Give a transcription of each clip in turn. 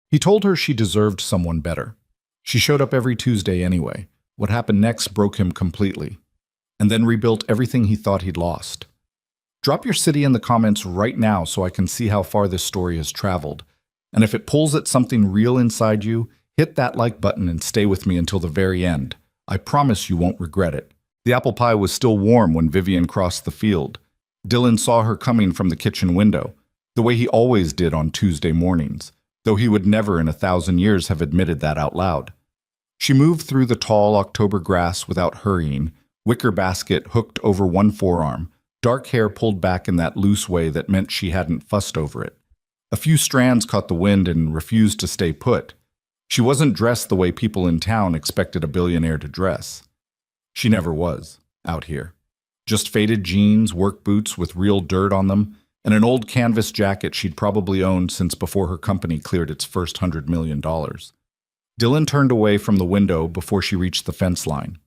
He told her she deserved someone better. She showed up every Tuesday anyway. What happened next broke him completely, and then rebuilt everything he thought he'd lost. Drop your city in the comments right now so I can see how far this story has traveled. And if it pulls at something real inside you, hit that like button and stay with me until the very end. I promise you won't regret it. The apple pie was still warm when Vivian crossed the field. Dylan saw her coming from the kitchen window, the way he always did on Tuesday mornings, though he would never in 1,000 years have admitted that out loud. She moved through the tall October grass without hurrying, wicker basket hooked over one forearm, dark hair pulled back in that loose way that meant she hadn't fussed over it. A few strands caught the wind and refused to stay put. She wasn't dressed the way people in town expected a billionaire to dress. She never was, out here. Just faded jeans, work boots with real dirt on them, and an old canvas jacket she'd probably owned since before her company cleared its first $100 million. Dylan turned away from the window before she reached the fence line.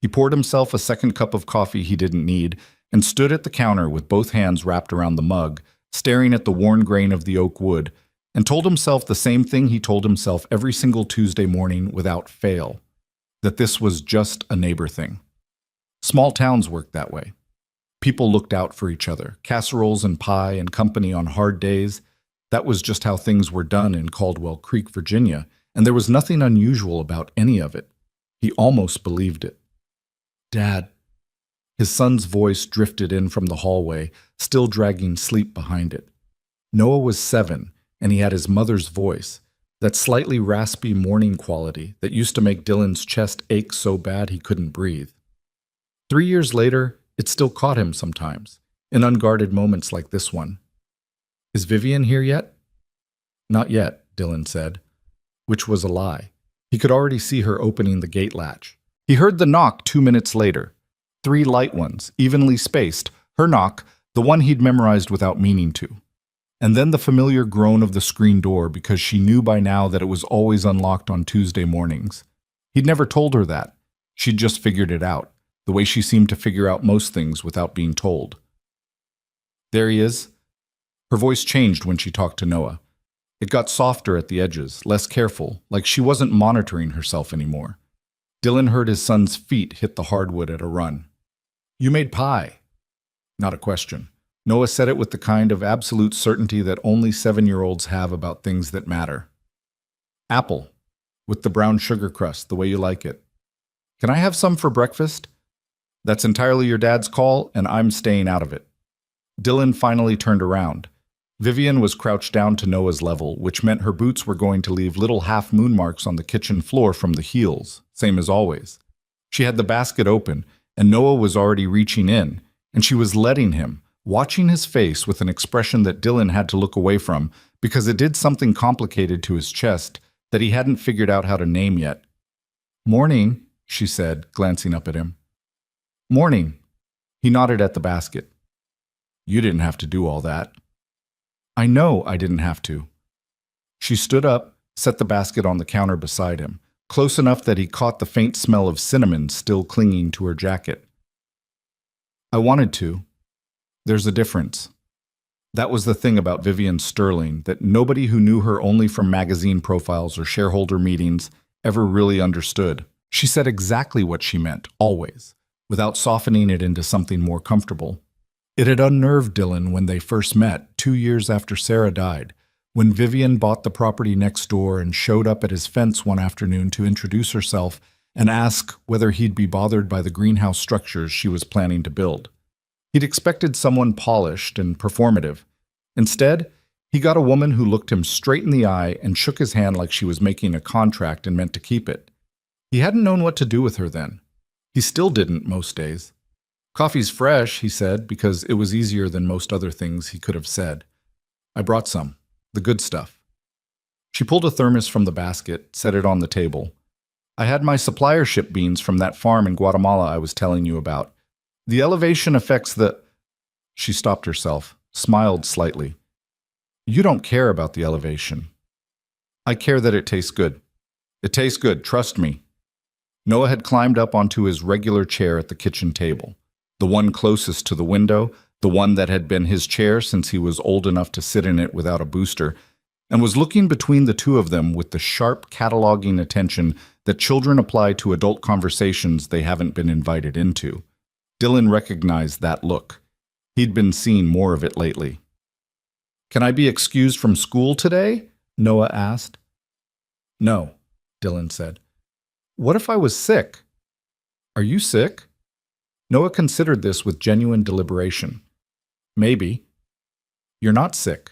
He poured himself a second cup of coffee he didn't need and stood at the counter with both hands wrapped around the mug, staring at the worn grain of the oak wood, and told himself the same thing he told himself every single Tuesday morning without fail, that this was just a neighbor thing. Small towns work that way. People looked out for each other, casseroles and pie and company on hard days. That was just how things were done in Caldwell Creek, Virginia, and there was nothing unusual about any of it. He almost believed it. Dad. His son's voice drifted in from the hallway, still dragging sleep behind it. Noah was 7, and he had his mother's voice, that slightly raspy morning quality that used to make Dylan's chest ache so bad he couldn't breathe. 3 years later, it still caught him sometimes, in unguarded moments like this one. Is Vivian here yet? Not yet, Dylan said, which was a lie. He could already see her opening the gate latch. He heard the knock 2 minutes later. 3 light ones, evenly spaced, her knock, the one he'd memorized without meaning to. And then the familiar groan of the screen door because she knew by now that it was always unlocked on Tuesday mornings. He'd never told her that. She'd just figured it out, the way she seemed to figure out most things without being told. There he is. Her voice changed when she talked to Noah. It got softer at the edges, less careful, like she wasn't monitoring herself anymore. Dylan heard his son's feet hit the hardwood at a run. You made pie. Not a question. Noah said it with the kind of absolute certainty that only 7-year-olds have about things that matter. Apple, with the brown sugar crust, the way you like it. Can I have some for breakfast? That's entirely your dad's call, and I'm staying out of it. Dylan finally turned around. Vivian was crouched down to Noah's level, which meant her boots were going to leave little half-moon marks on the kitchen floor from the heels, same as always. She had the basket open, and Noah was already reaching in, and she was letting him, watching his face with an expression that Dylan had to look away from because it did something complicated to his chest that he hadn't figured out how to name yet. Morning, she said, glancing up at him. Morning. He nodded at the basket. You didn't have to do all that. I know I didn't have to. She stood up, set the basket on the counter beside him, close enough that he caught the faint smell of cinnamon still clinging to her jacket. I wanted to. There's a difference. That was the thing about Vivian Sterling, that nobody who knew her only from magazine profiles or shareholder meetings ever really understood. She said exactly what she meant, always, without softening it into something more comfortable. It had unnerved Dylan when they first met, 2 years after Sarah died, when Vivian bought the property next door and showed up at his fence one afternoon to introduce herself and ask whether he'd be bothered by the greenhouse structures she was planning to build. He'd expected someone polished and performative. Instead, he got a woman who looked him straight in the eye and shook his hand like she was making a contract and meant to keep it. He hadn't known what to do with her then. He still didn't most days. Coffee's fresh, he said, because it was easier than most other things he could have said. I brought some. The good stuff. She pulled a thermos from the basket, set it on the table. I had my supplier ship beans from that farm in Guatemala I was telling you about. The elevation affects the... She stopped herself, smiled slightly. You don't care about the elevation. I care that it tastes good. It tastes good, trust me. Noah had climbed up onto his regular chair at the kitchen table, the one closest to the window, the one that had been his chair since he was old enough to sit in it without a booster, and was looking between the two of them with the sharp, cataloging attention that children apply to adult conversations they haven't been invited into. Dylan recognized that look. He'd been seeing more of it lately. "Can I be excused from school today?" Noah asked. "No," Dylan said. "What if I was sick?" "Are you sick?" Noah considered this with genuine deliberation. "Maybe." "You're not sick."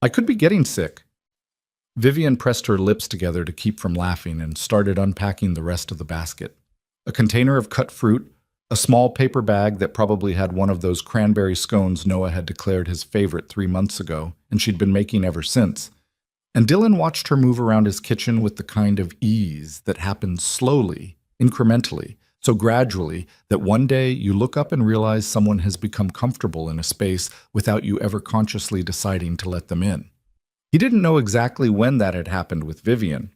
"I could be getting sick." Vivian pressed her lips together to keep from laughing and started unpacking the rest of the basket. A container of cut fruit, a small paper bag that probably had one of those cranberry scones Noah had declared his favorite 3 months ago, and she'd been making ever since. And Dylan watched her move around his kitchen with the kind of ease that happens slowly, incrementally, so gradually that one day you look up and realize someone has become comfortable in a space without you ever consciously deciding to let them in. He didn't know exactly when that had happened with Vivian.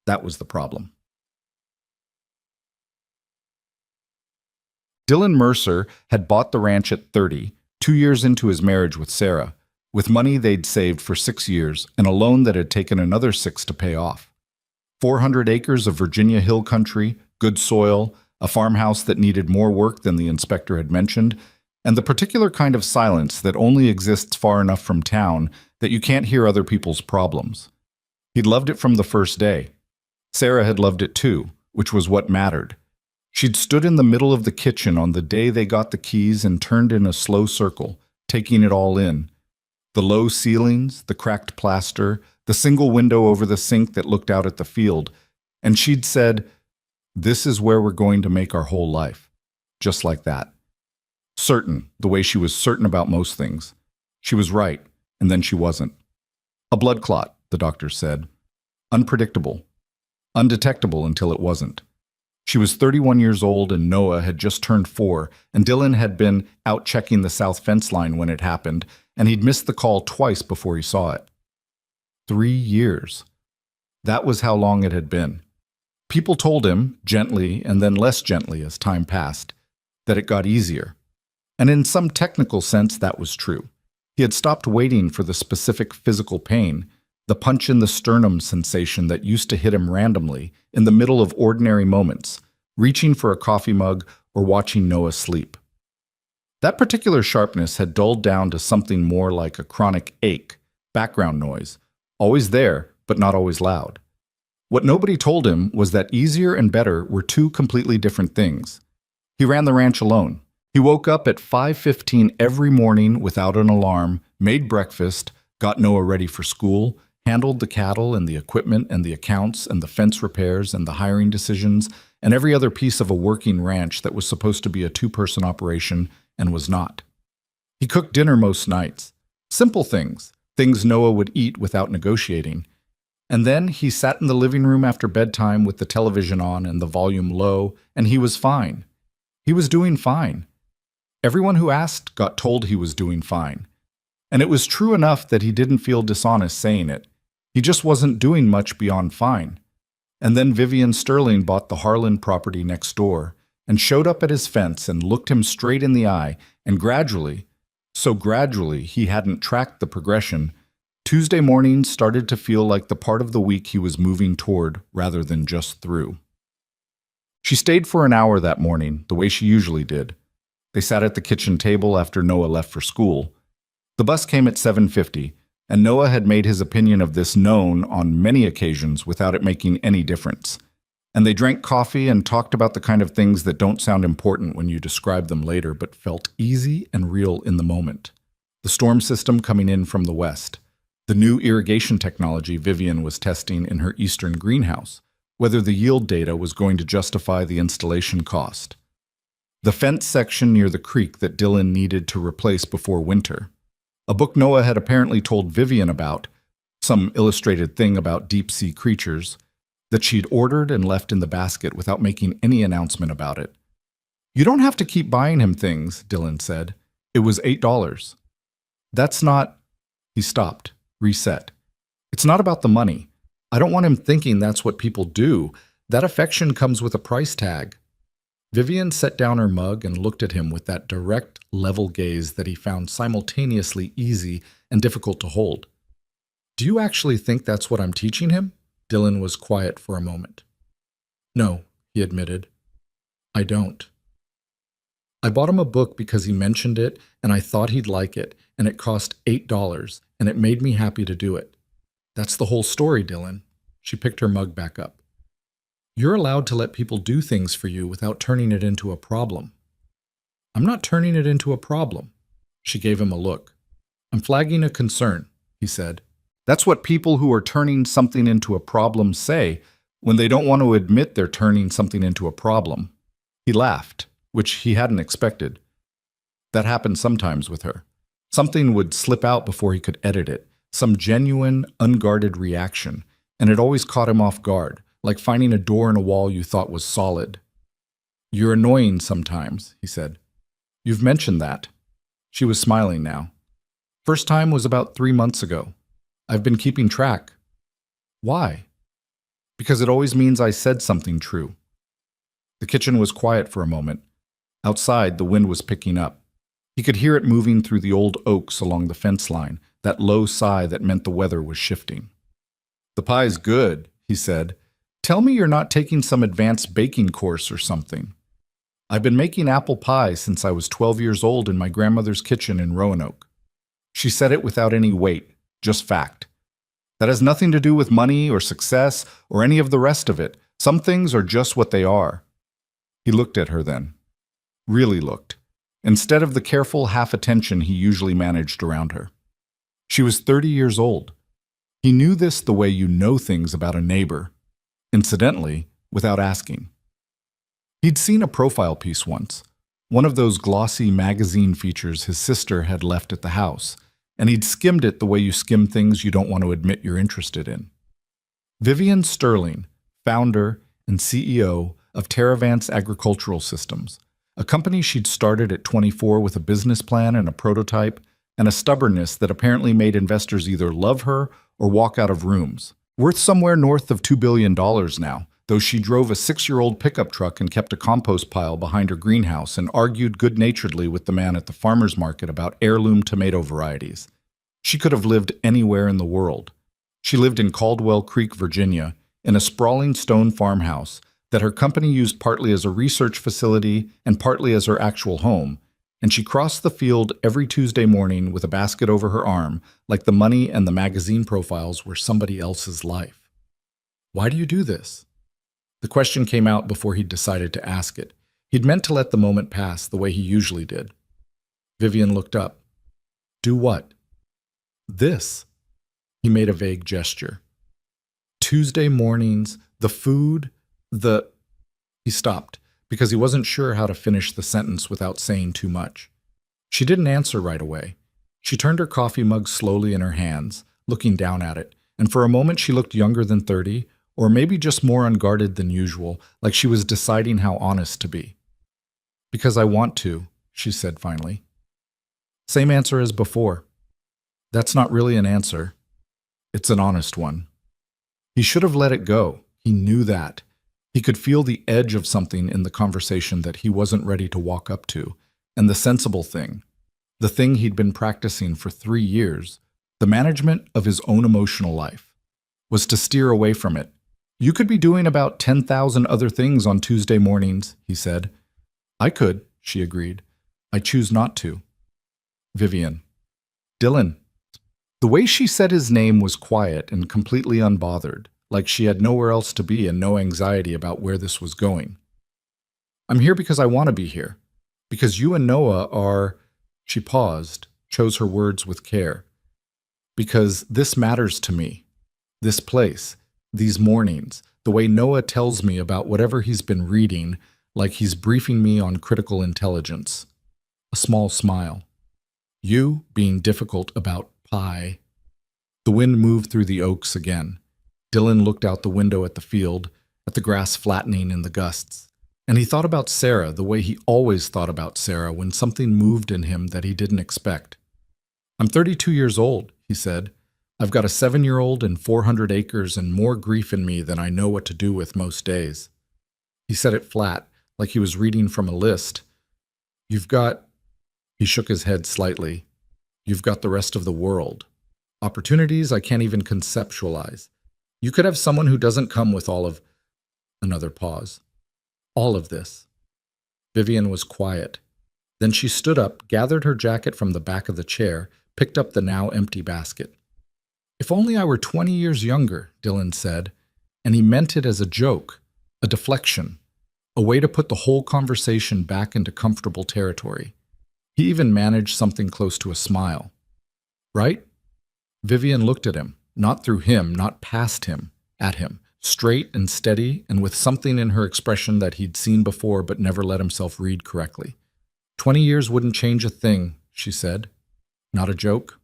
That was the problem. Dylan Mercer had bought the ranch at 30, 2 years into his marriage with Sarah, with money they'd saved for 6 years and a loan that had taken another 6 to pay off. 400 acres of Virginia hill country, good soil, a farmhouse that needed more work than the inspector had mentioned, and the particular kind of silence that only exists far enough from town that you can't hear other people's problems. He'd loved it from the first day. Sarah had loved it too, which was what mattered. She'd stood in the middle of the kitchen on the day they got the keys and turned in a slow circle, taking it all in. The low ceilings, the cracked plaster, the single window over the sink that looked out at the field. And she'd said, "This is where we're going to make our whole life." Just like that. Certain, the way she was certain about most things. She was right, and then she wasn't. A blood clot, the doctor said. Unpredictable. Undetectable until it wasn't. She was 31 years old and Noah had just turned 4, and Dylan had been out checking the south fence line when it happened, and he'd missed the call twice before he saw it. 3 years. That was how long it had been. People told him, gently and then less gently as time passed, that it got easier. And in some technical sense, that was true. He had stopped waiting for the specific physical pain, the punch in the sternum sensation that used to hit him randomly in the middle of ordinary moments, reaching for a coffee mug or watching Noah sleep. That particular sharpness had dulled down to something more like a chronic ache, background noise, always there, but not always loud. What nobody told him was that easier and better were 2 completely different things. He ran the ranch alone. He woke up at 5:15 every morning without an alarm, made breakfast, got Noah ready for school, handled the cattle and the equipment and the accounts and the fence repairs and the hiring decisions and every other piece of a working ranch that was supposed to be a 2-person operation and was not. He cooked dinner most nights. Simple things, things Noah would eat without negotiating. And then he sat in the living room after bedtime with the television on and the volume low, and he was fine. He was doing fine. Everyone who asked got told he was doing fine. And it was true enough that he didn't feel dishonest saying it. He just wasn't doing much beyond fine. And then Vivian Sterling bought the Harlan property next door and showed up at his fence and looked him straight in the eye, and gradually, so gradually he hadn't tracked the progression, Tuesday mornings started to feel like the part of the week he was moving toward rather than just through. She stayed for an hour that morning, the way she usually did. They sat at the kitchen table after Noah left for school. The bus came at 7:50, and Noah had made his opinion of this known on many occasions without it making any difference. And they drank coffee and talked about the kind of things that don't sound important when you describe them later but felt easy and real in the moment. The storm system coming in from the west. The new irrigation technology Vivian was testing in her eastern greenhouse. Whether the yield data was going to justify the installation cost. The fence section near the creek that Dylan needed to replace before winter. A book Noah had apparently told Vivian about, some illustrated thing about deep-sea creatures, that she'd ordered and left in the basket without making any announcement about it. "You don't have to keep buying him things," Dylan said. "It was $8. "That's not—" He stopped, reset. "It's not about the money. I don't want him thinking that's what people do. That affection comes with a price tag." Vivian set down her mug and looked at him with that direct, level gaze that he found simultaneously easy and difficult to hold. Do you actually think that's what I'm teaching him? Dylan was quiet for a moment. No, he admitted. I don't. I bought him a book because he mentioned it and I thought he'd like it, and it cost $8, and it made me happy to do it. That's the whole story, Dylan. She picked her mug back up. You're allowed to let people do things for you without turning it into a problem. I'm not turning it into a problem. She gave him a look. I'm flagging a concern, he said. That's what people who are turning something into a problem say when they don't want to admit they're turning something into a problem. He laughed, which he hadn't expected. That happened sometimes with her. Something would slip out before he could edit it, some genuine, unguarded reaction, and it always caught him off guard, like finding a door in a wall you thought was solid. You're annoying sometimes, he said. You've mentioned that. She was smiling now. First time was about 3 months ago. I've been keeping track. Why? Because it always means I said something true. The kitchen was quiet for a moment. Outside, the wind was picking up. He could hear it moving through the old oaks along the fence line, that low sigh that meant the weather was shifting. The pie's good, he said. Tell me you're not taking some advanced baking course or something. I've been making apple pie since I was 12 years old in my grandmother's kitchen in Roanoke. She said it without any weight, just fact. That has nothing to do with money or success or any of the rest of it. Some things are just what they are. He looked at her then. Really looked. Instead of the careful half-attention he usually managed around her. She was 30 years old. He knew this the way you know things about a neighbor, incidentally, without asking. He'd seen a profile piece once, one of those glossy magazine features his sister had left at the house, and he'd skimmed it the way you skim things you don't want to admit you're interested in. Vivian Sterling, founder and CEO of Terravance Agricultural Systems, a company she'd started at 24 with a business plan and a prototype, and a stubbornness that apparently made investors either love her or walk out of rooms. Worth somewhere north of $2 billion now, though she drove a 6-year-old pickup truck and kept a compost pile behind her greenhouse and argued good-naturedly with the man at the farmer's market about heirloom tomato varieties. She could have lived anywhere in the world. She lived in Caldwell Creek, Virginia, in a sprawling stone farmhouse that her company used partly as a research facility and partly as her actual home, and she crossed the field every Tuesday morning with a basket over her arm, like the money and the magazine profiles were somebody else's life. Why do you do this? The question came out before he'd decided to ask it. He'd meant to let the moment pass the way he usually did. Vivian looked up. Do what? This. He made a vague gesture. Tuesday mornings, the food, He stopped, because he wasn't sure how to finish the sentence without saying too much. She didn't answer right away. She turned her coffee mug slowly in her hands, looking down at it, and for a moment she looked younger than 30, or maybe just more unguarded than usual, like she was deciding how honest to be. Because I want to, she said finally. Same answer as before. That's not really an answer. It's an honest one. He should have let it go. He knew that. He could feel the edge of something in the conversation that he wasn't ready to walk up to, and the sensible thing, the thing he'd been practicing for 3 years, the management of his own emotional life, was to steer away from it. You could be doing about 10,000 other things on Tuesday mornings, he said. I could, she agreed. I choose not to. Vivian. Dylan. The way she said his name was quiet and completely unbothered, like she had nowhere else to be and no anxiety about where this was going. I'm here because I want to be here. Because you and Noah are... She paused, chose her words with care. Because this matters to me. This place, these mornings, the way Noah tells me about whatever he's been reading, like he's briefing me on critical intelligence. A small smile. You being difficult about pie. The wind moved through the oaks again. Dylan looked out the window at the field, at the grass flattening in the gusts. And he thought about Sarah the way he always thought about Sarah when something moved in him that he didn't expect. I'm 32 years old, he said. I've got a 7-year-old and 400 acres and more grief in me than I know what to do with most days. He said it flat, like he was reading from a list. You've got... He shook his head slightly. You've got the rest of the world. Opportunities I can't even conceptualize. You could have someone who doesn't come with all of... Another pause. All of this. Vivian was quiet. Then she stood up, gathered her jacket from the back of the chair, picked up the now empty basket. If only I were 20 years younger, Dylan said, and he meant it as a joke, a deflection, a way to put the whole conversation back into comfortable territory. He even managed something close to a smile. Right? Vivian looked at him, not through him, not past him, at him, straight and steady and with something in her expression that he'd seen before but never let himself read correctly. 20 years wouldn't change a thing, she said. Not a joke,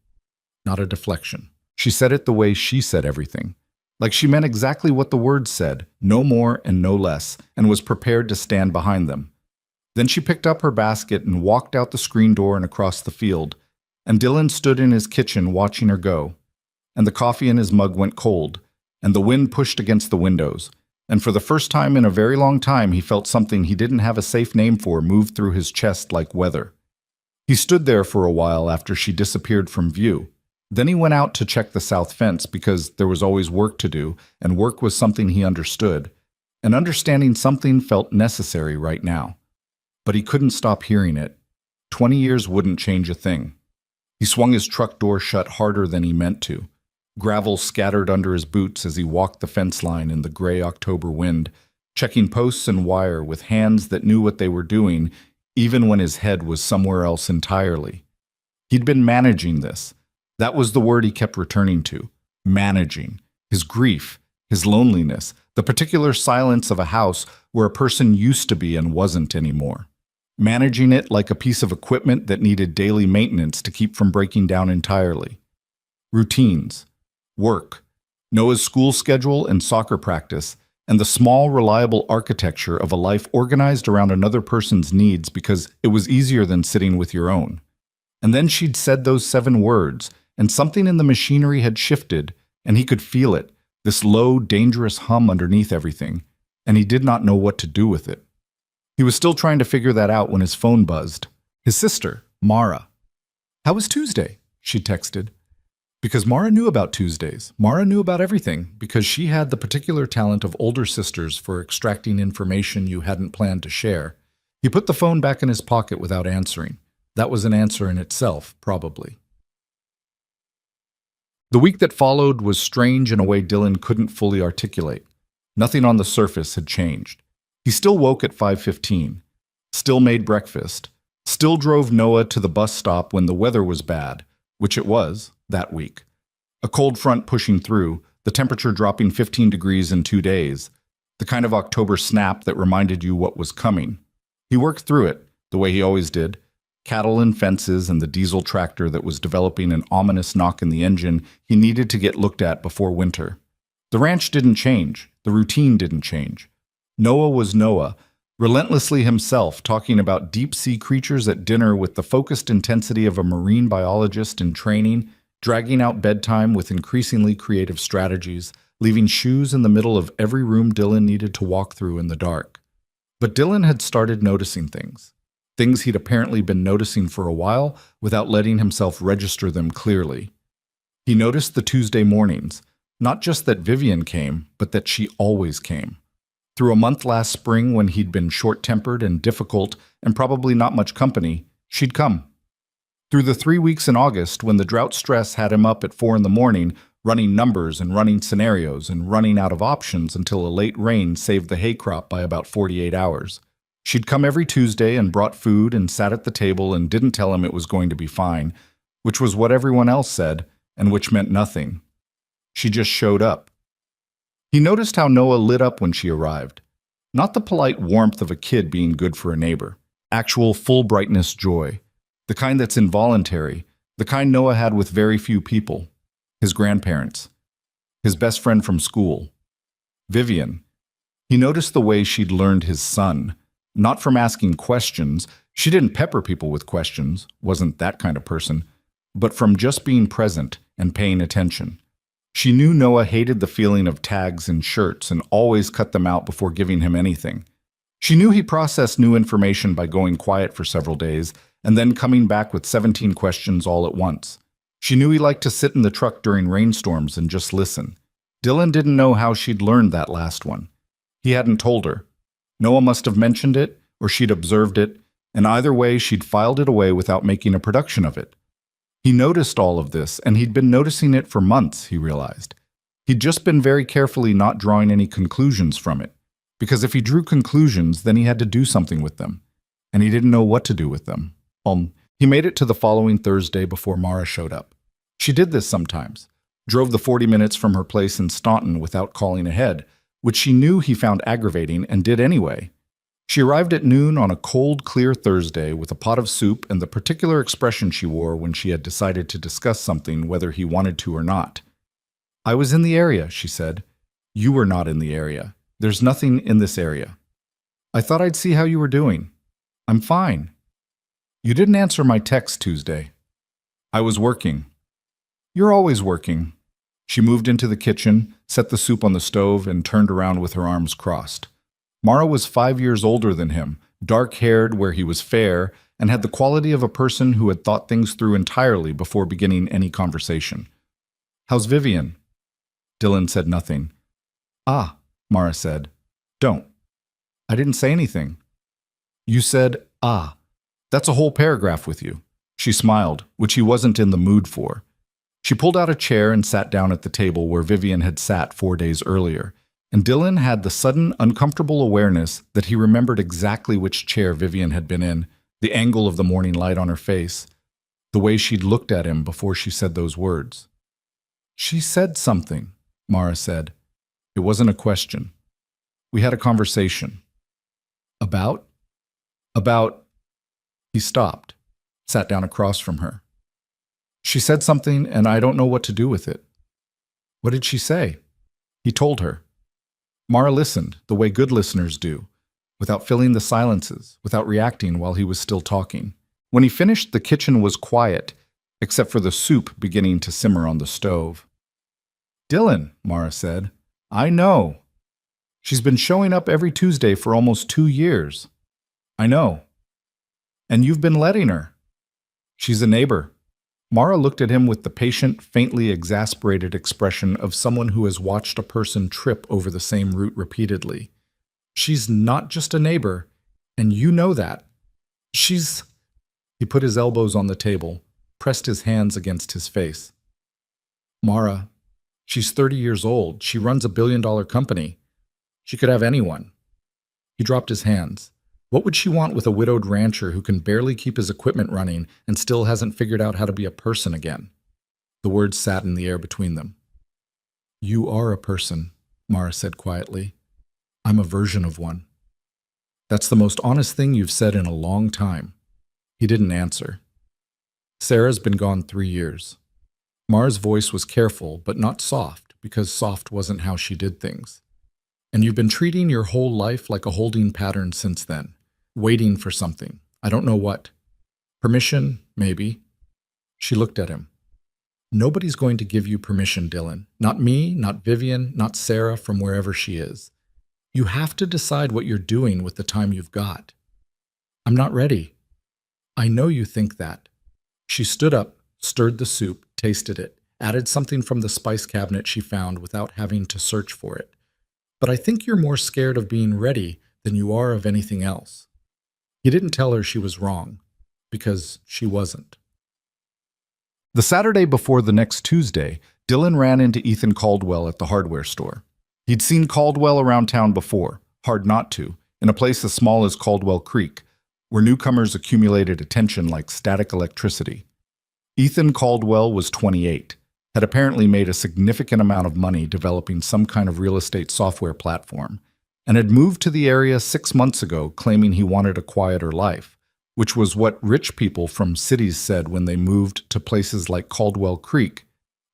not a deflection. She said it the way she said everything. Like she meant exactly what the words said, no more and no less, and was prepared to stand behind them. Then she picked up her basket and walked out the screen door and across the field, and Dylan stood in his kitchen watching her go. And the coffee in his mug went cold, and the wind pushed against the windows, and for the first time in a very long time he felt something he didn't have a safe name for move through his chest like weather. He stood there for a while after she disappeared from view. Then he went out to check the south fence because there was always work to do, and work was something he understood, and understanding something felt necessary right now. But he couldn't stop hearing it. 20 years wouldn't change a thing. He swung his truck door shut harder than he meant to. Gravel scattered under his boots as he walked the fence line in the gray October wind, checking posts and wire with hands that knew what they were doing, even when his head was somewhere else entirely. He'd been managing this. That was the word he kept returning to. Managing. His grief, his loneliness, the particular silence of a house where a person used to be and wasn't anymore. Managing it like a piece of equipment that needed daily maintenance to keep from breaking down entirely. Routines. Work. Noah's school schedule and soccer practice, and the small, reliable architecture of a life organized around another person's needs because it was easier than sitting with your own. And then she'd said those 7 words, and something in the machinery had shifted, and he could feel it, this low, dangerous hum underneath everything, and he did not know what to do with it. He was still trying to figure that out when his phone buzzed. His sister, Mara. "How was Tuesday?" she texted. Because Mara knew about Tuesdays. Mara knew about everything, because she had the particular talent of older sisters for extracting information you hadn't planned to share. He put the phone back in his pocket without answering. That was an answer in itself, probably. The week that followed was strange in a way Dylan couldn't fully articulate. Nothing on the surface had changed. He still woke at 5:15, still made breakfast, still drove Noah to the bus stop when the weather was bad, which it was, that week. A cold front pushing through, the temperature dropping 15 degrees in 2 days, the kind of October snap that reminded you what was coming. He worked through it, the way he always did. Cattle and fences and the diesel tractor that was developing an ominous knock in the engine he needed to get looked at before winter. The ranch didn't change. The routine didn't change. Noah was Noah, relentlessly himself, talking about deep-sea creatures at dinner with the focused intensity of a marine biologist in training, dragging out bedtime with increasingly creative strategies, leaving shoes in the middle of every room Dylan needed to walk through in the dark. But Dylan had started noticing things. Things he'd apparently been noticing for a while without letting himself register them clearly. He noticed the Tuesday mornings, not just that Vivian came, but that she always came. Through a month last spring when he'd been short-tempered and difficult and probably not much company, she'd come. Through the 3 weeks in August when the drought stress had him up at 4 in the morning, running numbers and running scenarios and running out of options until a late rain saved the hay crop by about 48 hours. She'd come every Tuesday and brought food and sat at the table and didn't tell him it was going to be fine, which was what everyone else said and which meant nothing. She just showed up. He noticed how Noah lit up when she arrived. Not the polite warmth of a kid being good for a neighbor. Actual full brightness joy. The kind that's involuntary. The kind Noah had with very few people. His grandparents. His best friend from school. Vivian. He noticed the way she'd learned his son. Not from asking questions. She didn't pepper people with questions. Wasn't that kind of person. But from just being present and paying attention. She knew Noah hated the feeling of tags and shirts and always cut them out before giving him anything. She knew he processed new information by going quiet for several days and then coming back with 17 questions all at once. She knew he liked to sit in the truck during rainstorms and just listen. Dylan didn't know how she'd learned that last one. He hadn't told her. Noah must have mentioned it, or she'd observed it, and either way she'd filed it away without making a production of it. He noticed all of this, and he'd been noticing it for months, he realized. He'd just been very carefully not drawing any conclusions from it, because if he drew conclusions, then he had to do something with them, and he didn't know what to do with them. He made it to the following Thursday before Mara showed up. She did this sometimes, drove the 40 minutes from her place in Staunton without calling ahead, which she knew he found aggravating and did anyway. She arrived at noon on a cold, clear Thursday with a pot of soup and the particular expression she wore when she had decided to discuss something whether he wanted to or not. "I was in the area," she said. "You were not in the area. There's nothing in this area. I thought I'd see how you were doing." "I'm fine." "You didn't answer my text Tuesday." "I was working." "You're always working." She moved into the kitchen, set the soup on the stove, and turned around with her arms crossed. Mara was 5 years older than him, dark-haired where he was fair, and had the quality of a person who had thought things through entirely before beginning any conversation. "How's Vivian?" Dylan said nothing. "Ah," Mara said. "Don't." "I didn't say anything." "You said, 'ah.' That's a whole paragraph with you." She smiled, which he wasn't in the mood for. She pulled out a chair and sat down at the table where Vivian had sat 4 days earlier, and Dylan had the sudden, uncomfortable awareness that he remembered exactly which chair Vivian had been in, the angle of the morning light on her face, the way she'd looked at him before she said those words. "She said something," Mara said. It wasn't a question. "We had a conversation." "About?" "About—" He stopped, sat down across from her. "She said something, and I don't know what to do with it." "What did she say?" He told her. Mara listened, the way good listeners do, without filling the silences, without reacting while he was still talking. When he finished, the kitchen was quiet, except for the soup beginning to simmer on the stove. "Dylan," Mara said, "I know. She's been showing up every Tuesday for almost 2 years. I know. And you've been letting her. She's a neighbor." Mara looked at him with the patient, faintly exasperated expression of someone who has watched a person trip over the same route repeatedly. "She's not just a neighbor, and you know that. She's—" He put his elbows on the table, pressed his hands against his face. "Mara, she's 30 years old. She runs a billion-dollar company. She could have anyone." He dropped his hands. What would she want with a widowed rancher who can barely keep his equipment running and still hasn't figured out how to be a person again? The words sat in the air between them. "You are a person," Mara said quietly. "I'm a version of one." "That's the most honest thing you've said in a long time." He didn't answer. "Sarah's been gone 3 years." Mara's voice was careful, but not soft, because soft wasn't how she did things. "And you've been treating your whole life like a holding pattern since then, waiting for something. I don't know what. Permission, maybe." She looked at him. "Nobody's going to give you permission, Dylan. Not me, not Vivian, not Sarah from wherever she is. You have to decide what you're doing with the time you've got." "I'm not ready." "I know you think that." She stood up, stirred the soup, tasted it, added something from the spice cabinet she found without having to search for it. "But I think you're more scared of being ready than you are of anything else." He didn't tell her she was wrong, because she wasn't. The Saturday before the next Tuesday, Dylan ran into Ethan Caldwell at the hardware store. He'd seen Caldwell around town before, hard not to, in a place as small as Caldwell Creek, where newcomers accumulated attention like static electricity. Ethan Caldwell was 28, had apparently made a significant amount of money developing some kind of real estate software platform, and had moved to the area 6 months ago claiming he wanted a quieter life, which was what rich people from cities said when they moved to places like Caldwell Creek,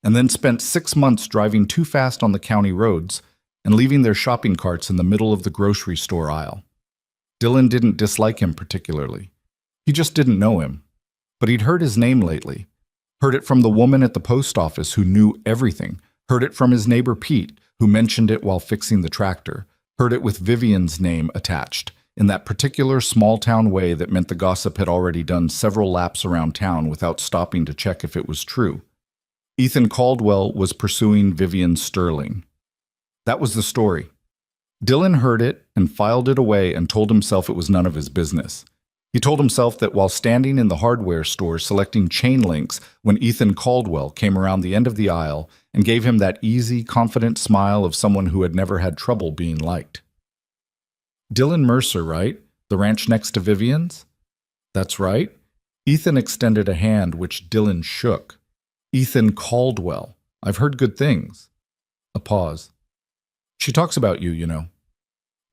and then spent 6 months driving too fast on the county roads and leaving their shopping carts in the middle of the grocery store aisle. Dylan didn't dislike him particularly. He just didn't know him. But he'd heard his name lately. Heard it from the woman at the post office who knew everything. Heard it from his neighbor Pete, who mentioned it while fixing the tractor. Heard it with Vivian's name attached, in that particular small-town way that meant the gossip had already done several laps around town without stopping to check if it was true. Ethan Caldwell was pursuing Vivian Sterling. That was the story. Dylan heard it and filed it away and told himself it was none of his business. He told himself that while standing in the hardware store selecting chain links when Ethan Caldwell came around the end of the aisle and gave him that easy, confident smile of someone who had never had trouble being liked. Dylan Mercer, right? The ranch next to Vivian's? That's right. Ethan extended a hand which Dylan shook. Ethan Caldwell. I've heard good things. A pause. She talks about you, you know.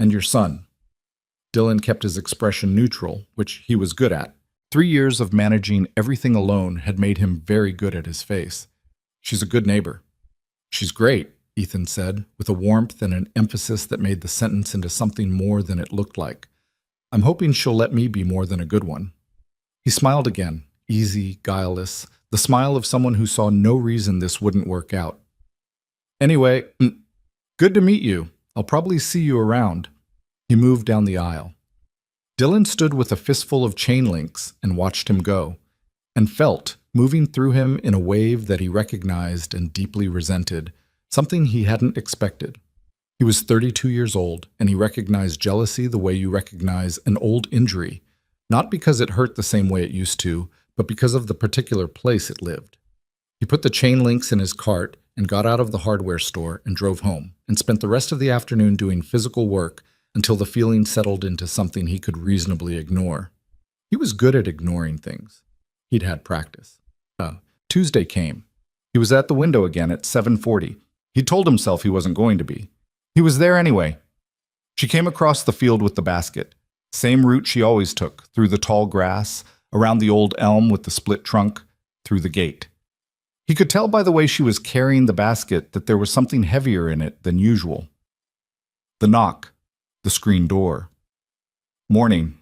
And your son. Dylan kept his expression neutral, which he was good at. 3 years of managing everything alone had made him very good at his face. She's a good neighbor. She's great, Ethan said, with a warmth and an emphasis that made the sentence into something more than it looked like. I'm hoping she'll let me be more than a good one. He smiled again, easy, guileless, the smile of someone who saw no reason this wouldn't work out. Anyway, good to meet you. I'll probably see you around. He moved down the aisle. Dylan stood with a fistful of chain links and watched him go, and felt, moving through him in a wave that he recognized and deeply resented, something he hadn't expected. He was 32 years old, and he recognized jealousy the way you recognize an old injury, not because it hurt the same way it used to, but because of the particular place it lived. He put the chain links in his cart and got out of the hardware store and drove home, and spent the rest of the afternoon doing physical work until the feeling settled into something he could reasonably ignore. He was good at ignoring things. He'd had practice. Tuesday came. He was at the window again at 7:40. He told himself he wasn't going to be. He was there anyway. She came across the field with the basket. Same route she always took, through the tall grass, around the old elm with the split trunk, through the gate. He could tell by the way she was carrying the basket that there was something heavier in it than usual. The knock. The screen door. Morning.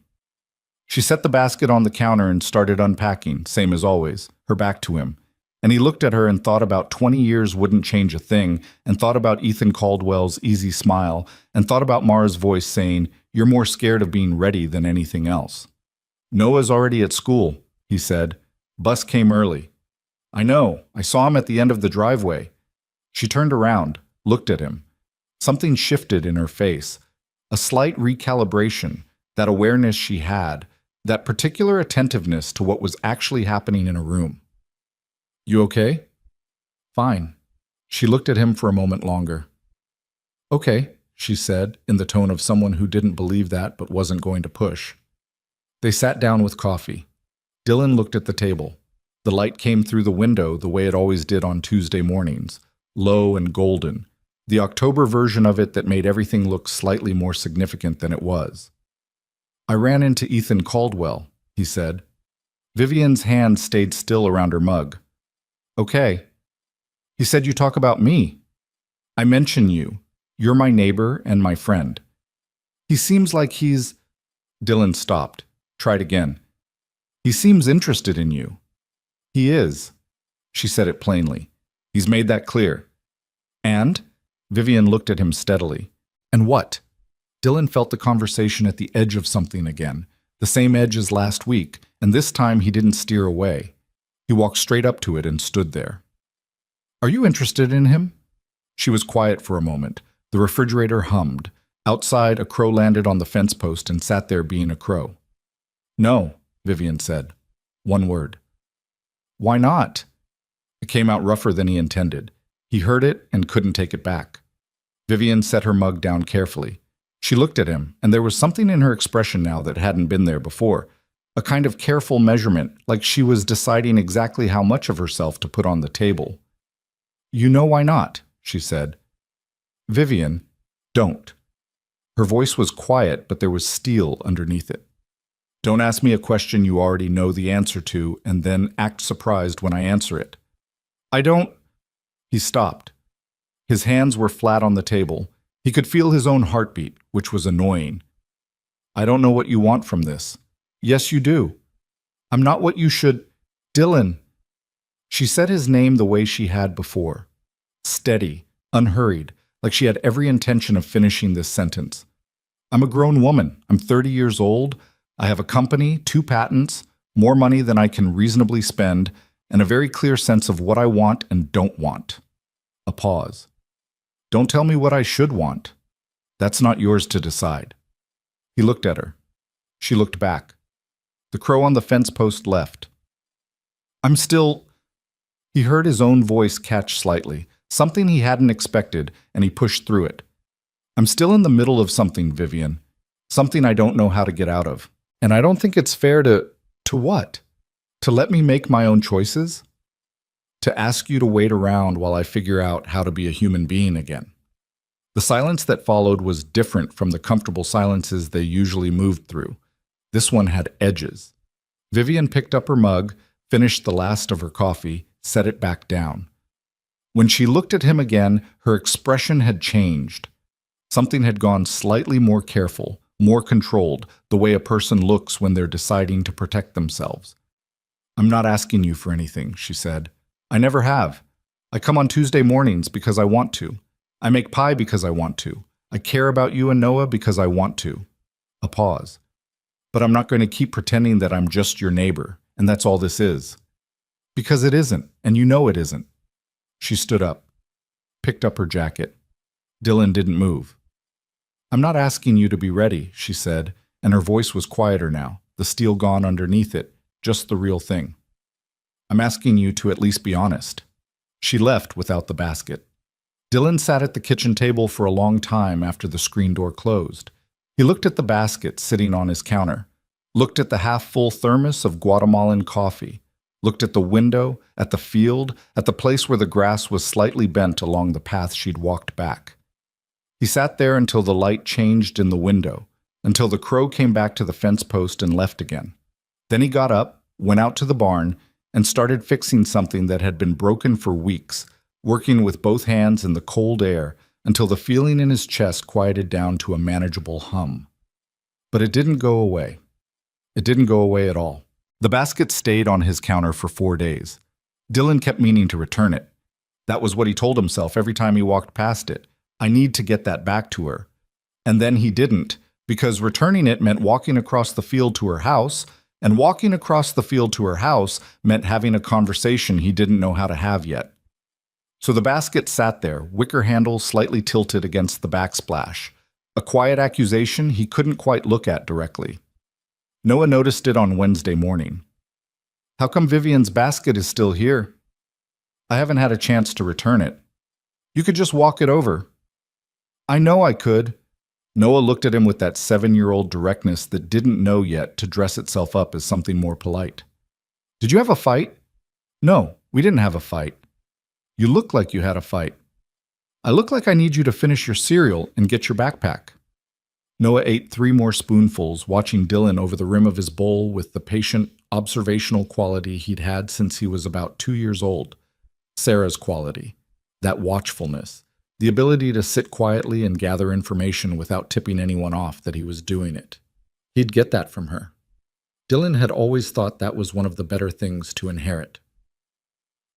She set the basket on the counter and started unpacking, same as always, her back to him. And he looked at her and thought about 20 years wouldn't change a thing, and thought about Ethan Caldwell's easy smile, and thought about Mara's voice saying, "You're more scared of being ready than anything else." "Noah's already at school," he said. "Bus came early." "I know. I saw him at the end of the driveway." She turned around, looked at him. Something shifted in her face. A slight recalibration, that awareness she had, that particular attentiveness to what was actually happening in a room. "You okay?" "Fine." She looked at him for a moment longer. "Okay," she said, in the tone of someone who didn't believe that but wasn't going to push. They sat down with coffee. Dylan looked at the table. The light came through the window the way it always did on Tuesday mornings, low and golden, the October version of it that made everything look slightly more significant than it was. "I ran into Ethan Caldwell," he said. Vivian's hand stayed still around her mug. "Okay." "He said you talk about me." "I mention you. You're my neighbor and my friend." "He seems like he's—" Dylan stopped, tried again. "He seems interested in you." "He is." She said it plainly. "He's made that clear." "And?" Vivian looked at him steadily. "And what?" Dylan felt the conversation at the edge of something again, the same edge as last week, and this time he didn't steer away. He walked straight up to it and stood there. "Are you interested in him?" She was quiet for a moment. The refrigerator hummed. Outside, a crow landed on the fence post and sat there being a crow. "No," Vivian said. One word. "Why not?" It came out rougher than he intended. He heard it and couldn't take it back. Vivian set her mug down carefully. She looked at him, and there was something in her expression now that hadn't been there before. A kind of careful measurement, like she was deciding exactly how much of herself to put on the table. "You know why not," she said. "Vivian, don't." Her voice was quiet, but there was steel underneath it. "Don't ask me a question you already know the answer to, and then act surprised when I answer it." "I don't—" He stopped. His hands were flat on the table. He could feel his own heartbeat, which was annoying. "I don't know what you want from this." "Yes, you do." "I'm not what you should—" "Dylan." She said his name the way she had before. Steady, unhurried, like she had every intention of finishing this sentence. "I'm a grown woman. I'm 30 years old. I have a company, 2 patents, more money than I can reasonably spend, and a very clear sense of what I want and don't want. A pause. Don't tell me what I should want. That's not yours to decide. He looked at her. She looked back. The crow on the fence post left. I'm still... He heard his own voice catch slightly, something he hadn't expected, and he pushed through it. I'm still in the middle of something, Vivian. Something I don't know how to get out of. And I don't think it's fair to... To what? To let me make my own choices? To ask you to wait around while I figure out how to be a human being again. The silence that followed was different from the comfortable silences they usually moved through. This one had edges. Vivian picked up her mug, finished the last of her coffee, set it back down. When she looked at him again, her expression had changed. Something had gone slightly more careful, more controlled, the way a person looks when they're deciding to protect themselves. I'm not asking you for anything, she said. I never have. I come on Tuesday mornings because I want to. I make pie because I want to. I care about you and Noah because I want to. A pause. But I'm not going to keep pretending that I'm just your neighbor, and that's all this is. Because it isn't, and you know it isn't. She stood up, picked up her jacket. Dylan didn't move. I'm not asking you to be ready, she said, and her voice was quieter now, the steel gone underneath it, just the real thing. I'm asking you to at least be honest. She left without the basket. Dylan sat at the kitchen table for a long time after the screen door closed. He looked at the basket sitting on his counter, looked at the half-full thermos of Guatemalan coffee, looked at the window, at the field, at the place where the grass was slightly bent along the path she'd walked back. He sat there until the light changed in the window, until the crow came back to the fence post and left again. Then he got up, went out to the barn, and started fixing something that had been broken for weeks, working with both hands in the cold air until the feeling in his chest quieted down to a manageable hum. But it didn't go away. It didn't go away at all. The basket stayed on his counter for 4 days. Dylan kept meaning to return it. That was what he told himself every time he walked past it. I need to get that back to her. And then he didn't, because returning it meant walking across the field to her house, and walking across the field to her house meant having a conversation he didn't know how to have yet. So the basket sat there, wicker handle slightly tilted against the backsplash, a quiet accusation he couldn't quite look at directly. Noah noticed it on Wednesday morning. How come Vivian's basket is still here? I haven't had a chance to return it. You could just walk it over. I know I could. Noah looked at him with that 7-year-old directness that didn't know yet to dress itself up as something more polite. Did you have a fight? No, we didn't have a fight. You look like you had a fight. I look like I need you to finish your cereal and get your backpack. Noah ate 3 more spoonfuls, watching Dylan over the rim of his bowl with the patient, observational quality he'd had since he was about 2 years old. Sarah's quality, that watchfulness, the ability to sit quietly and gather information without tipping anyone off that he was doing it. He'd get that from her. Dylan had always thought that was one of the better things to inherit.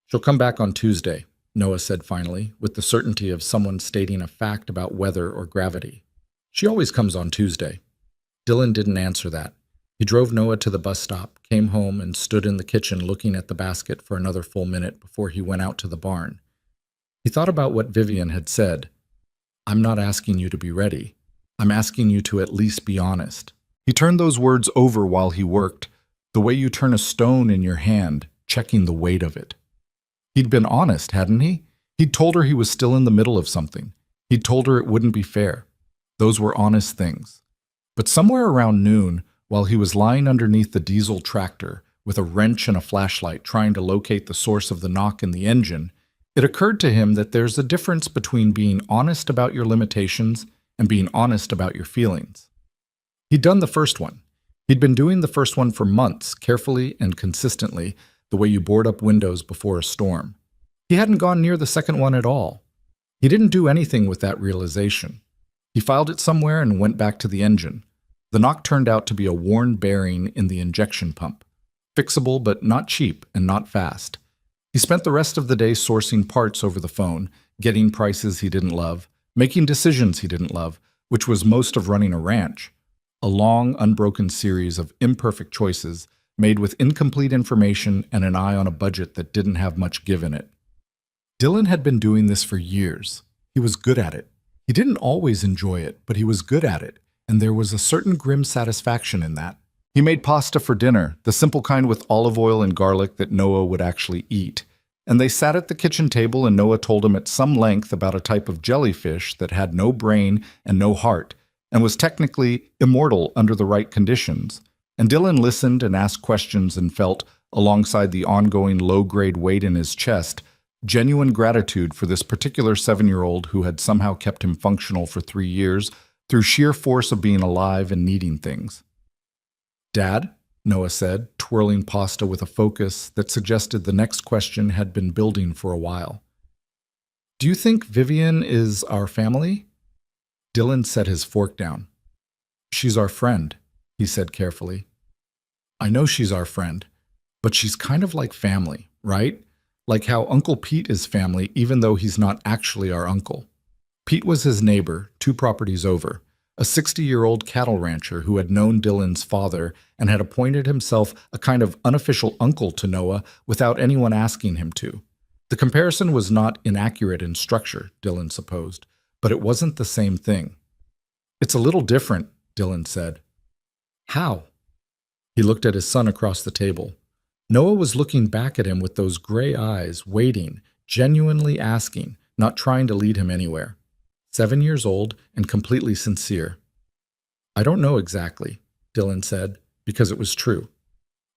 She'll come back on Tuesday, Noah said finally, with the certainty of someone stating a fact about weather or gravity. She always comes on Tuesday. Dylan didn't answer that. He drove Noah to the bus stop, came home, and stood in the kitchen looking at the basket for another full minute before he went out to the barn. He thought about what Vivian had said. I'm not asking you to be ready. I'm asking you to at least be honest. He turned those words over while he worked, the way you turn a stone in your hand, checking the weight of it. He'd been honest, hadn't he? He'd told her he was still in the middle of something. He'd told her it wouldn't be fair. Those were honest things. But somewhere around noon, while he was lying underneath the diesel tractor with a wrench and a flashlight trying to locate the source of the knock in the engine, it occurred to him that there's a difference between being honest about your limitations and being honest about your feelings. He'd done the first one. He'd been doing the first one for months, carefully and consistently, the way you board up windows before a storm. He hadn't gone near the second one at all. He didn't do anything with that realization. He filed it somewhere and went back to the engine. The knock turned out to be a worn bearing in the injection pump. Fixable, but not cheap and not fast. He spent the rest of the day sourcing parts over the phone, getting prices he didn't love, making decisions he didn't love, which was most of running a ranch. A long, unbroken series of imperfect choices made with incomplete information and an eye on a budget that didn't have much give in it. Dylan had been doing this for years. He was good at it. He didn't always enjoy it, but he was good at it, and there was a certain grim satisfaction in that. He made pasta for dinner, the simple kind with olive oil and garlic that Noah would actually eat. And they sat at the kitchen table and Noah told him at some length about a type of jellyfish that had no brain and no heart, and was technically immortal under the right conditions. And Dylan listened and asked questions and felt, alongside the ongoing low-grade weight in his chest, genuine gratitude for this particular 7-year-old who had somehow kept him functional for 3 years through sheer force of being alive and needing things. "Dad," Noah said, twirling pasta with a focus that suggested the next question had been building for a while. "Do you think Vivian is our family?" Dylan set his fork down. "She's our friend," he said carefully. "I know she's our friend, but she's kind of like family, right? Like how Uncle Pete is family even though he's not actually our uncle. Pete was his neighbor, 2 properties over, a 60-year-old cattle rancher who had known Dylan's father and had appointed himself a kind of unofficial uncle to Noah without anyone asking him to. The comparison was not inaccurate in structure, Dylan supposed, but it wasn't the same thing. "It's a little different," Dylan said. "How?" He looked at his son across the table. Noah was looking back at him with those gray eyes, waiting, genuinely asking, not trying to lead him anywhere. 7 years old and completely sincere. "I don't know exactly," Dylan said, because it was true.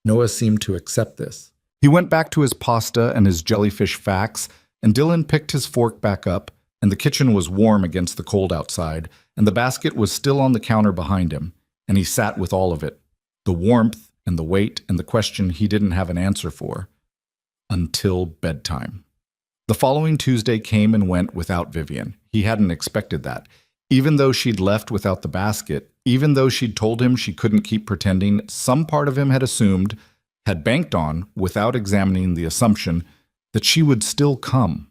Noah seemed to accept this. He went back to his pasta and his jellyfish facts, and Dylan picked his fork back up, and the kitchen was warm against the cold outside, and the basket was still on the counter behind him, and he sat with all of it. The warmth and the weight and the question he didn't have an answer for. Until bedtime. The following Tuesday came and went without Vivian. He hadn't expected that. Even though she'd left without the basket, even though she'd told him she couldn't keep pretending, some part of him had assumed, had banked on, without examining the assumption, that she would still come.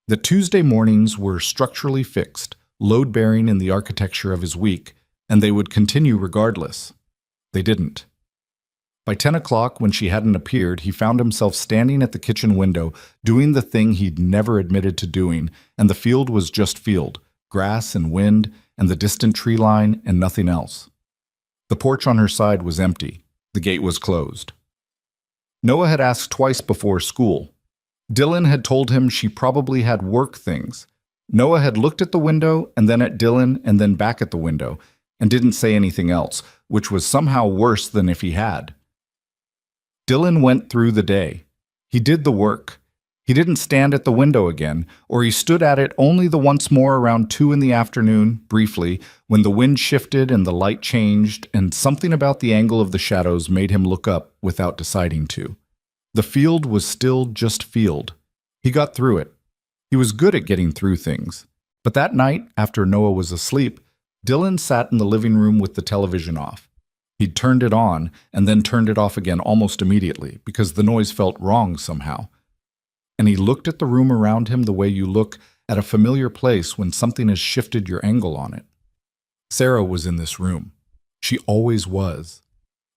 The Tuesday mornings were structurally fixed, load-bearing in the architecture of his week, and they would continue regardless. They didn't. By 10 o'clock, when she hadn't appeared, he found himself standing at the kitchen window, doing the thing he'd never admitted to doing, and the field was just field, grass and wind, and the distant tree line, and nothing else. The porch on her side was empty. The gate was closed. Noah had asked twice before school. Dylan had told him she probably had work things. Noah had looked at the window, and then at Dylan, and then back at the window, and didn't say anything else, which was somehow worse than if he had. Dylan went through the day. He did the work. He didn't stand at the window again, or he stood at it only the once more around 2 in the afternoon, briefly, when the wind shifted and the light changed, and something about the angle of the shadows made him look up without deciding to. The field was still just field. He got through it. He was good at getting through things. But that night, after Noah was asleep, Dylan sat in the living room with the television off. He'd turned it on and then turned it off again almost immediately because the noise felt wrong somehow. And he looked at the room around him the way you look at a familiar place when something has shifted your angle on it. Sarah was in this room. She always was.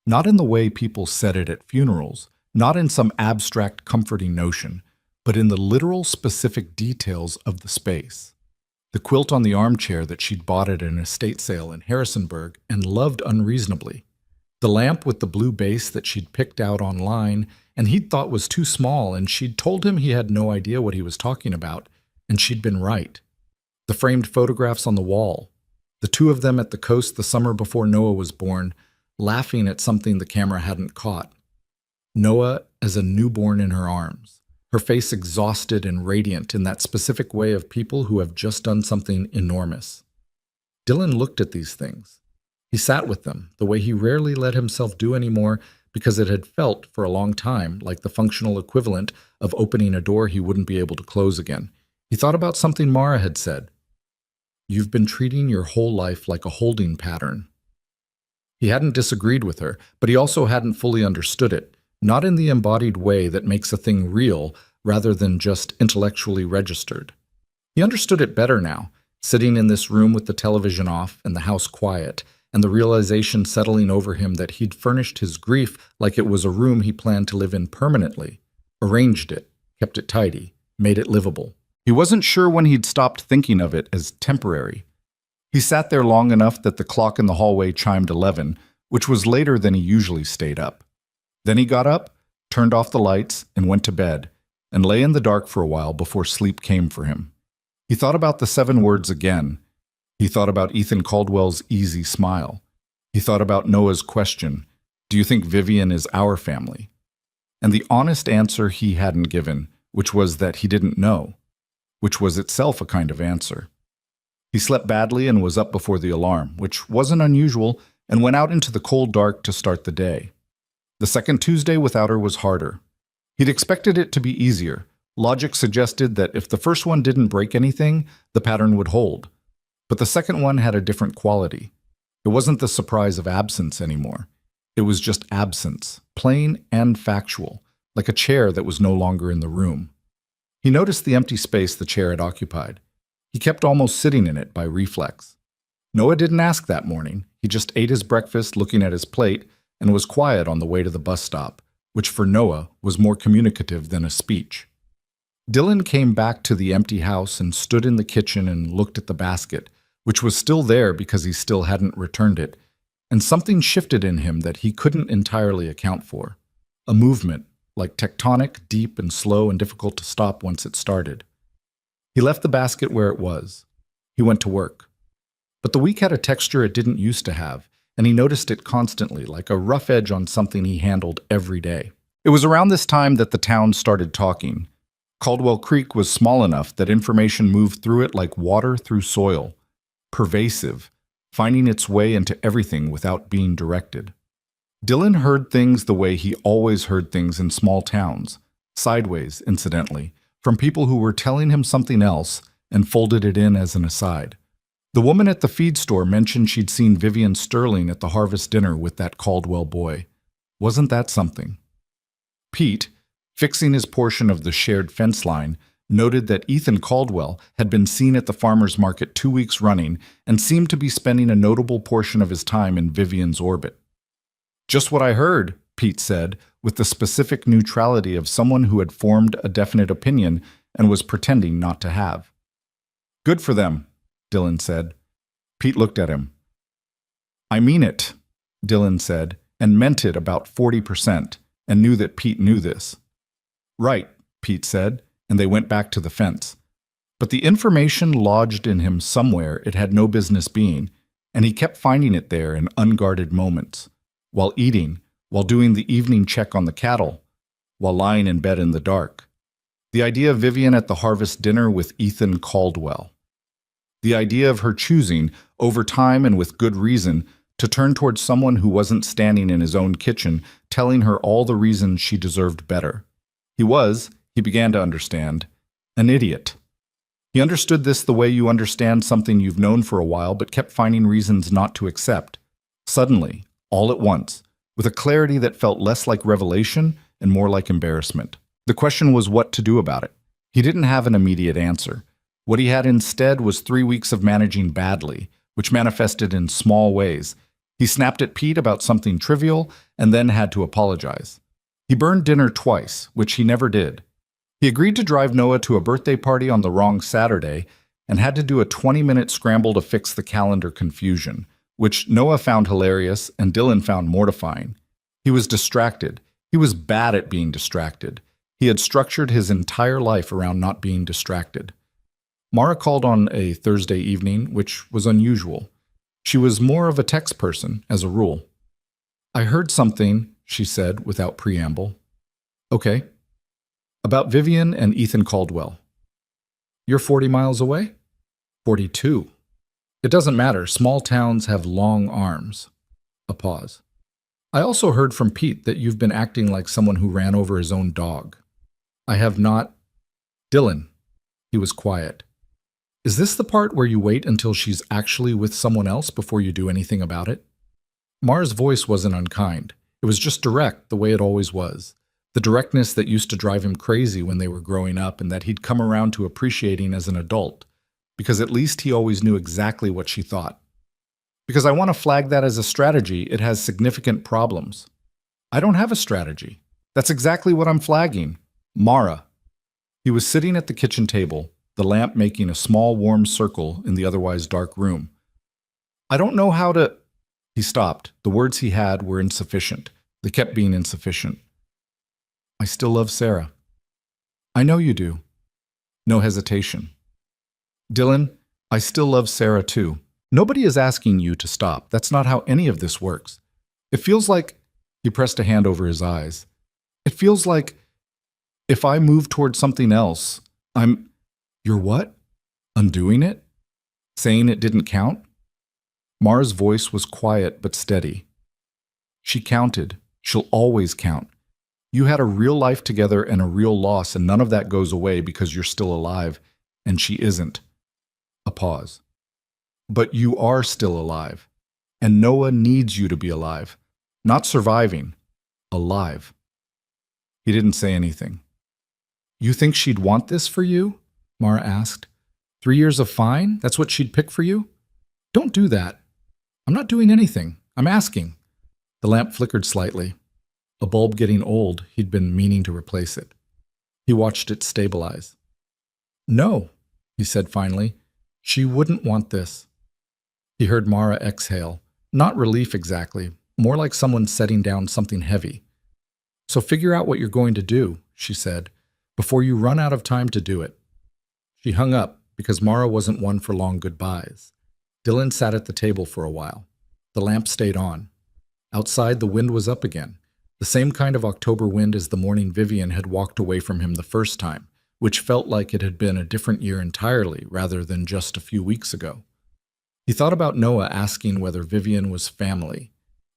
Not in the way people said it at funerals, not in some abstract comforting notion, but in the literal specific details of the space. The quilt on the armchair that she'd bought at an estate sale in Harrisonburg and loved unreasonably. The lamp with the blue base that she'd picked out online and he'd thought was too small, and she'd told him he had no idea what he was talking about, and she'd been right. The framed photographs on the wall. The 2 of them at the coast the summer before Noah was born, laughing at something the camera hadn't caught. Noah as a newborn in her arms. Her face exhausted and radiant in that specific way of people who have just done something enormous. Dylan looked at these things. He sat with them, the way he rarely let himself do anymore because it had felt, for a long time, like the functional equivalent of opening a door he wouldn't be able to close again. He thought about something Mara had said. "You've been treating your whole life like a holding pattern." He hadn't disagreed with her, but he also hadn't fully understood it. Not in the embodied way that makes a thing real rather than just intellectually registered. He understood it better now, sitting in this room with the television off and the house quiet, and the realization settling over him that he'd furnished his grief like it was a room he planned to live in permanently, arranged it, kept it tidy, made it livable. He wasn't sure when he'd stopped thinking of it as temporary. He sat there long enough that the clock in the hallway chimed 11, which was later than he usually stayed up. Then he got up, turned off the lights, and went to bed, and lay in the dark for a while before sleep came for him. He thought about the 7 words again. He thought about Ethan Caldwell's easy smile. He thought about Noah's question, "Do you think Vivian is our family?" And the honest answer he hadn't given, which was that he didn't know, which was itself a kind of answer. He slept badly and was up before the alarm, which wasn't unusual, and went out into the cold dark to start the day. The second Tuesday without her was harder. He'd expected it to be easier. Logic suggested that if the first one didn't break anything, the pattern would hold. But the second one had a different quality. It wasn't the surprise of absence anymore. It was just absence, plain and factual, like a chair that was no longer in the room. He noticed the empty space the chair had occupied. He kept almost sitting in it by reflex. Noah didn't ask that morning. He just ate his breakfast looking at his plate and was quiet on the way to the bus stop, which for Noah was more communicative than a speech. Dylan came back to the empty house and stood in the kitchen and looked at the basket, which was still there because he still hadn't returned it, and something shifted in him that he couldn't entirely account for. A movement, like tectonic, deep and slow and difficult to stop once it started. He left the basket where it was. He went to work. But the week had a texture it didn't used to have, and he noticed it constantly, like a rough edge on something he handled every day. It was around this time that the town started talking. Caldwell Creek was small enough that information moved through it like water through soil, pervasive, finding its way into everything without being directed. Dylan heard things the way he always heard things in small towns, sideways, incidentally, from people who were telling him something else and folded it in as an aside. The woman at the feed store mentioned she'd seen Vivian Sterling at the harvest dinner with that Caldwell boy. Wasn't that something? Pete, fixing his portion of the shared fence line, noted that Ethan Caldwell had been seen at the farmer's market 2 weeks running and seemed to be spending a notable portion of his time in Vivian's orbit. "Just what I heard," Pete said, with the specific neutrality of someone who had formed a definite opinion and was pretending not to have. "Good for them," Dylan said. Pete looked at him. "I mean it," Dylan said, and meant it about 40%, and knew that Pete knew this. "Right," Pete said, and they went back to the fence. But the information lodged in him somewhere it had no business being, and he kept finding it there in unguarded moments, while eating, while doing the evening check on the cattle, while lying in bed in the dark. The idea of Vivian at the harvest dinner with Ethan Caldwell. The idea of her choosing, over time and with good reason, to turn towards someone who wasn't standing in his own kitchen, telling her all the reasons she deserved better. He began to understand, an idiot. He understood this the way you understand something you've known for a while but kept finding reasons not to accept. Suddenly, all at once, with a clarity that felt less like revelation and more like embarrassment. The question was what to do about it. He didn't have an immediate answer. What he had instead was 3 weeks of managing badly, which manifested in small ways. He snapped at Pete about something trivial and then had to apologize. He burned dinner twice, which he never did. He agreed to drive Noah to a birthday party on the wrong Saturday and had to do a 20-minute scramble to fix the calendar confusion, which Noah found hilarious and Dylan found mortifying. He was distracted. He was bad at being distracted. He had structured his entire life around not being distracted. Mara called on a Thursday evening, which was unusual. She was more of a text person, as a rule. "I heard something," she said without preamble. "Okay." "About Vivian and Ethan Caldwell." "You're 40 miles away?" 42. "It doesn't matter. Small towns have long arms." A pause. "I also heard from Pete that you've been acting like someone who ran over his own dog." "I have not." "Dylan." He was quiet. "Is this the part where you wait until she's actually with someone else before you do anything about it?" Mara's voice wasn't unkind. It was just direct, the way it always was. The directness that used to drive him crazy when they were growing up and that he'd come around to appreciating as an adult, because at least he always knew exactly what she thought. Because I want to flag that as a strategy, it has significant problems. I don't have a strategy. That's exactly what I'm flagging. Mara. He was sitting at the kitchen table, the lamp making a small warm circle in the otherwise dark room. I don't know how to... He stopped. The words he had were insufficient. They kept being insufficient. I still love Sarah. I know you do. No hesitation. Dylan, I still love Sarah too. Nobody is asking you to stop. That's not how any of this works. It feels like... He pressed a hand over his eyes. It feels like if I move towards something else, I'm... You're what? Undoing it? Saying it didn't count? Mara's voice was quiet but steady. She counted. She'll always count. You had a real life together and a real loss, and none of that goes away because you're still alive, and she isn't. A pause. But you are still alive, and Noah needs you to be alive. Not surviving. Alive. He didn't say anything. You think she'd want this for you? Mara asked. 3 years of fine? That's what she'd pick for you? Don't do that. I'm not doing anything. I'm asking. The lamp flickered slightly. A bulb getting old, he'd been meaning to replace it. He watched it stabilize. No, he said finally. She wouldn't want this. He heard Mara exhale. Not relief exactly, more like someone setting down something heavy. So figure out what you're going to do, she said, before you run out of time to do it. She hung up because Mara wasn't one for long goodbyes. Dylan sat at the table for a while. The lamp stayed on. Outside, the wind was up again, the same kind of October wind as the morning Vivian had walked away from him the first time, which felt like it had been a different year entirely rather than just a few weeks ago. He thought about Noah asking whether Vivian was family.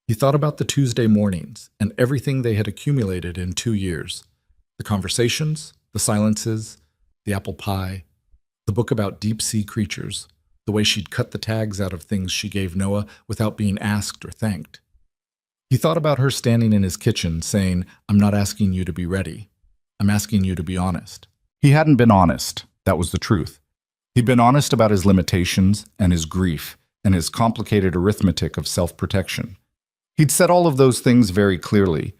He thought about the Tuesday mornings and everything they had accumulated in 2 years. The conversations, the silences, the apple pie, the book about deep-sea creatures, the way she'd cut the tags out of things she gave Noah without being asked or thanked. He thought about her standing in his kitchen saying, I'm not asking you to be ready. I'm asking you to be honest. He hadn't been honest. That was the truth. He'd been honest about his limitations and his grief and his complicated arithmetic of self-protection. He'd said all of those things very clearly,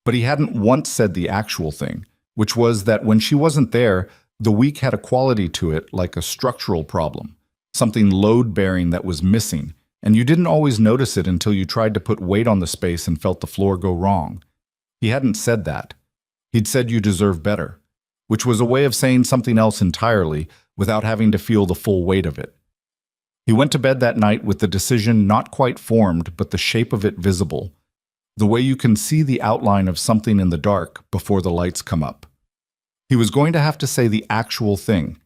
but he hadn't once said the actual thing, which was that when she wasn't there, the week had a quality to it like a structural problem, something load-bearing that was missing, and you didn't always notice it until you tried to put weight on the space and felt the floor go wrong. He hadn't said that. He'd said you deserve better, which was a way of saying something else entirely without having to feel the full weight of it. He went to bed that night with the decision not quite formed, but the shape of it visible, the way you can see the outline of something in the dark before the lights come up. He was going to have to say the actual thing.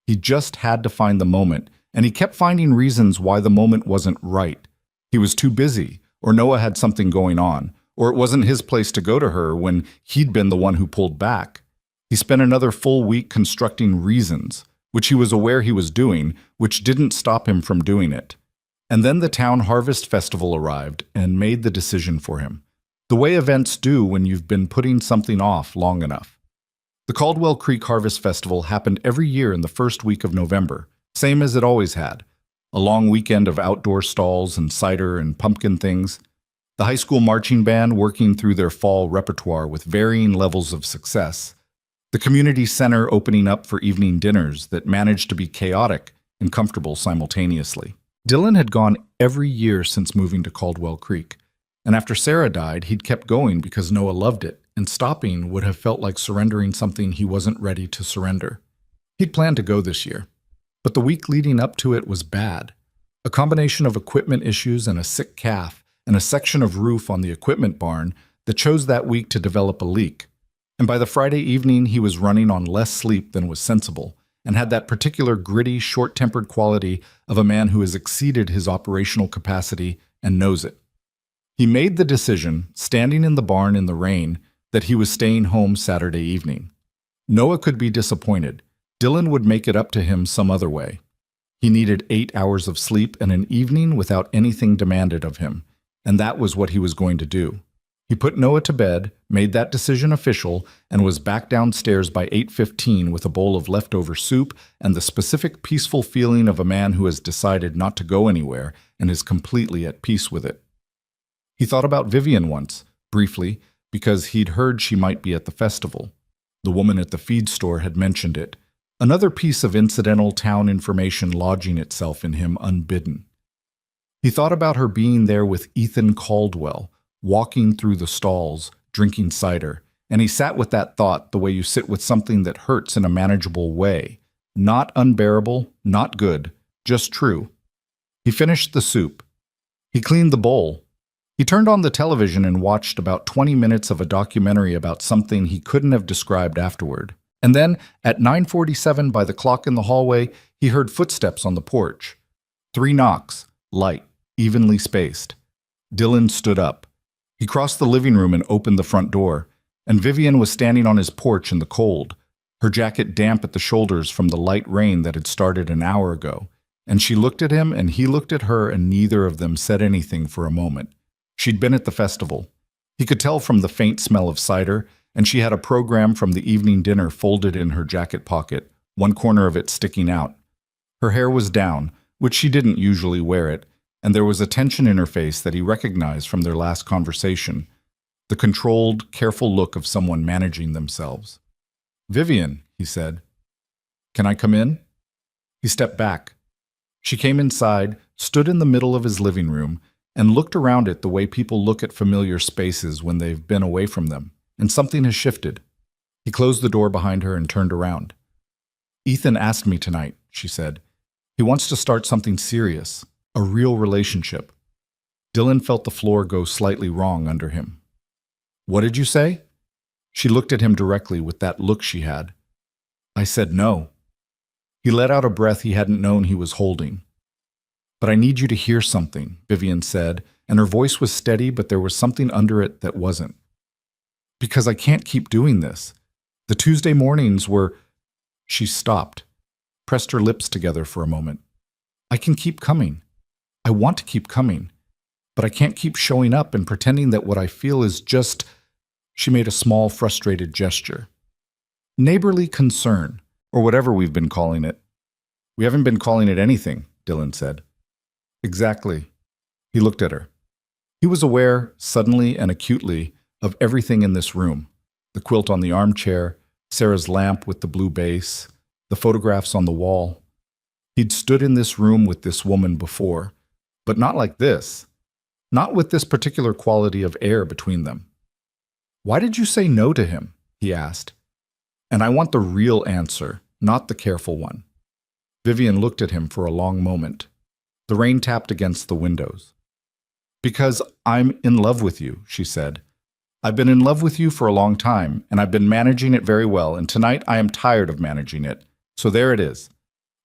He just had to find the moment, and he kept finding reasons why the moment wasn't right. He was too busy, or Noah had something going on, or it wasn't his place to go to her when he'd been the one who pulled back. He spent another full week constructing reasons, which he was aware he was doing, which didn't stop him from doing it. And then the town harvest festival arrived and made the decision for him, the way events do when you've been putting something off long enough. The Caldwell Creek Harvest Festival happened every year in the first week of November, same as it always had. A long weekend of outdoor stalls and cider and pumpkin things. The high school marching band working through their fall repertoire with varying levels of success. The community center opening up for evening dinners that managed to be chaotic and comfortable simultaneously. Dylan had gone every year since moving to Caldwell Creek, and after Sarah died, he'd kept going because Noah loved it, and stopping would have felt like surrendering something he wasn't ready to surrender. He'd planned to go this year, but the week leading up to it was bad. A combination of equipment issues and a sick calf, and a section of roof on the equipment barn that chose that week to develop a leak. And by the Friday evening, he was running on less sleep than was sensible, and had that particular gritty, short-tempered quality of a man who has exceeded his operational capacity and knows it. He made the decision, standing in the barn in the rain, that he was staying home Saturday evening. Noah could be disappointed. Dylan would make it up to him some other way. He needed 8 hours of sleep and an evening without anything demanded of him, and that was what he was going to do. He put Noah to bed, made that decision official, and was back downstairs by 8:15 with a bowl of leftover soup and the specific peaceful feeling of a man who has decided not to go anywhere and is completely at peace with it. He thought about Vivian once, briefly, because he'd heard she might be at the festival. The woman at the feed store had mentioned it. Another piece of incidental town information lodging itself in him unbidden. He thought about her being there with Ethan Caldwell, walking through the stalls, drinking cider, and he sat with that thought the way you sit with something that hurts in a manageable way. Not unbearable, not good, just true. He finished the soup. He cleaned the bowl. He turned on the television and watched about 20 minutes of a documentary about something he couldn't have described afterward. And then, at 9:47 by the clock in the hallway, he heard footsteps on the porch. 3 knocks, light, evenly spaced. Dylan stood up. He crossed the living room and opened the front door, and Vivian was standing on his porch in the cold, her jacket damp at the shoulders from the light rain that had started an hour ago. And she looked at him and he looked at her, and neither of them said anything for a moment. She'd been at the festival. He could tell from the faint smell of cider, and she had a program from the evening dinner folded in her jacket pocket, one corner of it sticking out. Her hair was down, which she didn't usually wear it, and there was a tension in her face that he recognized from their last conversation, the controlled, careful look of someone managing themselves. "Vivian," he said. "Can I come in?" He stepped back. She came inside, stood in the middle of his living room, and looked around it the way people look at familiar spaces when they've been away from them, and something has shifted. He closed the door behind her and turned around. "Ethan asked me tonight," she said. "He wants to start something serious, a real relationship." Dylan felt the floor go slightly wrong under him. "What did you say?" She looked at him directly with that look she had. "I said no." He let out a breath he hadn't known he was holding. "But I need you to hear something," Vivian said, and her voice was steady, but there was something under it that wasn't. "Because I can't keep doing this. The Tuesday mornings were—" She stopped, pressed her lips together for a moment. "I can keep coming. I want to keep coming. But I can't keep showing up and pretending that what I feel is just—" She made a small, frustrated gesture. "Neighborly concern, or whatever we've been calling it." "We haven't been calling it anything," Dylan said. "Exactly." He looked at her. He was aware, suddenly and acutely, of everything in this room. The quilt on the armchair, Sarah's lamp with the blue base, the photographs on the wall. He'd stood in this room with this woman before, but not like this. Not with this particular quality of air between them. "Why did you say no to him?" he asked. "And I want the real answer, not the careful one." Vivian looked at him for a long moment. The rain tapped against the windows. "Because I'm in love with you," she said. "I've been in love with you for a long time, and I've been managing it very well, and tonight I am tired of managing it. So there it is."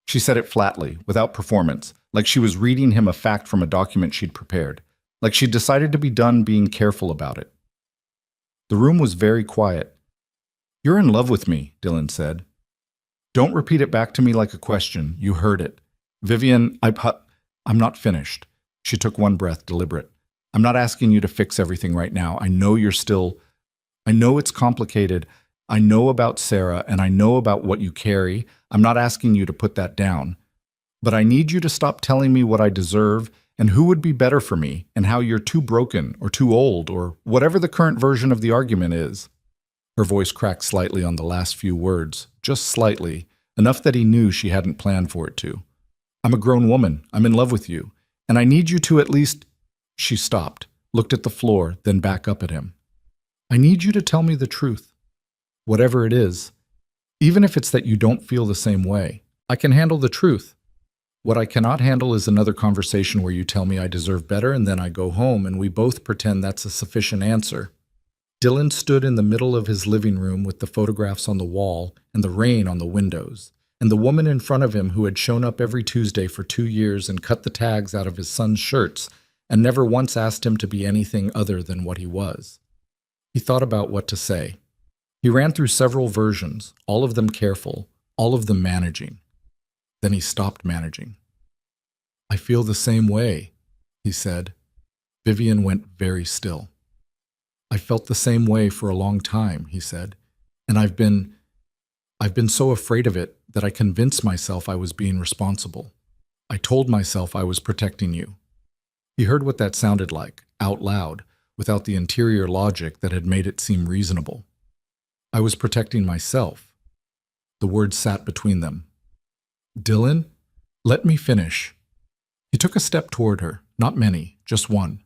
She said it flatly, without performance, like she was reading him a fact from a document she'd prepared, like she'd decided to be done being careful about it. The room was very quiet. "You're in love with me," Dylan said. "Don't repeat it back to me like a question. You heard it. Vivian, I'm not finished." She took one breath, deliberate. "I'm not asking you to fix everything right now. I know it's complicated. I know about Sarah, and I know about what you carry. I'm not asking you to put that down. But I need you to stop telling me what I deserve and who would be better for me and how you're too broken or too old or whatever the current version of the argument is." Her voice cracked slightly on the last few words, just slightly, enough that he knew she hadn't planned for it to. "I'm a grown woman. I'm in love with you. And I need you to at least—" She stopped, looked at the floor, then back up at him. "I need you to tell me the truth. Whatever it is. Even if it's that you don't feel the same way. I can handle the truth. What I cannot handle is another conversation where you tell me I deserve better and then I go home and we both pretend that's a sufficient answer." Dylan stood in the middle of his living room with the photographs on the wall and the rain on the windows, and the woman in front of him who had shown up every Tuesday for 2 years and cut the tags out of his son's shirts and never once asked him to be anything other than what he was. He thought about what to say. He ran through several versions, all of them careful, all of them managing. Then he stopped managing. "I feel the same way," he said. Vivian went very still. I felt the same way for a long time, he said. And I've been so afraid of it that I convinced myself I was being responsible. I told myself I was protecting you. He heard what that sounded like, out loud, without the interior logic that had made it seem reasonable. I was protecting myself. The words sat between them. Dylan, let me finish. He took a step toward her, not many, just one.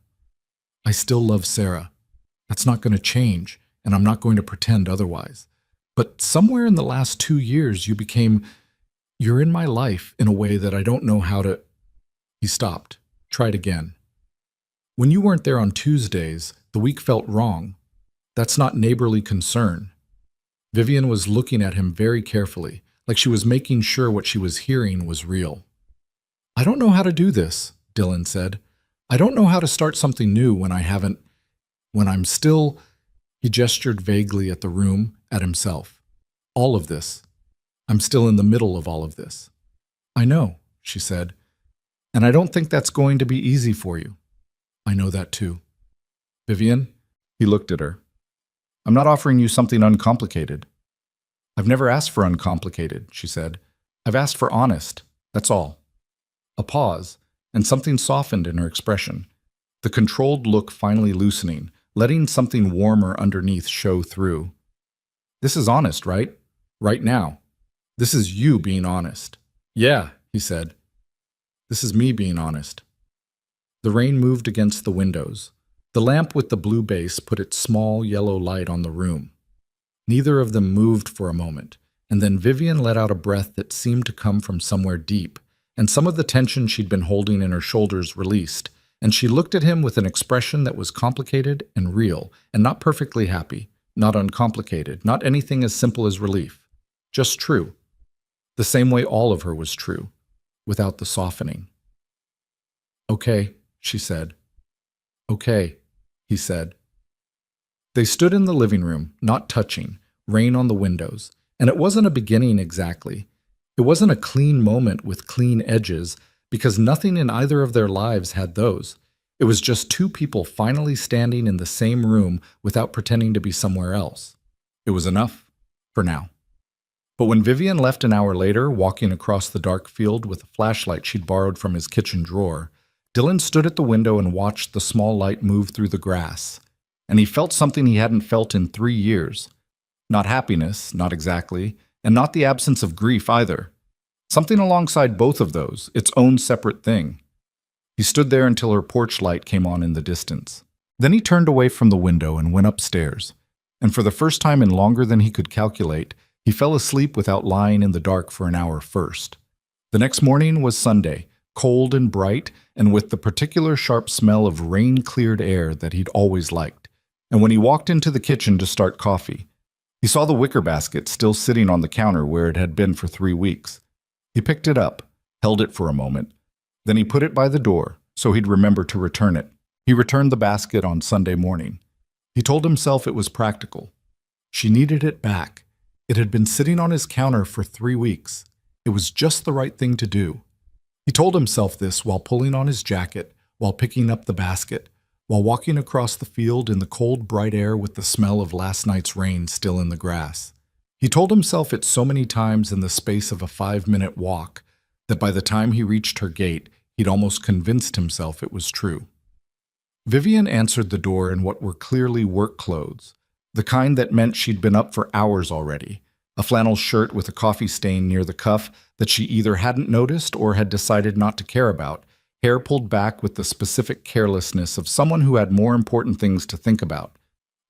I still love Sarah. That's not going to change, and I'm not going to pretend otherwise. But somewhere in the last 2 years, you're in my life in a way that I don't know how to... He stopped, tried again. When you weren't there on Tuesdays, the week felt wrong. That's not neighborly concern. Vivian was looking at him very carefully, like she was making sure what she was hearing was real. I don't know how to do this, Dylan said. I don't know how to start something new when I'm still... He gestured vaguely at the room, at himself. All of this. I'm still in the middle of all of this. I know, she said. And I don't think that's going to be easy for you. I know that too. Vivian? He looked at her. I'm not offering you something uncomplicated. I've never asked for uncomplicated, she said. I've asked for honest. That's all. A pause, and something softened in her expression. The controlled look finally loosening, letting something warmer underneath show through. This is honest, right? Right now. This is you being honest. Yeah, he said. This is me being honest. The rain moved against the windows. The lamp with the blue base put its small yellow light on the room. Neither of them moved for a moment, and then Vivian let out a breath that seemed to come from somewhere deep, and some of the tension she'd been holding in her shoulders released, and she looked at him with an expression that was complicated and real, and not perfectly happy, not uncomplicated, not anything as simple as relief. Just true. The same way all of her was true, without the softening. Okay, she said. Okay, he said. They stood in the living room, not touching, rain on the windows, and it wasn't a beginning exactly. It wasn't a clean moment with clean edges, because nothing in either of their lives had those. It was just two people finally standing in the same room without pretending to be somewhere else. It was enough, for now. But when Vivian left an hour later, walking across the dark field with a flashlight she'd borrowed from his kitchen drawer, Dylan stood at the window and watched the small light move through the grass. And he felt something he hadn't felt in 3 years. Not happiness, not exactly, and not the absence of grief either. Something alongside both of those, its own separate thing. He stood there until her porch light came on in the distance. Then he turned away from the window and went upstairs. And for the first time in longer than he could calculate, he fell asleep without lying in the dark for an hour first. The next morning was Sunday, cold and bright, and with the particular sharp smell of rain-cleared air that he'd always liked. And when he walked into the kitchen to start coffee, he saw the wicker basket still sitting on the counter where it had been for 3 weeks. He picked it up, held it for a moment. Then he put it by the door, so he'd remember to return it. He returned the basket on Sunday morning. He told himself it was practical. She needed it back. It had been sitting on his counter for 3 weeks. It was just the right thing to do. He told himself this while pulling on his jacket, while picking up the basket, while walking across the field in the cold, bright air with the smell of last night's rain still in the grass. He told himself it so many times in the space of a 5-minute walk that by the time he reached her gate, he'd almost convinced himself it was true. Vivian answered the door in what were clearly work clothes, the kind that meant she'd been up for hours already, a flannel shirt with a coffee stain near the cuff that she either hadn't noticed or had decided not to care about, hair pulled back with the specific carelessness of someone who had more important things to think about.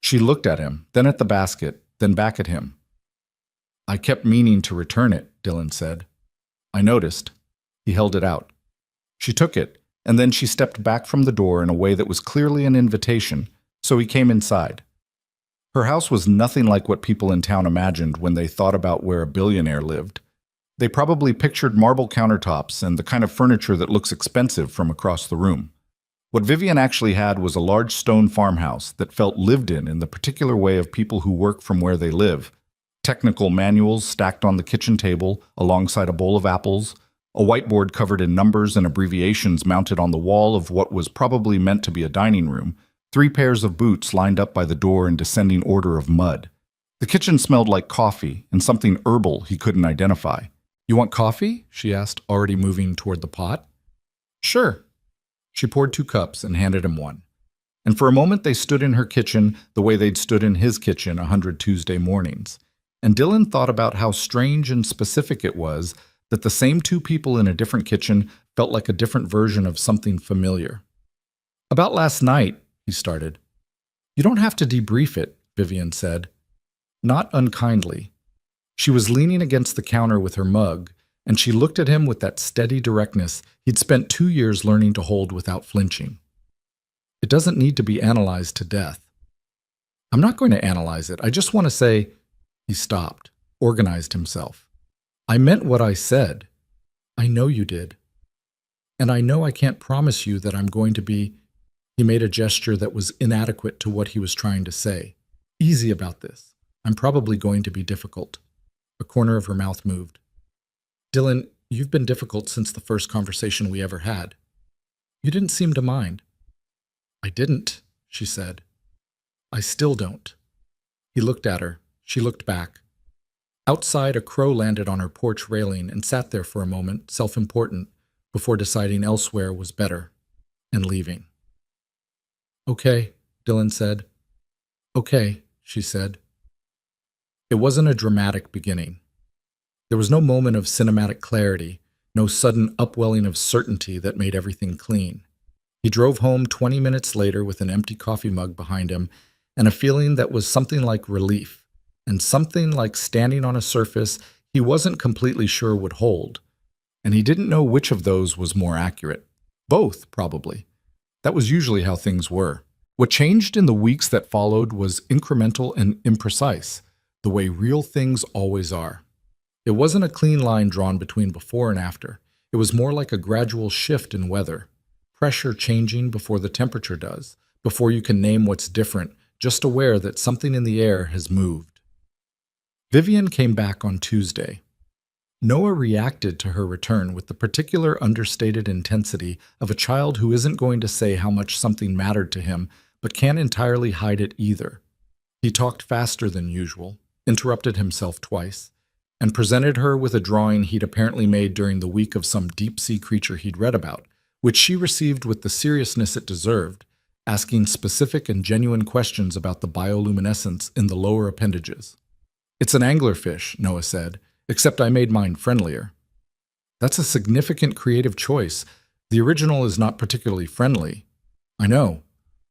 She looked at him, then at the basket, then back at him. I kept meaning to return it, Dylan said. I noticed. He held it out. She took it, and then she stepped back from the door in a way that was clearly an invitation, so he came inside. Her house was nothing like what people in town imagined when they thought about where a billionaire lived. They probably pictured marble countertops and the kind of furniture that looks expensive from across the room. What Vivian actually had was a large stone farmhouse that felt lived in the particular way of people who work from where they live. Technical manuals stacked on the kitchen table alongside a bowl of apples, a whiteboard covered in numbers and abbreviations mounted on the wall of what was probably meant to be a dining room, 3 pairs of boots lined up by the door in descending order of mud. The kitchen smelled like coffee and something herbal he couldn't identify. "You want coffee?" she asked, already moving toward the pot. "Sure." She poured 2 cups and handed him one. And for a moment they stood in her kitchen the way they'd stood in his kitchen 100 Tuesday mornings. And Dylan thought about how strange and specific it was that the same 2 people in a different kitchen felt like a different version of something familiar. "About last night," he started. "You don't have to debrief it," Vivian said. Not unkindly. She was leaning against the counter with her mug, and she looked at him with that steady directness he'd spent 2 years learning to hold without flinching. "It doesn't need to be analyzed to death." "I'm not going to analyze it. I just want to say—" He stopped, organized himself. "I meant what I said. I know you did. And I know I can't promise you that I'm going to be—" He made a gesture that was inadequate to what he was trying to say. "Easy about this. I'm probably going to be difficult." A corner of her mouth moved. "Dylan, you've been difficult since the first conversation we ever had. You didn't seem to mind." "I didn't," she said. "I still don't." He looked at her. She looked back. Outside, a crow landed on her porch railing and sat there for a moment, self-important, before deciding elsewhere was better, and leaving. "Okay," Dylan said. "Okay," she said. It wasn't a dramatic beginning. There was no moment of cinematic clarity, no sudden upwelling of certainty that made everything clean. He drove home 20 minutes later with an empty coffee mug behind him and a feeling that was something like relief, and something like standing on a surface he wasn't completely sure would hold. And he didn't know which of those was more accurate. Both, probably. That was usually how things were. What changed in the weeks that followed was incremental and imprecise, the way real things always are. It wasn't a clean line drawn between before and after. It was more like a gradual shift in weather. Pressure changing before the temperature does, before you can name what's different, just aware that something in the air has moved. Vivian came back on Tuesday. Noah reacted to her return with the particular understated intensity of a child who isn't going to say how much something mattered to him, but can't entirely hide it either. He talked faster than usual, interrupted himself twice, and presented her with a drawing he'd apparently made during the week of some deep-sea creature he'd read about, which she received with the seriousness it deserved, asking specific and genuine questions about the bioluminescence in the lower appendages. "It's an anglerfish," Noah said, "except I made mine friendlier." "That's a significant creative choice. The original is not particularly friendly." "I know.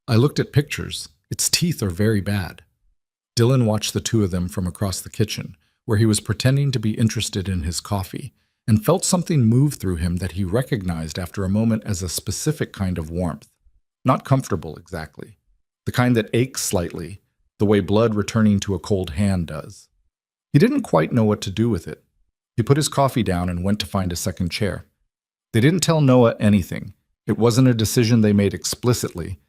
I looked at pictures. Its teeth are very bad." Dylan watched the 2 of them from across the kitchen, where he was pretending to be interested in his coffee, and felt something move through him that he recognized after a moment as a specific kind of warmth. Not comfortable, exactly. The kind that aches slightly, the way blood returning to a cold hand does. He didn't quite know what to do with it. He put his coffee down and went to find a second chair. They didn't tell Noah anything. It wasn't a decision they made explicitly.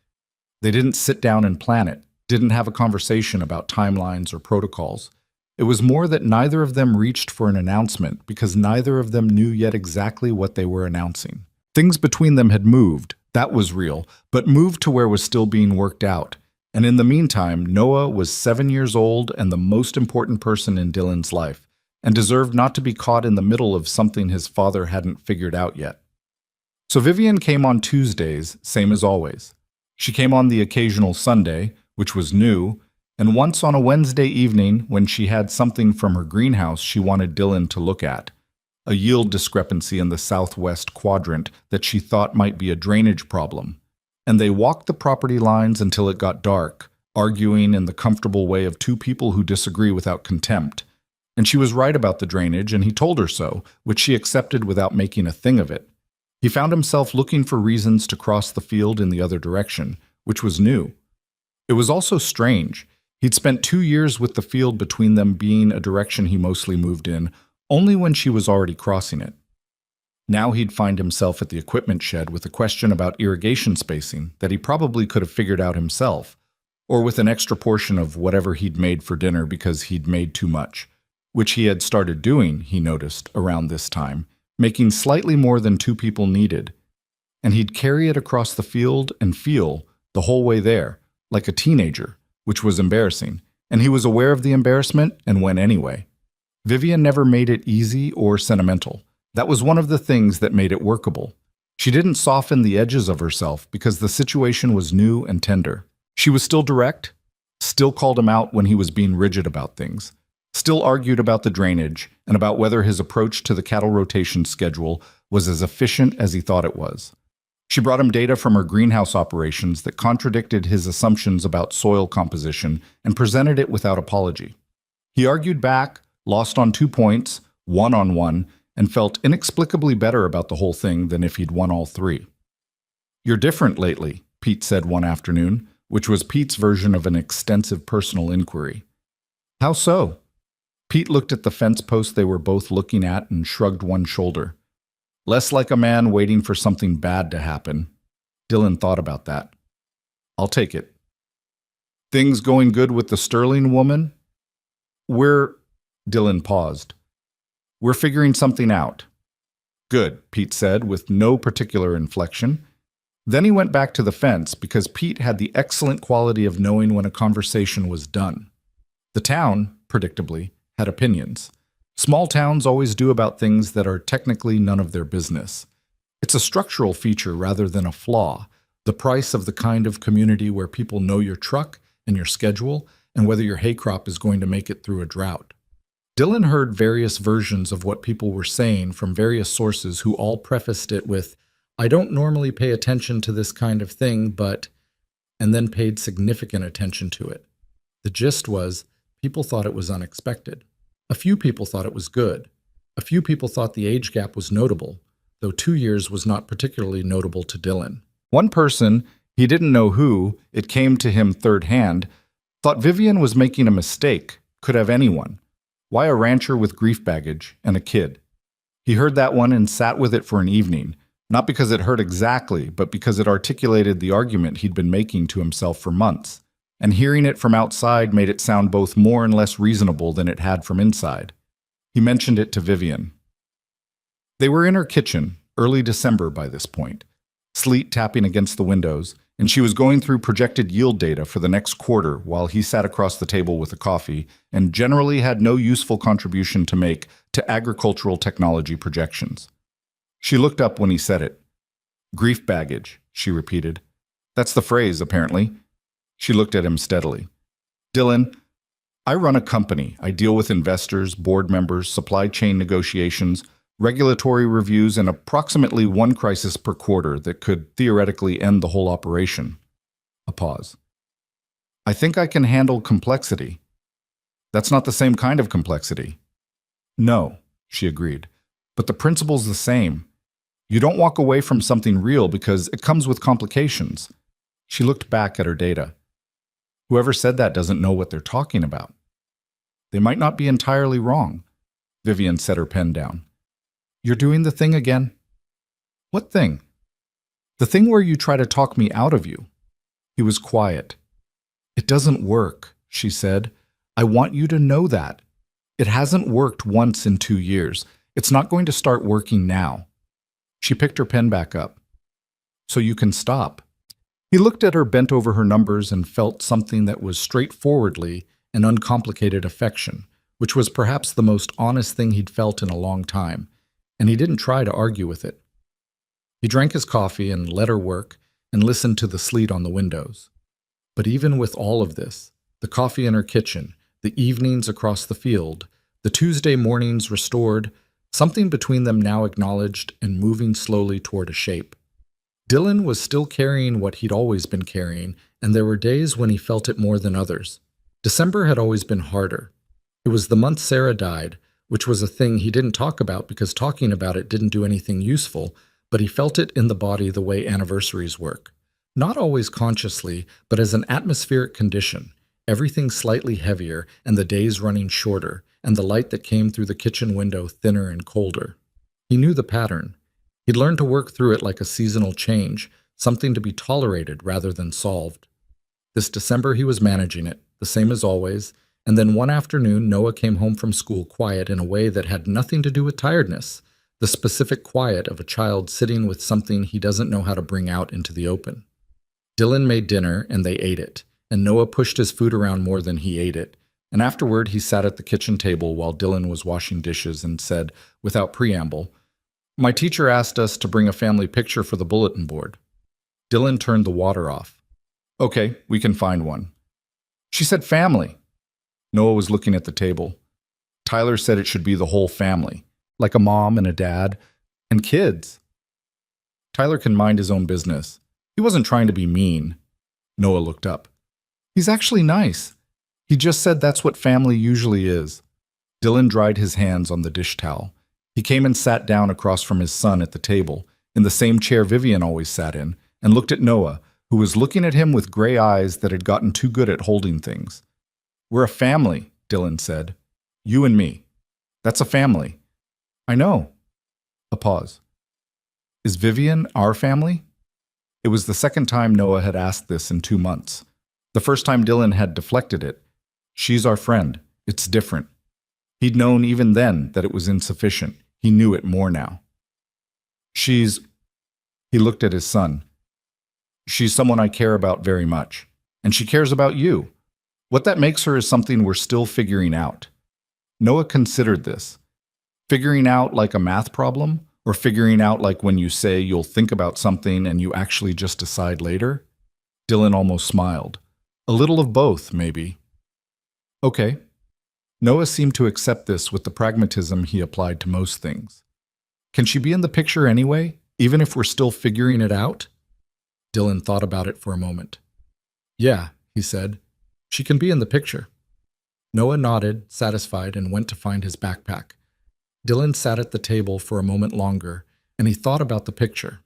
They didn't sit down and plan it, didn't have a conversation about timelines or protocols. It was more that neither of them reached for an announcement because neither of them knew yet exactly what they were announcing. Things between them had moved, that was real, but moved to where was still being worked out. And in the meantime, Noah was 7 years old and the most important person in Dylan's life, and deserved not to be caught in the middle of something his father hadn't figured out yet. So Vivian came on Tuesdays, same as always. She came on the occasional Sunday, which was new, and once on a Wednesday evening when she had something from her greenhouse she wanted Dylan to look at, a yield discrepancy in the southwest quadrant that she thought might be a drainage problem. And they walked the property lines until it got dark, arguing in the comfortable way of 2 people who disagree without contempt. And she was right about the drainage, and he told her so, which she accepted without making a thing of it. He found himself looking for reasons to cross the field in the other direction, which was new. It was also strange. He'd spent 2 years with the field between them being a direction he mostly moved in, only when she was already crossing it. Now he'd find himself at the equipment shed with a question about irrigation spacing that he probably could have figured out himself, or with an extra portion of whatever he'd made for dinner because he'd made too much, which he had started doing, he noticed, around this time, making slightly more than 2 people needed. And he'd carry it across the field and feel, the whole way there, like a teenager, which was embarrassing, and he was aware of the embarrassment and went anyway. Vivian never made it easy or sentimental. That was one of the things that made it workable. She didn't soften the edges of herself because the situation was new and tender. She was still direct, still called him out when he was being rigid about things, still argued about the drainage and about whether his approach to the cattle rotation schedule was as efficient as he thought it was. She brought him data from her greenhouse operations that contradicted his assumptions about soil composition and presented it without apology. He argued back, lost on 2 points, won on one, and felt inexplicably better about the whole thing than if he'd won all 3. "You're different lately," Pete said one afternoon, which was Pete's version of an extensive personal inquiry. "How so?" Pete looked at the fence post they were both looking at and shrugged one shoulder. "Less like a man waiting for something bad to happen." Dylan thought about that. "I'll take it." "Things going good with the Sterling woman?" Dylan paused. "We're figuring something out." "Good," Pete said, with no particular inflection. Then he went back to the fence because Pete had the excellent quality of knowing when a conversation was done. The town, predictably, had opinions. Small towns always do about things that are technically none of their business. It's a structural feature rather than a flaw, the price of the kind of community where people know your truck and your schedule and whether your hay crop is going to make it through a drought. Dylan heard various versions of what people were saying from various sources who all prefaced it with, "I don't normally pay attention to this kind of thing, but," and then paid significant attention to it. The gist was, people thought it was unexpected. A few people thought it was good. A few people thought the age gap was notable, though 2 years was not particularly notable to Dylan. One person, he didn't know who, it came to him third hand, thought Vivian was making a mistake, could have anyone. Why a rancher with grief baggage and a kid? He heard that one and sat with it for an evening, not because it hurt exactly, but because it articulated the argument he'd been making to himself for months, and hearing it from outside made it sound both more and less reasonable than it had from inside. He mentioned it to Vivian. They were in her kitchen, early December by this point, sleet tapping against the windows, and she was going through projected yield data for the next quarter while he sat across the table with a coffee and generally had no useful contribution to make to agricultural technology projections. She looked up when he said it. "Grief baggage," she repeated. "That's the phrase, apparently." She looked at him steadily. "Dylan, I run a company. I deal with investors, board members, supply chain negotiations, regulatory reviews, and approximately 1 crisis per quarter that could theoretically end the whole operation." A pause. "I think I can handle complexity." "That's not the same kind of complexity." "No," she agreed, "but the principle's the same. You don't walk away from something real because it comes with complications." She looked back at her data. "Whoever said that doesn't know what they're talking about." "They might not be entirely wrong." Vivian set her pen down. "You're doing the thing again." "What thing?" "The thing where you try to talk me out of you." He was quiet. "It doesn't work," she said. "I want you to know that. It hasn't worked once in 2 years. It's not going to start working now." She picked her pen back up. "So you can stop." He looked at her bent over her numbers and felt something that was straightforwardly an uncomplicated affection, which was perhaps the most honest thing he'd felt in a long time, and he didn't try to argue with it. He drank his coffee and let her work and listened to the sleet on the windows. But even with all of this, the coffee in her kitchen, the evenings across the field, the Tuesday mornings restored, something between them now acknowledged and moving slowly toward a shape. Dylan was still carrying what he'd always been carrying, and there were days when he felt it more than others. December had always been harder. It was the month Sarah died, which was a thing he didn't talk about because talking about it didn't do anything useful, but he felt it in the body the way anniversaries work. Not always consciously, but as an atmospheric condition, everything slightly heavier and the days running shorter, and the light that came through the kitchen window thinner and colder. He knew the pattern. He'd learned to work through it like a seasonal change, something to be tolerated rather than solved. This December he was managing it, the same as always, and then one afternoon Noah came home from school quiet in a way that had nothing to do with tiredness, the specific quiet of a child sitting with something he doesn't know how to bring out into the open. Dylan made dinner and they ate it, and Noah pushed his food around more than he ate it. And afterward, he sat at the kitchen table while Dylan was washing dishes and said, without preamble, "My teacher asked us to bring a family picture for the bulletin board." Dylan turned the water off. "Okay, we can find one." "She said family." Noah was looking at the table. "Tyler said it should be the whole family, like a mom and a dad, and kids." "Tyler can mind his own business. He wasn't trying to be mean." Noah looked up. "He's actually nice. He just said that's what family usually is." Dylan dried his hands on the dish towel. He came and sat down across from his son at the table, in the same chair Vivian always sat in, and looked at Noah, who was looking at him with gray eyes that had gotten too good at holding things. "We're a family," Dylan said. "You and me. That's a family." "I know." A pause. "Is Vivian our family?" It was the second time Noah had asked this in 2 months. The first time Dylan had deflected it. "She's our friend. It's different." He'd known even then that it was insufficient. He knew it more now. "She's..." He looked at his son. "She's someone I care about very much. And she cares about you. What that makes her is something we're still figuring out." Noah considered this. Figuring out like a math problem? Or figuring out like when you say you'll think about something and you actually just decide later? Dylan almost smiled. A little of both, maybe. "Okay." Noah seemed to accept this with the pragmatism he applied to most things. "Can she be in the picture anyway, even if we're still figuring it out?" Dylan thought about it for a moment. "Yeah," he said. "She can be in the picture." Noah nodded, satisfied, and went to find his backpack. Dylan sat at the table for a moment longer, and he thought about the picture.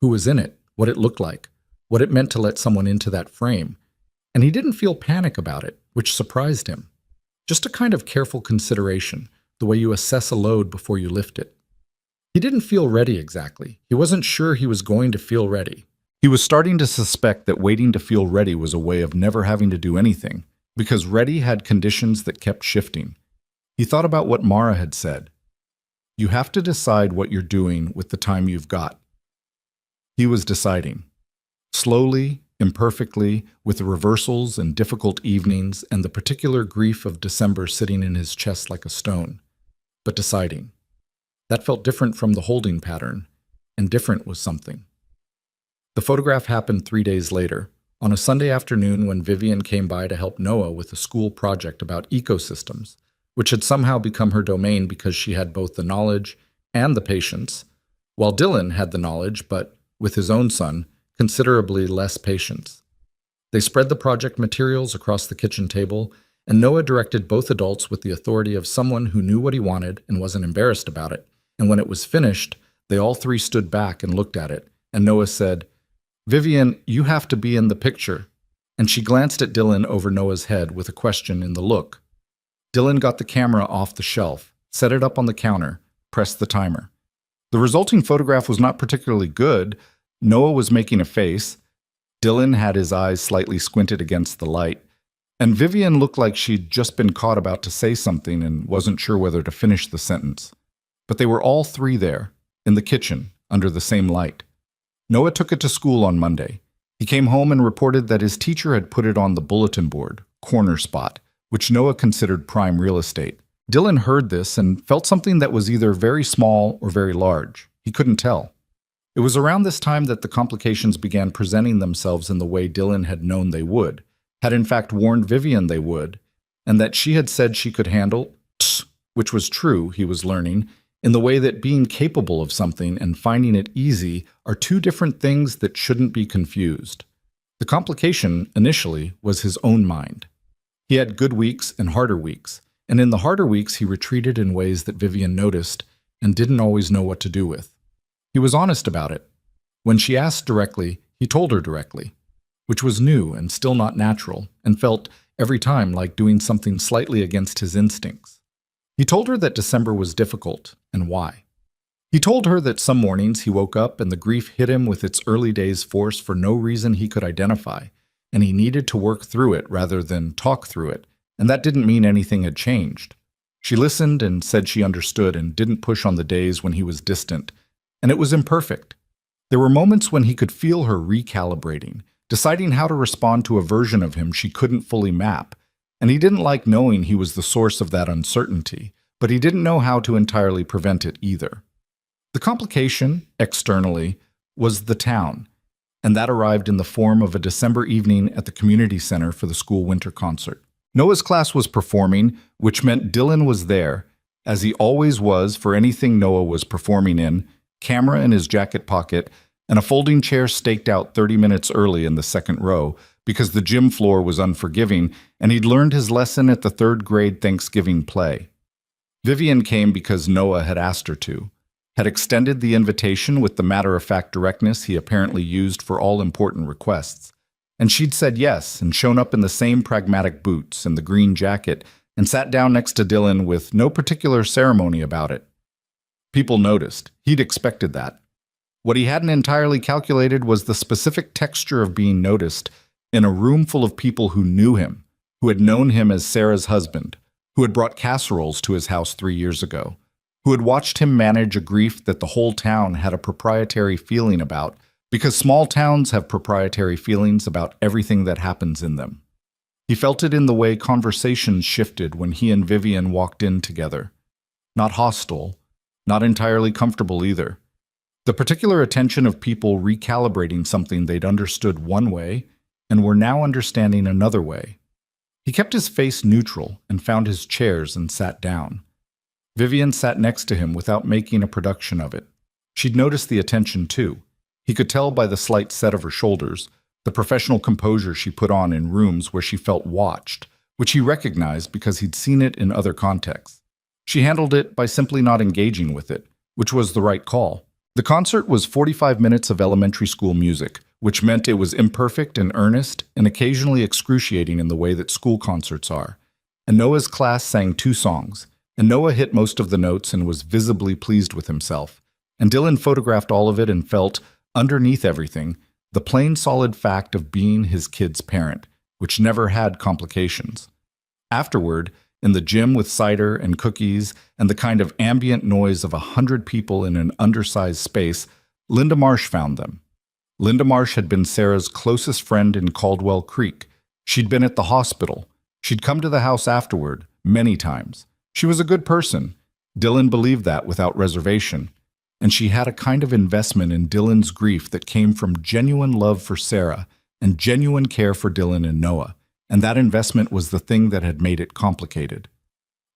Who was in it, what it looked like, what it meant to let someone into that frame. And he didn't feel panic about it, which surprised him. Just a kind of careful consideration, the way you assess a load before you lift it. He didn't feel ready exactly. He wasn't sure he was going to feel ready. He was starting to suspect that waiting to feel ready was a way of never having to do anything, because ready had conditions that kept shifting. He thought about what Mara had said. You have to decide what you're doing with the time you've got. He was deciding. Slowly, imperfectly, with the reversals and difficult evenings and the particular grief of December sitting in his chest like a stone. But deciding. That felt different from the holding pattern, and different was something. The photograph happened 3 days later, on a Sunday afternoon when Vivian came by to help Noah with a school project about ecosystems, which had somehow become her domain because she had both the knowledge and the patience, while Dylan had the knowledge, but, with his own son, considerably less patience. They spread the project materials across the kitchen table, and Noah directed both adults with the authority of someone who knew what he wanted and wasn't embarrassed about it, and when it was finished, they all three stood back and looked at it, and Noah said, "Vivian, you have to be in the picture." And she glanced at Dylan over Noah's head with a question in the look. Dylan got the camera off the shelf, set it up on the counter, pressed the timer. The resulting photograph was not particularly good. Noah was making a face. Dylan had his eyes slightly squinted against the light. And Vivian looked like she'd just been caught about to say something and wasn't sure whether to finish the sentence. But they were all three there, in the kitchen, under the same light. Noah took it to school on Monday. He came home and reported that his teacher had put it on the bulletin board, corner spot, which Noah considered prime real estate. Dylan heard this and felt something that was either very small or very large. He couldn't tell. It was around this time that the complications began presenting themselves in the way Dylan had known they would, had in fact warned Vivian they would, and that she had said she could handle, which was true, he was learning, in the way that being capable of something and finding it easy are two different things that shouldn't be confused. The complication, initially, was his own mind. He had good weeks and harder weeks, and in the harder weeks he retreated in ways that Vivian noticed and didn't always know what to do with. He was honest about it. When she asked directly, he told her directly, which was new and still not natural, and felt every time like doing something slightly against his instincts. He told her that December was difficult, and why. He told her that some mornings he woke up and the grief hit him with its early days force for no reason he could identify, and he needed to work through it rather than talk through it, and that didn't mean anything had changed. She listened and said she understood and didn't push on the days when he was distant, and it was imperfect. There were moments when he could feel her recalibrating, deciding how to respond to a version of him she couldn't fully map. And he didn't like knowing he was the source of that uncertainty, but he didn't know how to entirely prevent it either. The complication, externally, was the town, and that arrived in the form of a December evening at the community center for the school winter concert. Noah's class was performing, which meant Dylan was there, as he always was for anything Noah was performing in, camera in his jacket pocket, and a folding chair staked out 30 minutes early in the second row because the gym floor was unforgiving and he'd learned his lesson at the third grade Thanksgiving play. Vivian came because Noah had asked her to, had extended the invitation with the matter-of-fact directness he apparently used for all important requests, and she'd said yes and shown up in the same pragmatic boots and the green jacket and sat down next to Dylan with no particular ceremony about it. People noticed. He'd expected that. What he hadn't entirely calculated was the specific texture of being noticed in a room full of people who knew him, who had known him as Sarah's husband, who had brought casseroles to his house 3 years ago, who had watched him manage a grief that the whole town had a proprietary feeling about, because small towns have proprietary feelings about everything that happens in them. He felt it in the way conversations shifted when he and Vivian walked in together. Not hostile, not entirely comfortable either. The particular attention of people recalibrating something they'd understood one way and were now understanding another way. He kept his face neutral and found his chairs and sat down. Vivian sat next to him without making a production of it. She'd noticed the attention too. He could tell by the slight set of her shoulders, the professional composure she put on in rooms where she felt watched, which he recognized because he'd seen it in other contexts. She handled it by simply not engaging with it, which was the right call. The concert was 45 minutes of elementary school music, which meant it was imperfect and earnest and occasionally excruciating in the way that school concerts are. And Noah's class sang 2 songs, and Noah hit most of the notes and was visibly pleased with himself. And Dylan photographed all of it and felt, underneath everything, the plain solid fact of being his kid's parent, which never had complications. Afterward, in the gym with cider and cookies and the kind of ambient noise of 100 people in an undersized space, Linda Marsh found them. Linda Marsh had been Sarah's closest friend in Caldwell Creek. She'd been at the hospital. She'd come to the house afterward, many times. She was a good person. Dylan believed that without reservation. And she had a kind of investment in Dylan's grief that came from genuine love for Sarah and genuine care for Dylan and Noah. And that investment was the thing that had made it complicated.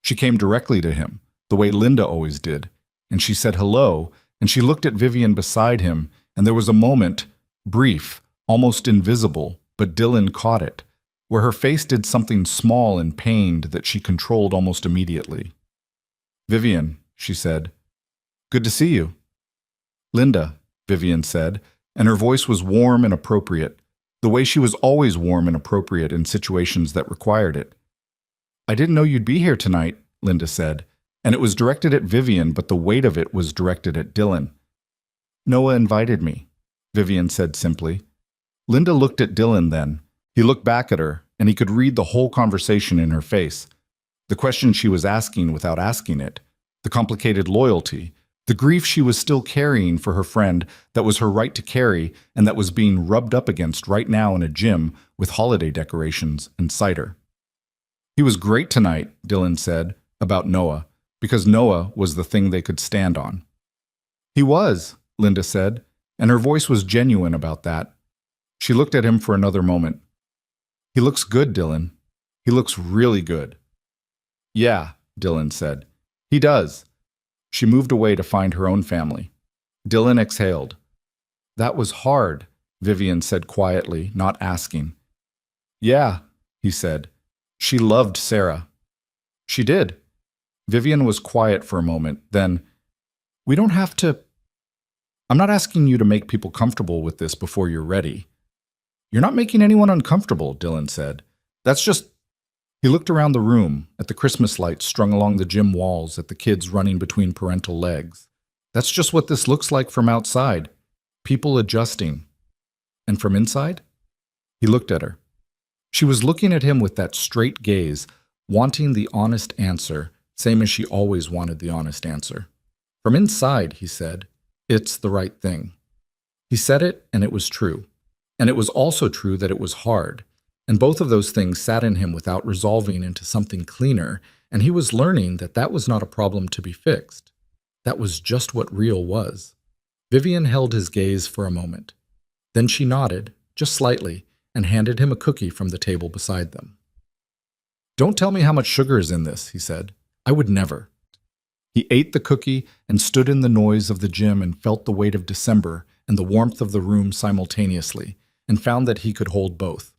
She came directly to him, the way Linda always did, and she said hello, and she looked at Vivian beside him, and there was a moment, brief, almost invisible, but Dylan caught it, where her face did something small and pained that she controlled almost immediately. "Vivian," she said, "good to see you." "Linda," Vivian said, and her voice was warm and appropriate, the way she was always warm and appropriate in situations that required it. "I didn't know you'd be here tonight," Linda said, and it was directed at Vivian, but the weight of it was directed at Dylan. "Noah invited me," Vivian said simply. Linda looked at Dylan then. He looked back at her, and he could read the whole conversation in her face. The question she was asking without asking it, the complicated loyalty, the grief she was still carrying for her friend that was her right to carry and that was being rubbed up against right now in a gym with holiday decorations and cider. "He was great tonight," Dylan said, about Noah, because Noah was the thing they could stand on. "He was," Linda said, and her voice was genuine about that. She looked at him for another moment. "He looks good, Dylan. He looks really good." "Yeah," Dylan said. "He does." She moved away to find her own family. Dylan exhaled. "That was hard," Vivian said quietly, not asking. "Yeah," he said. "She loved Sarah." "She did." Vivian was quiet for a moment, then, "We don't have to... I'm not asking you to make people comfortable with this before you're ready." "You're not making anyone uncomfortable," Dylan said. "That's just..." He looked around the room, at the Christmas lights strung along the gym walls, at the kids running between parental legs. "That's just what this looks like from outside. People adjusting." "And from inside?" He looked at her. She was looking at him with that straight gaze, wanting the honest answer, same as she always wanted the honest answer. "From inside," he said, "it's the right thing." He said it, and it was true. And it was also true that it was hard. And both of those things sat in him without resolving into something cleaner, and he was learning that that was not a problem to be fixed. That was just what real was. Vivian held his gaze for a moment. Then she nodded, just slightly, and handed him a cookie from the table beside them. "Don't tell me how much sugar is in this," he said. "I would never." He ate the cookie and stood in the noise of the gym and felt the weight of December and the warmth of the room simultaneously, and found that he could hold both.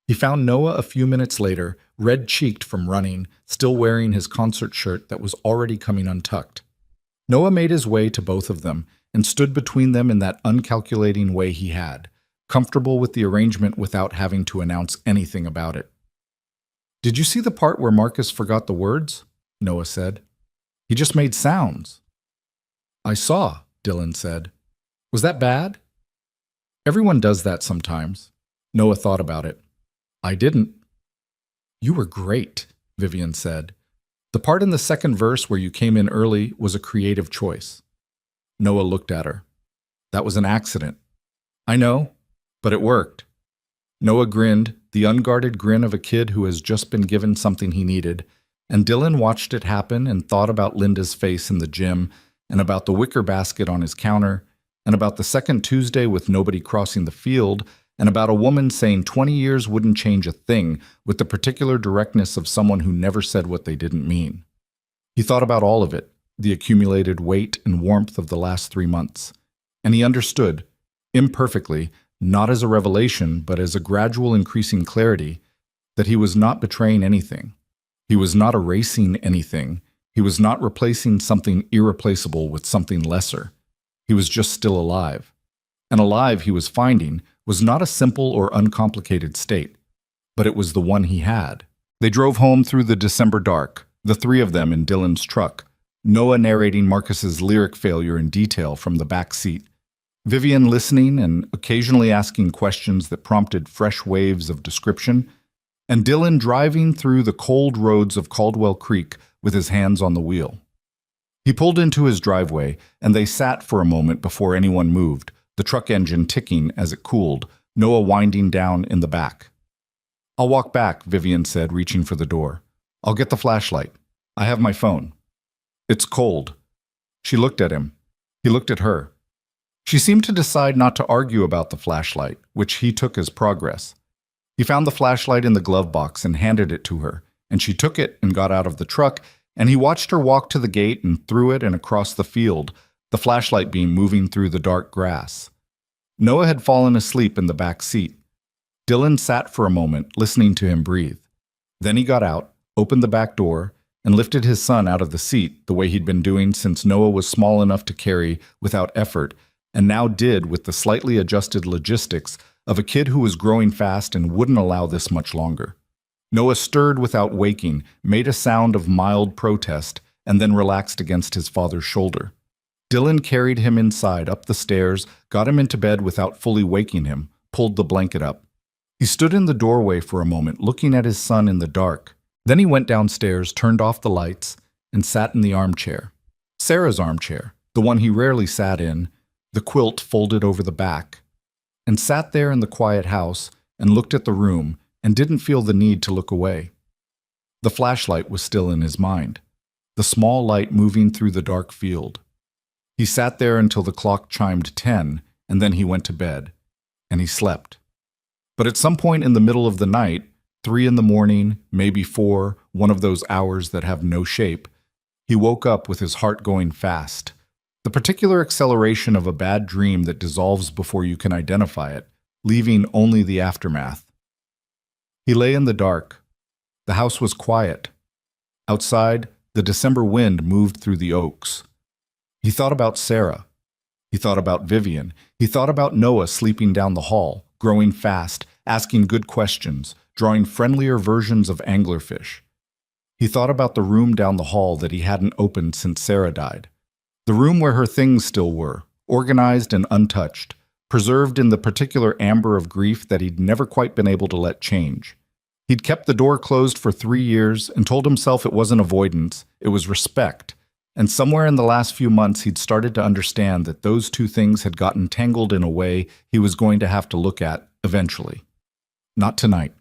He found Noah a few minutes later, red-cheeked from running, still wearing his concert shirt that was already coming untucked. Noah made his way to both of them and stood between them in that uncalculating way he had, comfortable with the arrangement without having to announce anything about it. "Did you see the part where Marcus forgot the words?" Noah said. "He just made sounds." "I saw," Dylan said. "Was that bad?" "Everyone does that sometimes." Noah thought about it. "I didn't." "You were great," Vivian said. "The part in the second verse where you came in early was a creative choice." Noah looked at her. "That was an accident." "I know, but it worked." Noah grinned, the unguarded grin of a kid who has just been given something he needed, and Dylan watched it happen and thought about Linda's face in the gym, and about the wicker basket on his counter, and about the second Tuesday with nobody crossing the field, and about a woman saying 20 years wouldn't change a thing with the particular directness of someone who never said what they didn't mean. He thought about all of it, the accumulated weight and warmth of the last 3 months, and he understood, imperfectly, not as a revelation but as a gradual increasing clarity, that he was not betraying anything. He was not erasing anything. He was not replacing something irreplaceable with something lesser. He was just still alive. And alive, he was finding, was not a simple or uncomplicated state, but it was the one he had. They drove home through the December dark, the three of them in Dylan's truck, Noah narrating Marcus's lyric failure in detail from the back seat, Vivian listening and occasionally asking questions that prompted fresh waves of description, and Dylan driving through the cold roads of Caldwell Creek with his hands on the wheel. He pulled into his driveway, and they sat for a moment before anyone moved, the truck engine ticking as it cooled, Noah winding down in the back. "I'll walk back," Vivian said, reaching for the door. "I'll get the flashlight. I have my phone." "It's cold." She looked at him. He looked at her. She seemed to decide not to argue about the flashlight, which he took as progress. He found the flashlight in the glove box and handed it to her, and she took it and got out of the truck, and he watched her walk to the gate and through it and across the field, the flashlight beam moving through the dark grass. Noah had fallen asleep in the back seat. Dylan sat for a moment, listening to him breathe. Then he got out, opened the back door, and lifted his son out of the seat the way he'd been doing since Noah was small enough to carry without effort, and now did with the slightly adjusted logistics of a kid who was growing fast and wouldn't allow this much longer. Noah stirred without waking, made a sound of mild protest, and then relaxed against his father's shoulder. Dylan carried him inside, up the stairs, got him into bed without fully waking him, pulled the blanket up. He stood in the doorway for a moment, looking at his son in the dark. Then he went downstairs, turned off the lights, and sat in the armchair. Sarah's armchair, the one he rarely sat in, the quilt folded over the back, and sat there in the quiet house and looked at the room and didn't feel the need to look away. The flashlight was still in his mind, the small light moving through the dark field. He sat there until the clock chimed 10, and then he went to bed, and he slept. But at some point in the middle of the night, 3 in the morning, maybe 4, one of those hours that have no shape, he woke up with his heart going fast. The particular acceleration of a bad dream that dissolves before you can identify it, leaving only the aftermath. He lay in the dark. The house was quiet. Outside, the December wind moved through the oaks. He thought about Sarah. He thought about Vivian. He thought about Noah sleeping down the hall, growing fast, asking good questions, drawing friendlier versions of anglerfish. He thought about the room down the hall that he hadn't opened since Sarah died. The room where her things still were, organized and untouched, preserved in the particular amber of grief that he'd never quite been able to let change. He'd kept the door closed for 3 years and told himself it wasn't avoidance, it was respect. And somewhere in the last few months he'd started to understand that those two things had gotten tangled in a way he was going to have to look at Eventually. Not tonight.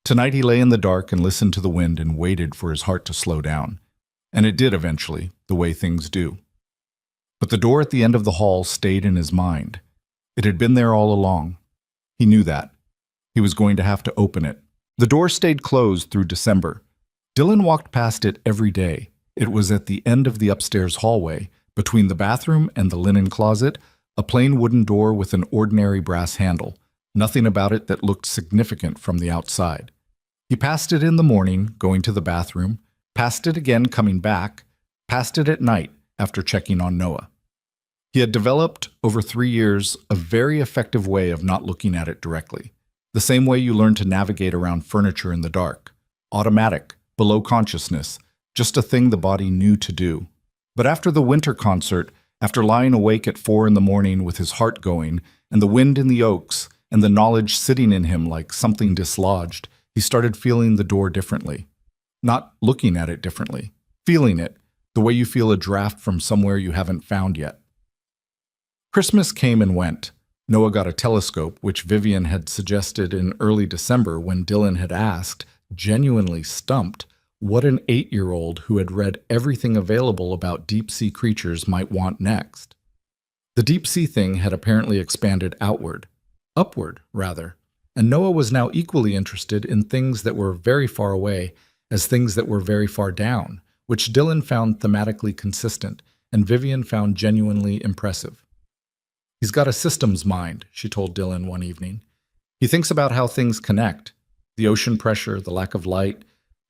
Tonight he lay in the dark and listened to the wind and waited for his heart to slow down. And it did eventually, the way things do. But the door at the end of the hall stayed in his mind. It had been there all along. He knew that. He was going to have to open it. The door stayed closed through December. Dylan walked past it every day. It was at the end of the upstairs hallway, between the bathroom and the linen closet, a plain wooden door with an ordinary brass handle, nothing about it that looked significant from the outside. He passed it in the morning, going to the bathroom, passed it again coming back, passed it at night after checking on Noah. He had developed, over 3 years, a very effective way of not looking at it directly. The same way you learn to navigate around furniture in the dark. Automatic, below consciousness, just a thing the body knew to do. But after the winter concert, after lying awake at 4 in the morning with his heart going, and the wind in the oaks, and the knowledge sitting in him like something dislodged, he started feeling the door differently. Not looking at it differently. Feeling it, the way you feel a draft from somewhere you haven't found yet. Christmas came and went. Noah got a telescope, which Vivian had suggested in early December when Dylan had asked, genuinely stumped, what an 8-year-old who had read everything available about deep-sea creatures might want next. The deep-sea thing had apparently expanded outward. Upward, rather. And Noah was now equally interested in things that were very far away as things that were very far down, which Dylan found thematically consistent and Vivian found genuinely impressive. He's got a systems mind, she told Dylan one evening. He thinks about how things connect, the ocean pressure, the lack of light,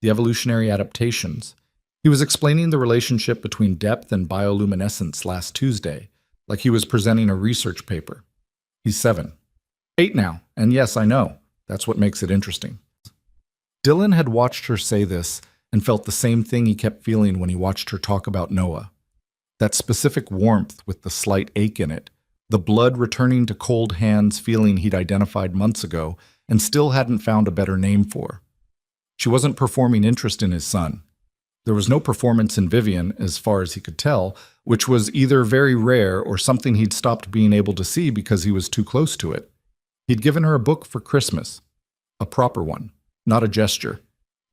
the evolutionary adaptations. He was explaining the relationship between depth and bioluminescence last Tuesday, like he was presenting a research paper. He's 7. 8 now, and yes, I know. That's what makes it interesting. Dylan had watched her say this and felt the same thing he kept feeling when he watched her talk about Noah. That specific warmth with the slight ache in it, the blood returning to cold hands feeling he'd identified months ago and still hadn't found a better name for. She wasn't performing interest in his son. There was no performance in Vivian, as far as he could tell, which was either very rare or something he'd stopped being able to see because he was too close to it. He'd given her a book for Christmas. A proper one, not a gesture.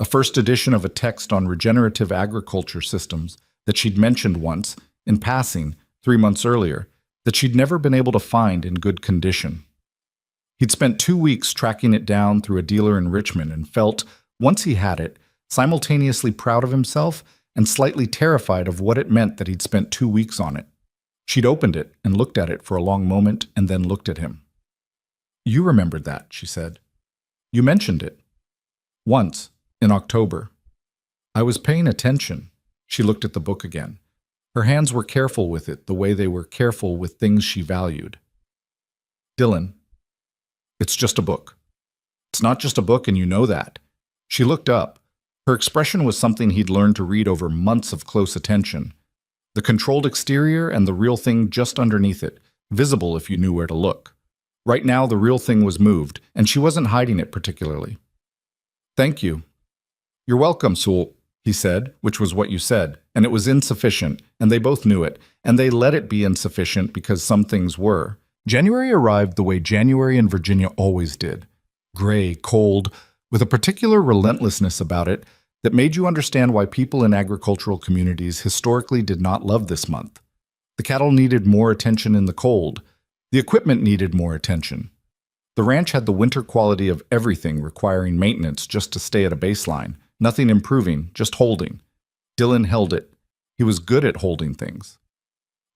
A first edition of a text on regenerative agriculture systems that she'd mentioned once, in passing, 3 months earlier, that she'd never been able to find in good condition. He'd spent 2 weeks tracking it down through a dealer in Richmond and felt, once he had it, simultaneously proud of himself and slightly terrified of what it meant that he'd spent 2 weeks on it. She'd opened it and looked at it for a long moment and then looked at him. "You remembered that," she said. "You mentioned it. Once, in October. I was paying attention." She looked at the book again. Her hands were careful with it the way they were careful with things she valued. "Dylan, it's just a book. It's not just a book, and you know that." She looked up. Her expression was something he'd learned to read over months of close attention. The controlled exterior and the real thing just underneath it, visible if you knew where to look. Right now, the real thing was moved, and she wasn't hiding it particularly. "Thank you." "You're welcome, Sul," he said, which was what you said, and it was insufficient, and they both knew it, and they let it be insufficient because some things were. January arrived the way January in Virginia always did. Gray, cold, with a particular relentlessness about it that made you understand why people in agricultural communities historically did not love this month. The cattle needed more attention in the cold. The equipment needed more attention. The ranch had the winter quality of everything requiring maintenance just to stay at a baseline, nothing improving, just holding. Dylan held it. He was good at holding things.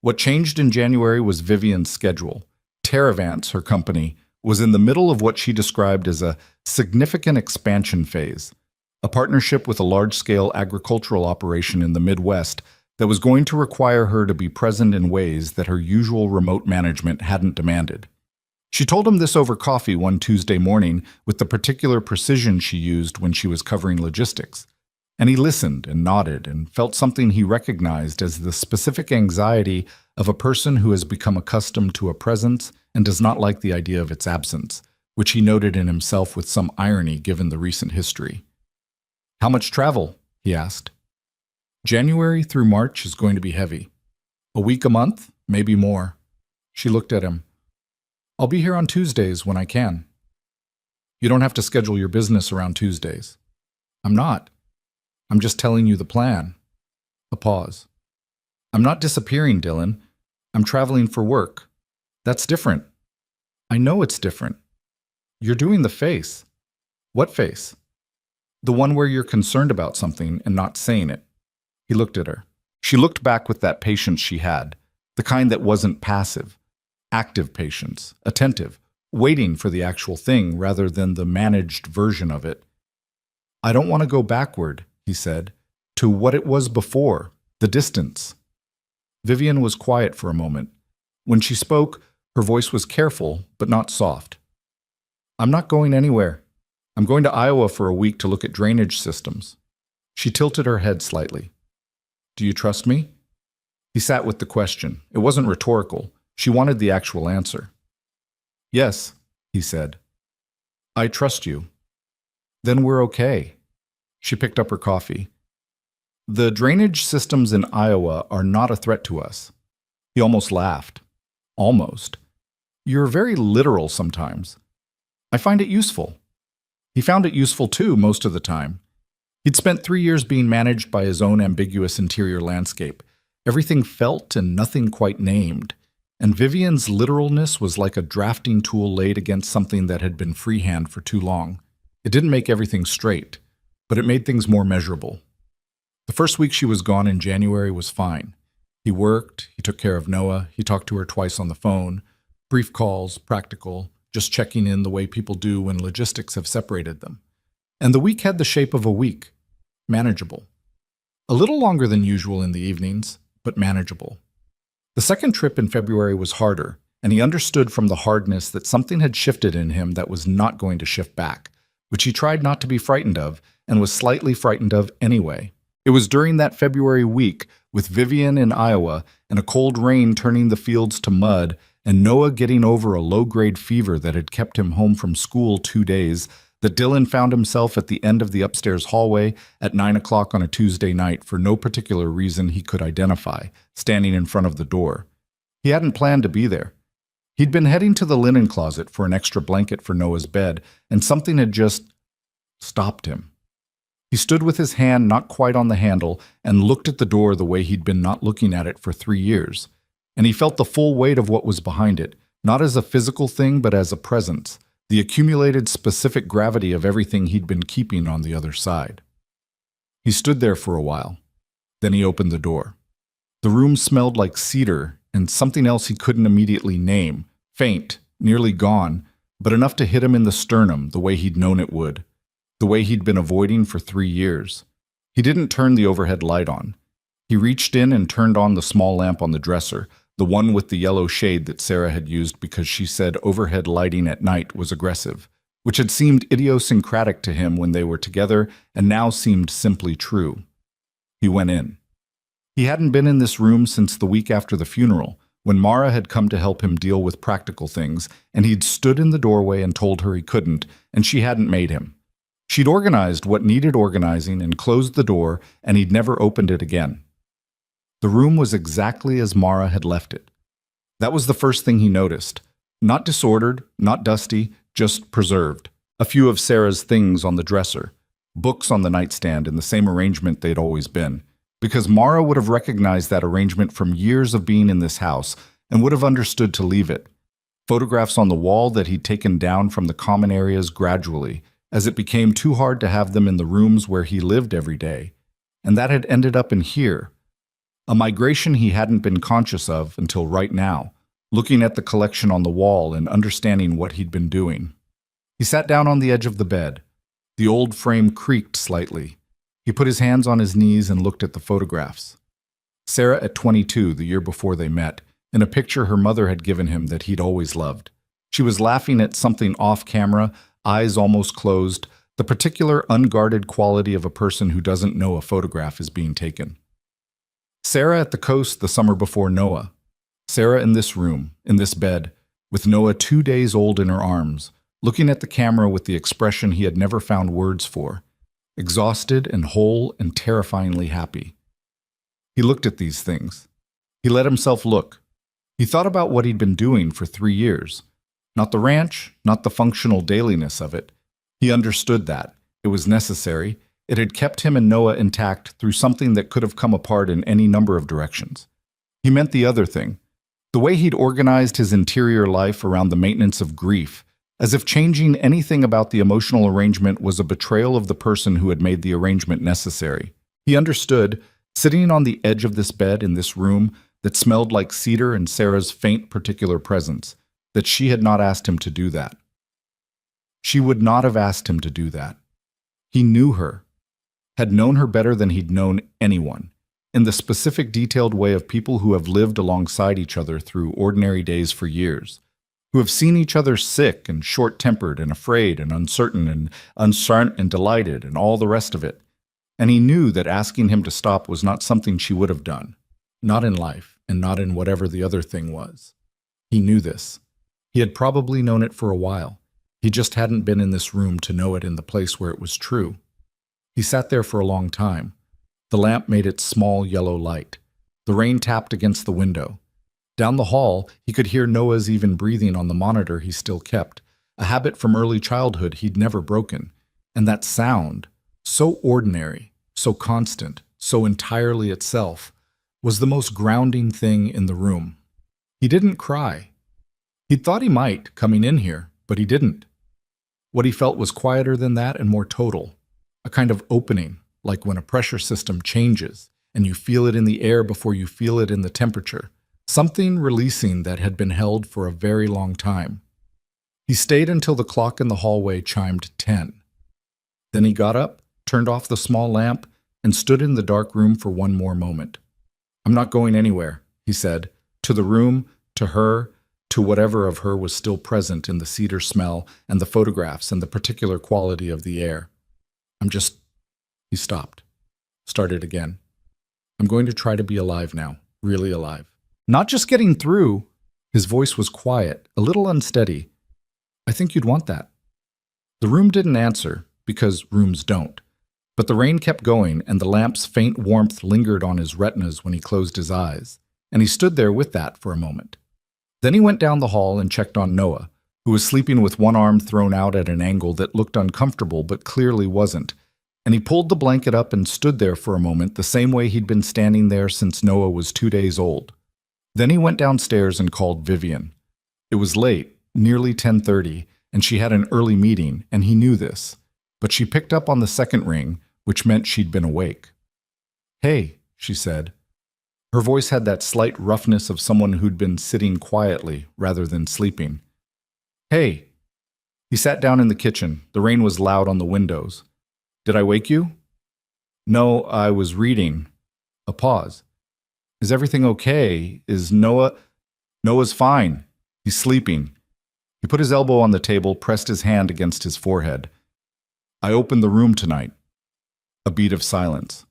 What changed in January was Vivian's schedule. Terravance, her company, was in the middle of what she described as a significant expansion phase, a partnership with a large-scale agricultural operation in the Midwest that was going to require her to be present in ways that her usual remote management hadn't demanded. She told him this over coffee one Tuesday morning with the particular precision she used when she was covering logistics. And he listened and nodded and felt something he recognized as the specific anxiety of a person who has become accustomed to a presence and does not like the idea of its absence, which he noted in himself with some irony given the recent history. "How much travel?" he asked. "January through March is going to be heavy. A week a month, maybe more." She looked at him. "I'll be here on Tuesdays when I can." You don't have to schedule your business around Tuesdays. I'm not. I'm just telling you the plan. A pause. I'm not disappearing, Dylan. I'm traveling for work. That's different. I know it's different. You're doing the face. What face? The one where you're concerned about something and not saying it. He looked at her. She looked back with that patience she had, the kind that wasn't passive, active patience, attentive, waiting for the actual thing rather than the managed version of it. I don't want to go backward, he said, to what it was before, the distance. Vivian was quiet for a moment. When she spoke, her voice was careful, but not soft. I'm not going anywhere. I'm going to Iowa for a week to look at drainage systems. She tilted her head slightly. Do you trust me? He sat with the question. It wasn't rhetorical. She wanted the actual answer. Yes, he said. I trust you. Then we're okay. She picked up her coffee. The drainage systems in Iowa are not a threat to us. He almost laughed. Almost. You're very literal sometimes. I find it useful. He found it useful too most of the time. He'd spent 3 years being managed by his own ambiguous interior landscape. Everything felt and nothing quite named. And Vivian's literalness was like a drafting tool laid against something that had been freehand for too long. It didn't make everything straight, but it made things more measurable. The first week she was gone in January was fine. He worked, he took care of Noah, he talked to her twice on the phone, brief calls, practical, just checking in the way people do when logistics have separated them. And the week had the shape of a week, manageable. A little longer than usual in the evenings, but manageable. The second trip in February was harder, and he understood from the hardness that something had shifted in him that was not going to shift back, which he tried not to be frightened of, and was slightly frightened of anyway. It was during that February week, with Vivian in Iowa and a cold rain turning the fields to mud, and Noah getting over a low-grade fever that had kept him home from school 2 days, that Dylan found himself at the end of the upstairs hallway at 9 o'clock on a Tuesday night for no particular reason he could identify, standing in front of the door. He hadn't planned to be there. He'd been heading to the linen closet for an extra blanket for Noah's bed, and something had just stopped him. He stood with his hand not quite on the handle and looked at the door the way he'd been not looking at it for 3 years. And he felt the full weight of what was behind it, not as a physical thing but as a presence, the accumulated specific gravity of everything he'd been keeping on the other side. He stood there for a while. Then he opened the door. The room smelled like cedar and something else he couldn't immediately name, faint, nearly gone, but enough to hit him in the sternum the way he'd known it would, the way he'd been avoiding for 3 years. He didn't turn the overhead light on. He reached in and turned on the small lamp on the dresser, the one with the yellow shade that Sarah had used because she said overhead lighting at night was aggressive, which had seemed idiosyncratic to him when they were together and now seemed simply true. He went in. He hadn't been in this room since the week after the funeral, when Mara had come to help him deal with practical things, and he'd stood in the doorway and told her he couldn't, and she hadn't made him. She'd organized what needed organizing and closed the door, and he'd never opened it again. The room was exactly as Mara had left it. That was the first thing he noticed. Not disordered, not dusty, just preserved. A few of Sarah's things on the dresser, books on the nightstand in the same arrangement they'd always been, because Mara would have recognized that arrangement from years of being in this house and would have understood to leave it. Photographs on the wall that he'd taken down from the common areas gradually, as it became too hard to have them in the rooms where he lived every day. And that had ended up in here. A migration he hadn't been conscious of until right now, looking at the collection on the wall and understanding what he'd been doing. He sat down on the edge of the bed. The old frame creaked slightly. He put his hands on his knees and looked at the photographs. Sarah at 22, the year before they met, in a picture her mother had given him that he'd always loved. She was laughing at something off camera, eyes almost closed, the particular unguarded quality of a person who doesn't know a photograph is being taken. Sarah at the coast the summer before Noah. Sarah in this room, in this bed, with Noah 2 days old in her arms, looking at the camera with the expression he had never found words for, exhausted and whole and terrifyingly happy. He looked at these things. He let himself look. He thought about what he'd been doing for 3 years. Not the ranch, not the functional dailiness of it, He understood that. It was necessary. It had kept him and Noah intact through something that could have come apart in any number of directions. He meant the other thing. The way he'd organized his interior life around the maintenance of grief, as if changing anything about the emotional arrangement was a betrayal of the person who had made the arrangement necessary. He understood, sitting on the edge of this bed in this room that smelled like cedar and Sarah's faint particular presence, that she had not asked him to do that. She would not have asked him to do that. He knew her, had known her better than he'd known anyone, in the specific detailed way of people who have lived alongside each other through ordinary days for years, who have seen each other sick and short-tempered and afraid and uncertain and delighted and all the rest of it. And he knew that asking him to stop was not something she would have done, not in life and not in whatever the other thing was. He knew this. He had probably known it for a while. He just hadn't been in this room to know it in the place where it was true. He sat there for a long time. The lamp made its small yellow light. The rain tapped against the window. Down the hall, he could hear Noah's even breathing on the monitor he still kept, a habit from early childhood he'd never broken. And that sound, so ordinary, so constant, so entirely itself, was the most grounding thing in the room. He didn't cry. He'd thought he might, coming in here, but he didn't. What he felt was quieter than that and more total, a kind of opening, like when a pressure system changes, and you feel it in the air before you feel it in the temperature, something releasing that had been held for a very long time. He stayed until the clock in the hallway chimed 10. Then he got up, turned off the small lamp, and stood in the dark room for one more moment. "I'm not going anywhere," he said, to the room, to her, to whatever of her was still present in the cedar smell and the photographs and the particular quality of the air. He stopped, started again. "I'm going to try to be alive now, really alive. Not just getting through." His voice was quiet, a little unsteady. "I think you'd want that." The room didn't answer, because rooms don't. But the rain kept going, and the lamp's faint warmth lingered on his retinas when he closed his eyes, and he stood there with that for a moment. Then he went down the hall and checked on Noah, who was sleeping with one arm thrown out at an angle that looked uncomfortable but clearly wasn't, and he pulled the blanket up and stood there for a moment the same way he'd been standing there since Noah was 2 days old. Then he went downstairs and called Vivian. It was late, nearly 10:30, and she had an early meeting, and he knew this, but she picked up on the second ring, which meant she'd been awake. "Hey," she said. Her voice had that slight roughness of someone who'd been sitting quietly rather than sleeping. "Hey." He sat down in the kitchen. The rain was loud on the windows. "Did I wake you?" "No, I was reading." A pause. "Is everything okay? Is Noah—" "Noah's fine. He's sleeping." He put his elbow on the table, pressed his hand against his forehead. "I opened the room tonight." A beat of silence.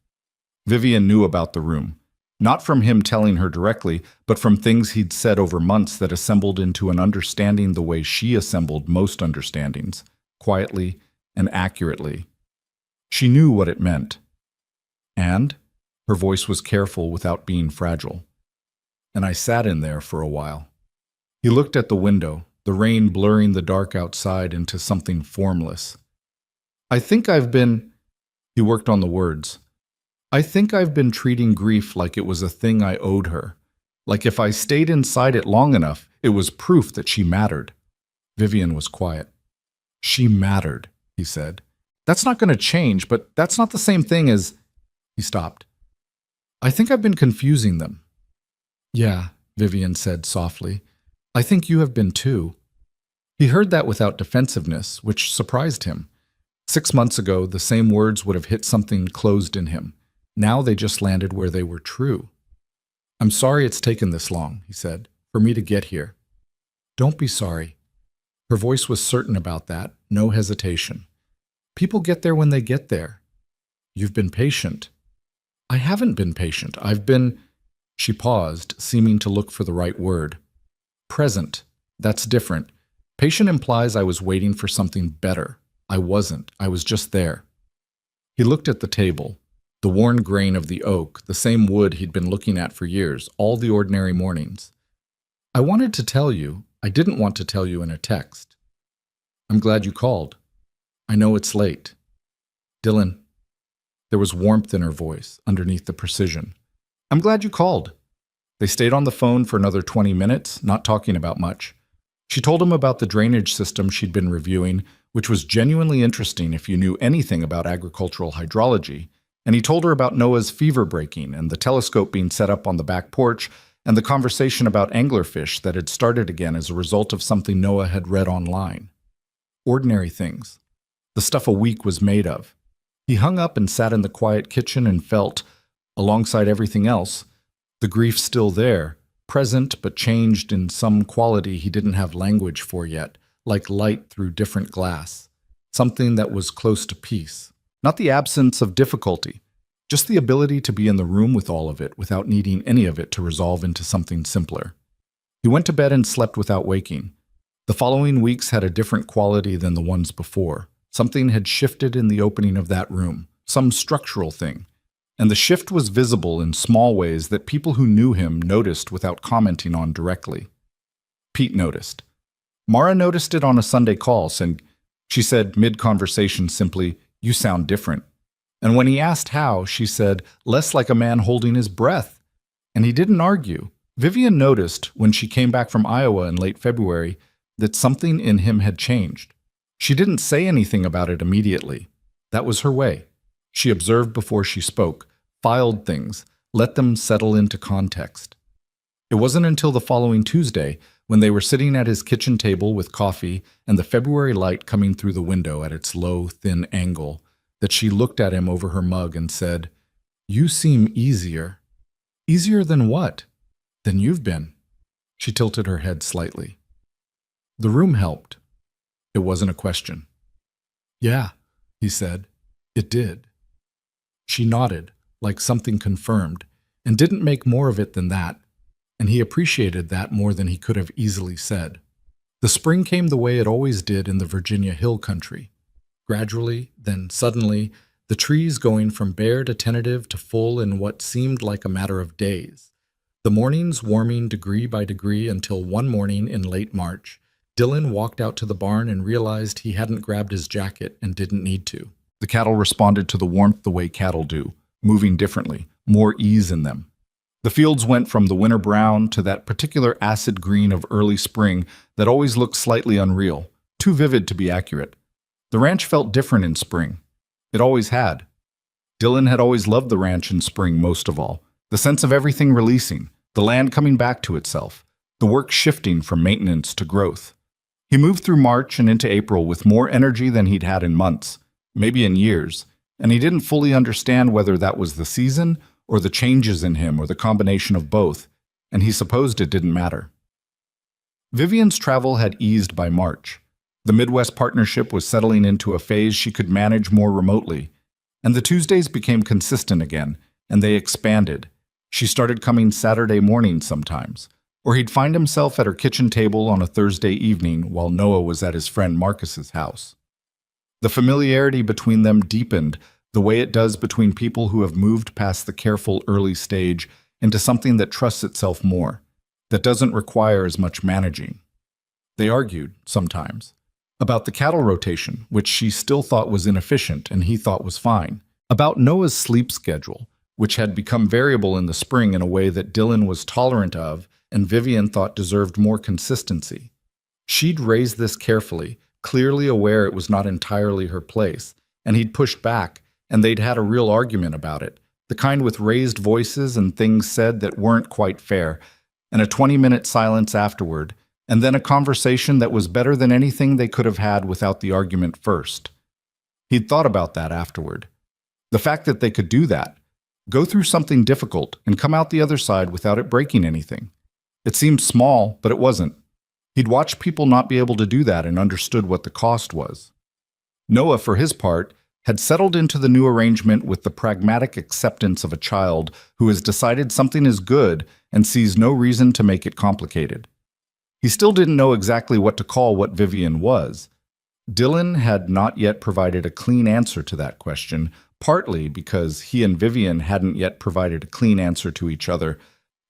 Vivian knew about the room. Not from him telling her directly, but from things he'd said over months that assembled into an understanding the way she assembled most understandings, quietly and accurately. She knew what it meant. And her voice was careful without being fragile. "And I sat in there for a while." He looked at the window, the rain blurring the dark outside into something formless. "I think I've been—" He worked on the words. "I think I've been treating grief like it was a thing I owed her. Like if I stayed inside it long enough, it was proof that she mattered." Vivian was quiet. "She mattered," he said. "That's not going to change, but that's not the same thing as—" He stopped. "I think I've been confusing them." "Yeah," Vivian said softly. "I think you have been too." He heard that without defensiveness, which surprised him. 6 months ago, the same words would have hit something closed in him. Now they just landed where they were true. "I'm sorry it's taken this long," he said, "for me to get here." "Don't be sorry." Her voice was certain about that, no hesitation. "People get there when they get there. You've been patient." "I haven't been patient. I've been—" She paused, seeming to look for the right word. "Present. That's different. Patient implies I was waiting for something better. I wasn't. I was just there." He looked at the table. The worn grain of the oak, the same wood he'd been looking at for years, all the ordinary mornings. "I wanted to tell you. I didn't want to tell you in a text." "I'm glad you called." I know it's late. Dylan. There was warmth in her voice, underneath the precision. I'm glad you called. They stayed on the phone for another 20 minutes, not talking about much. She told him about the drainage system she'd been reviewing, which was genuinely interesting if you knew anything about agricultural hydrology, and he told her about Noah's fever breaking and the telescope being set up on the back porch and the conversation about anglerfish that had started again as a result of something Noah had read online. Ordinary things. The stuff a week was made of. He hung up and sat in the quiet kitchen and felt, alongside everything else, the grief still there, present but changed in some quality he didn't have language for yet, like light through different glass. Something that was close to peace. Not the absence of difficulty, just the ability to be in the room with all of it without needing any of it to resolve into something simpler. He went to bed and slept without waking. The following weeks had a different quality than the ones before. Something had shifted in the opening of that room, some structural thing. And the shift was visible in small ways that people who knew him noticed without commenting on directly. Pete noticed. Mara noticed it on a Sunday call, and she said mid-conversation simply, "You sound different." And when he asked how, she said, "Less like a man holding his breath." And he didn't argue. Vivian noticed, when she came back from Iowa in late February, that something in him had changed. She didn't say anything about it immediately. That was her way. She observed before she spoke, filed things, let them settle into context. It wasn't until the following Tuesday, when they were sitting at his kitchen table with coffee and the February light coming through the window at its low, thin angle, that she looked at him over her mug and said, "You seem easier." "Easier than what?" "Than you've been." She tilted her head slightly. The room helped. It wasn't a question. "Yeah," he said. "It did." She nodded, like something confirmed, and didn't make more of it than that, and he appreciated that more than he could have easily said. The spring came the way it always did in the Virginia Hill Country. Gradually, then suddenly, the trees going from bare to tentative to full in what seemed like a matter of days. The mornings warming degree by degree until one morning in late March, Dylan walked out to the barn and realized he hadn't grabbed his jacket and didn't need to. The cattle responded to the warmth the way cattle do, moving differently, more ease in them. The fields went from the winter brown to that particular acid green of early spring that always looked slightly unreal, too vivid to be accurate. The ranch felt different in spring. It always had. Dylan had always loved the ranch in spring most of all. The sense of everything releasing, the land coming back to itself, the work shifting from maintenance to growth. He moved through March and into April with more energy than he'd had in months, maybe in years, and he didn't fully understand whether that was the season or the changes in him or the combination of both, and he supposed it didn't matter. Vivian's travel had eased by March. The Midwest partnership was settling into a phase she could manage more remotely, and the Tuesdays became consistent again, and they expanded. She started coming Saturday mornings sometimes, or he'd find himself at her kitchen table on a Thursday evening while Noah was at his friend Marcus's house. The familiarity between them deepened the way it does between people who have moved past the careful early stage into something that trusts itself more, that doesn't require as much managing. They argued, sometimes, about the cattle rotation, which she still thought was inefficient and he thought was fine, about Noah's sleep schedule, which had become variable in the spring in a way that Dylan was tolerant of and Vivian thought deserved more consistency. She'd raised this carefully, clearly aware it was not entirely her place, and he'd pushed back, and they'd had a real argument about it, the kind with raised voices and things said that weren't quite fair, and a 20-minute silence afterward, and then a conversation that was better than anything they could have had without the argument first. He'd thought about that afterward. The fact that they could do that, go through something difficult and come out the other side without it breaking anything. It seemed small, but it wasn't. He'd watched people not be able to do that and understood what the cost was. Noah, for his part, had settled into the new arrangement with the pragmatic acceptance of a child who has decided something is good and sees no reason to make it complicated. He still didn't know exactly what to call what Vivian was. Dylan had not yet provided a clean answer to that question, partly because he and Vivian hadn't yet provided a clean answer to each other,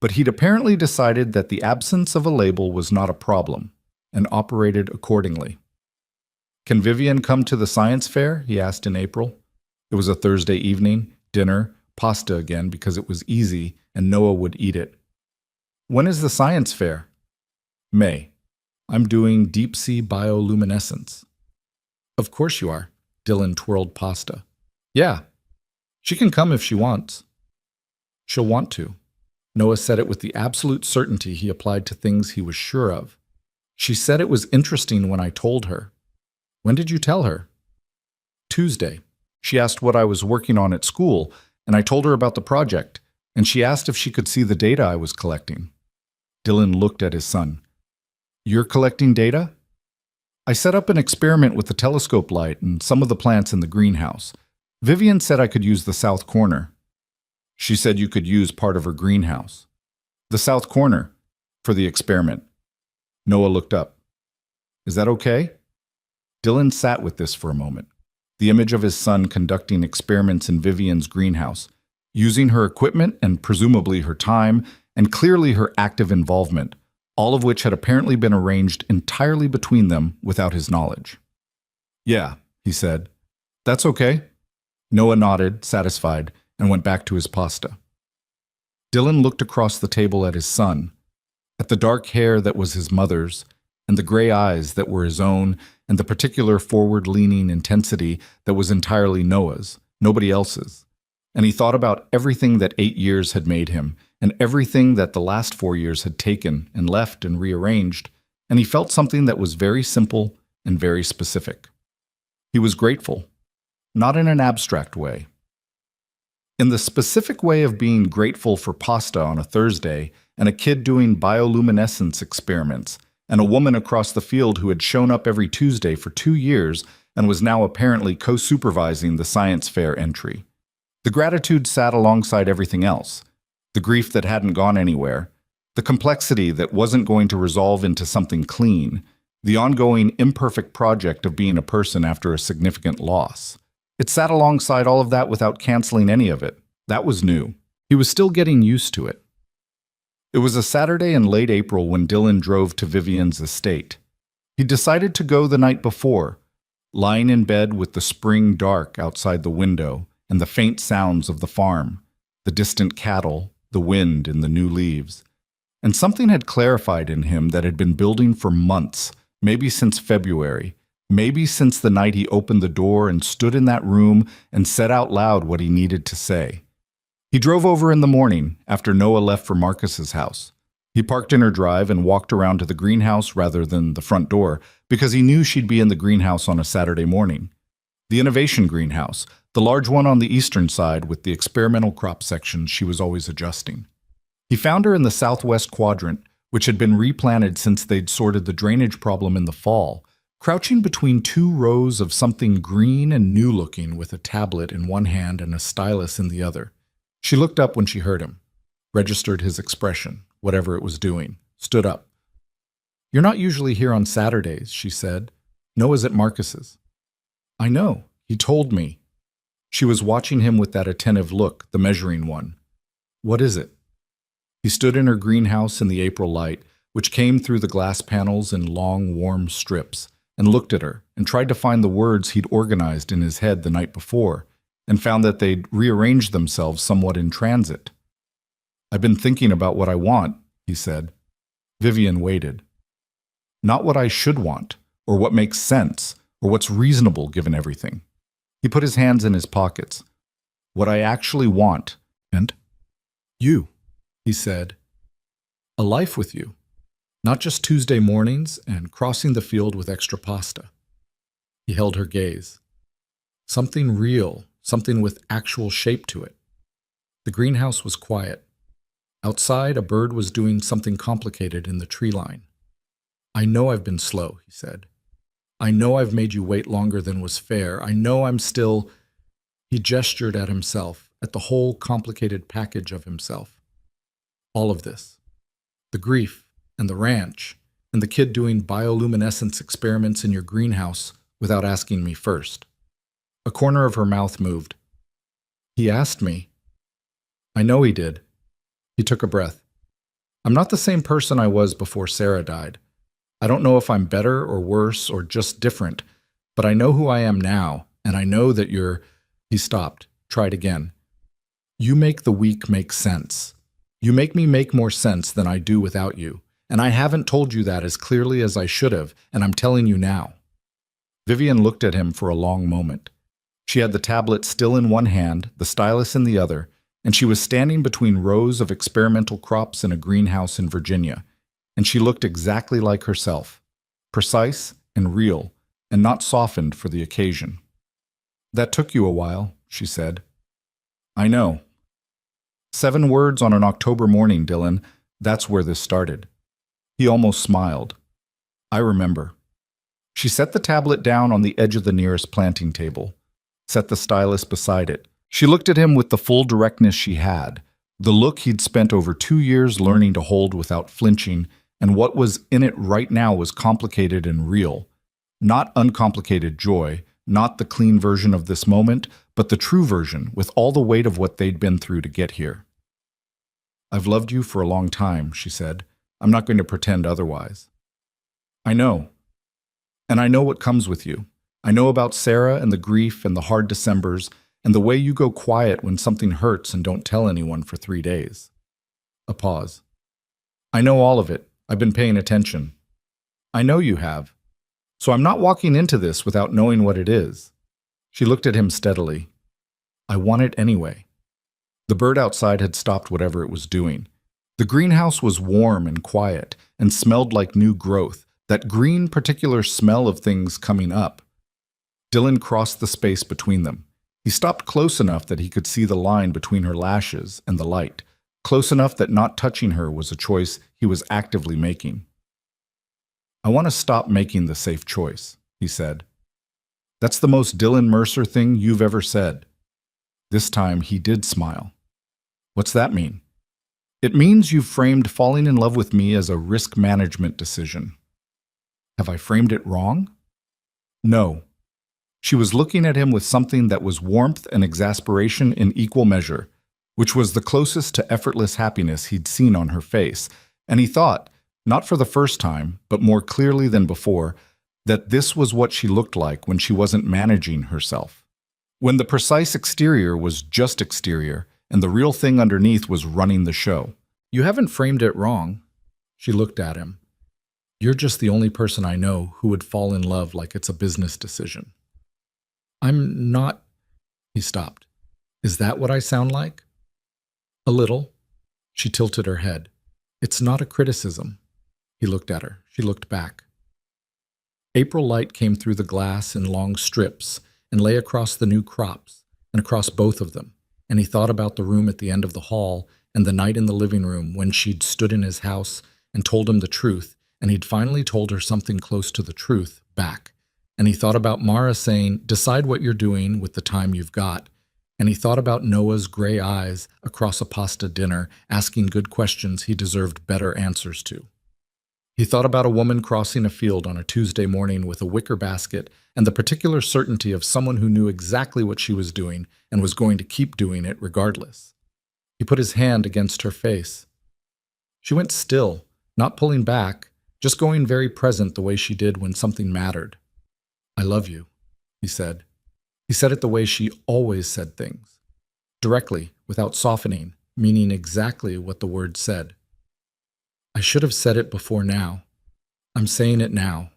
but he'd apparently decided that the absence of a label was not a problem, and operated accordingly. Can Vivian come to the science fair? He asked in April. It was a Thursday evening, dinner, pasta again because it was easy and Noah would eat it. When is the science fair? May. I'm doing deep-sea bioluminescence. Of course you are. Dylan twirled pasta. Yeah. She can come if she wants. She'll want to. Noah said it with the absolute certainty he applied to things he was sure of. She said it was interesting when I told her. When did you tell her? Tuesday. She asked what I was working on at school, and I told her about the project, and she asked if she could see the data I was collecting. Dylan looked at his son. You're collecting data? I set up an experiment with the telescope light and some of the plants in the greenhouse. Vivian said I could use the south corner. She said you could use part of her greenhouse. The south corner, for the experiment. Noah looked up. Is that okay? Dylan sat with this for a moment. The image of his son conducting experiments in Vivian's greenhouse, using her equipment and presumably her time, and clearly her active involvement, all of which had apparently been arranged entirely between them without his knowledge. Yeah, he said. That's okay. Noah nodded, satisfied, and went back to his pasta. Dylan looked across the table at his son, at the dark hair that was his mother's, and the gray eyes that were his own, and the particular forward-leaning intensity that was entirely Noah's, nobody else's. And he thought about everything that 8 years had made him, and everything that the last 4 years had taken and left and rearranged, and he felt something that was very simple and very specific. He was grateful, not in an abstract way. In the specific way of being grateful for pasta on a Thursday and a kid doing bioluminescence experiments, and a woman across the field who had shown up every Tuesday for 2 years and was now apparently co-supervising the science fair entry. The gratitude sat alongside everything else. The grief that hadn't gone anywhere, the complexity that wasn't going to resolve into something clean, the ongoing imperfect project of being a person after a significant loss. It sat alongside all of that without canceling any of it. That was new. He was still getting used to it. It was a Saturday in late April when Dylan drove to Vivian's estate. He decided to go the night before, lying in bed with the spring dark outside the window and the faint sounds of the farm, the distant cattle, the wind in the new leaves. And something had clarified in him that had been building for months, maybe since February, maybe since the night he opened the door and stood in that room and said out loud what he needed to say. He drove over in the morning, after Noah left for Marcus's house. He parked in her drive and walked around to the greenhouse rather than the front door, because he knew she'd be in the greenhouse on a Saturday morning. The innovation greenhouse, the large one on the eastern side with the experimental crop sections she was always adjusting. He found her in the southwest quadrant, which had been replanted since they'd sorted the drainage problem in the fall, crouching between 2 rows of something green and new-looking with a tablet in one hand and a stylus in the other. She looked up when she heard him, registered his expression, whatever it was doing, stood up. You're not usually here on Saturdays, she said. Noah's at Marcus's. I know, he told me. She was watching him with that attentive look, the measuring one. What is it? He stood in her greenhouse in the April light, which came through the glass panels in long, warm strips, and looked at her, and tried to find the words he'd organized in his head the night before, and found that they'd rearranged themselves somewhat in transit. I've been thinking about what I want, he said. Vivian waited. Not what I should want, or what makes sense, or what's reasonable given everything. He put his hands in his pockets. What I actually want, and you, he said. A life with you. Not just Tuesday mornings and crossing the field with extra pasta. He held her gaze. Something real, something with actual shape to it. The greenhouse was quiet. Outside, a bird was doing something complicated in the tree line. I know I've been slow, he said. I know I've made you wait longer than was fair. I know I'm still... He gestured at himself, at the whole complicated package of himself. All of this. The grief, and the ranch, and the kid doing bioluminescence experiments in your greenhouse without asking me first. A corner of her mouth moved. He asked me. I know he did. He took a breath. I'm not the same person I was before Sarah died. I don't know if I'm better or worse or just different, But I know who I am now, and I know that you're—" He stopped, tried again. "You make the weak make sense. You make me make more sense than I do without you. And I haven't told you that as clearly as I should have, and I'm telling you now." Vivian looked at him for a long moment. She had the tablet still in one hand, the stylus in the other, and she was standing between rows of experimental crops in a greenhouse in Virginia, and she looked exactly like herself, precise and real, and not softened for the occasion. "That took you a while," she said. "I know. 7 words on an October morning, Dylan. That's where this started." He almost smiled. "I remember." She set the tablet down on the edge of the nearest planting table, set the stylus beside it. She looked at him with the full directness she had, the look he'd spent over 2 years learning to hold without flinching, and what was in it right now was complicated and real. Not uncomplicated joy, not the clean version of this moment, but the true version, with all the weight of what they'd been through to get here. "I've loved you for a long time," she said. "I'm not going to pretend otherwise." "I know. And I know what comes with you. I know about Sarah and the grief and the hard Decembers and the way you go quiet when something hurts and don't tell anyone for 3 days." A pause. "I know all of it. I've been paying attention." "I know you have. So I'm not walking into this without knowing what it is." She looked at him steadily. "I want it anyway." The bird outside had stopped whatever it was doing. The greenhouse was warm and quiet and smelled like new growth, that green particular smell of things coming up. Dylan crossed the space between them. He stopped close enough that he could see the line between her lashes and the light, close enough that not touching her was a choice he was actively making. "I want to stop making the safe choice," he said. "That's the most Dylan Mercer thing you've ever said." This time he did smile. "What's that mean?" "It means you've framed falling in love with me as a risk management decision." "Have I framed it wrong?" "No." She was looking at him with something that was warmth and exasperation in equal measure, which was the closest to effortless happiness he'd seen on her face, and he thought, not for the first time, but more clearly than before, that this was what she looked like when she wasn't managing herself. When the precise exterior was just exterior, and the real thing underneath was running the show. "You haven't framed it wrong." She looked at him. "You're just the only person I know who would fall in love like it's a business decision." "I'm not—" He stopped. "Is that what I sound like?" "A little." She tilted her head. "It's not a criticism." He looked at her. She looked back. April light came through the glass in long strips and lay across the new crops and across both of them, and he thought about the room at the end of the hall and the night in the living room when she'd stood in his house and told him the truth, and he'd finally told her something close to the truth back. And he thought about Mara saying, "Decide what you're doing with the time you've got." And he thought about Noah's gray eyes across a pasta dinner, asking good questions he deserved better answers to. He thought about a woman crossing a field on a Tuesday morning with a wicker basket and the particular certainty of someone who knew exactly what she was doing and was going to keep doing it regardless. He put his hand against her face. She went still, not pulling back, just going very present the way she did when something mattered. "I love you," he said. He said it the way she always said things. Directly, without softening, meaning exactly what the word said. "I should have said it before now. I'm saying it now."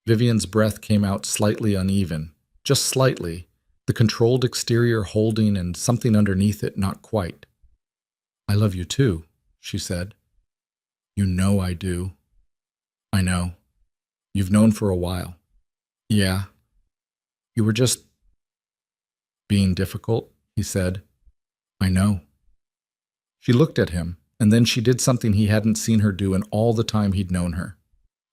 Vivian's breath came out slightly uneven, just slightly, the controlled exterior holding and something underneath it not quite. "I love you too," she said. "You know I do." "I know. You've known for a while." "Yeah." "You were just being difficult," he said. "I know." She looked at him, and then she did something he hadn't seen her do in all the time he'd known her.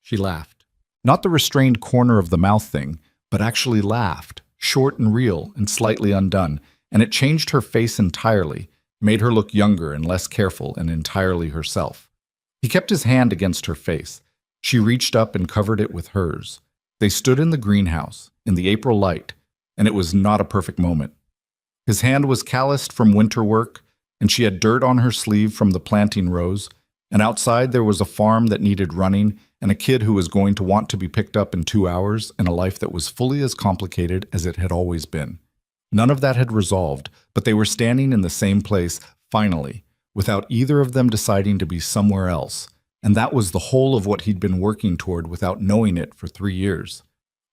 She laughed. Not the restrained corner of the mouth thing, but actually laughed, short and real and slightly undone, and it changed her face entirely, made her look younger and less careful and entirely herself. He kept his hand against her face. She reached up and covered it with hers. They stood in the greenhouse, in the April light, and it was not a perfect moment. His hand was calloused from winter work, and she had dirt on her sleeve from the planting rows, and outside there was a farm that needed running, and a kid who was going to want to be picked up in 2 hours, and a life that was fully as complicated as it had always been. None of that had resolved, but they were standing in the same place, finally, without either of them deciding to be somewhere else. And that was the whole of what he'd been working toward without knowing it for 3 years.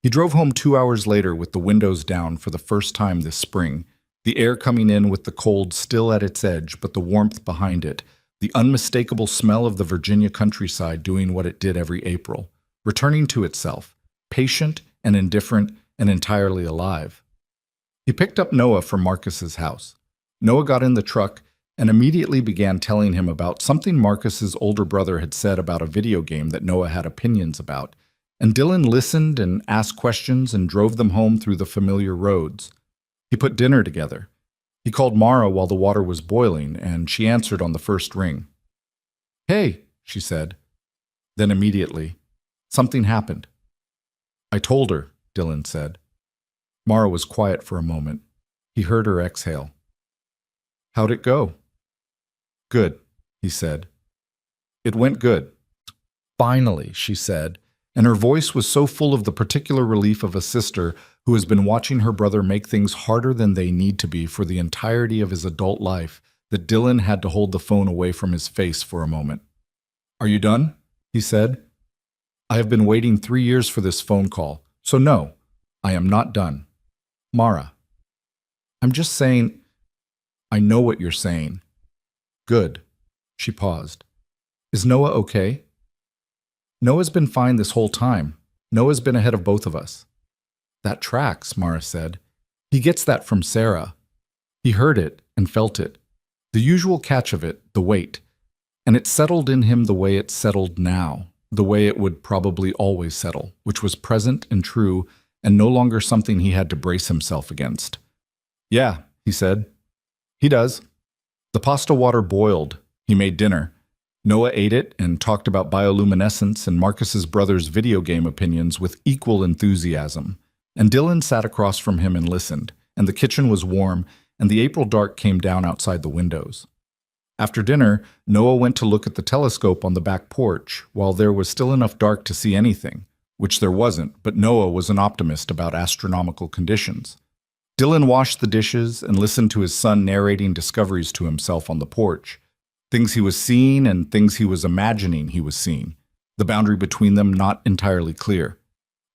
He drove home 2 hours later with the windows down for the first time this spring, the air coming in with the cold still at its edge, but the warmth behind it, the unmistakable smell of the Virginia countryside doing what it did every April, returning to itself, patient and indifferent and entirely alive. He picked up Noah from Marcus's house. Noah got in the truck and immediately began telling him about something Marcus's older brother had said about a video game that Noah had opinions about, and Dylan listened and asked questions and drove them home through the familiar roads. He put dinner together. He called Mara while the water was boiling, and she answered on the first ring. "Hey," she said. Then immediately, something happened. "I told her," Dylan said. Mara was quiet for a moment. He heard her exhale. "How'd it go?" "Good," he said. "It went good." "Finally," she said, and her voice was so full of the particular relief of a sister who has been watching her brother make things harder than they need to be for the entirety of his adult life that Dylan had to hold the phone away from his face for a moment. "Are you done?" he said. "I have been waiting 3 years for this phone call, so no, I am not done. Mara." "I'm just saying—" "I know what you're saying." "Good." She paused. "Is Noah okay?" "Noah's been fine this whole time. Noah's been ahead of both of us." "That tracks," Mara said. "He gets that from Sarah. He heard it and felt it. The usual catch of it, the weight. And it settled in him the way it's settled now, the way it would probably always settle, which was present and true and no longer something he had to brace himself against." "Yeah," he said. "He does." The pasta water boiled. He made dinner. Noah ate it and talked about bioluminescence and Marcus's brother's video game opinions with equal enthusiasm. And Dylan sat across from him and listened, and the kitchen was warm, and the April dark came down outside the windows. After dinner, Noah went to look at the telescope on the back porch, while there was still enough dark to see anything, which there wasn't, but Noah was an optimist about astronomical conditions. Dylan washed the dishes and listened to his son narrating discoveries to himself on the porch. Things he was seeing and things he was imagining he was seeing, the boundary between them not entirely clear.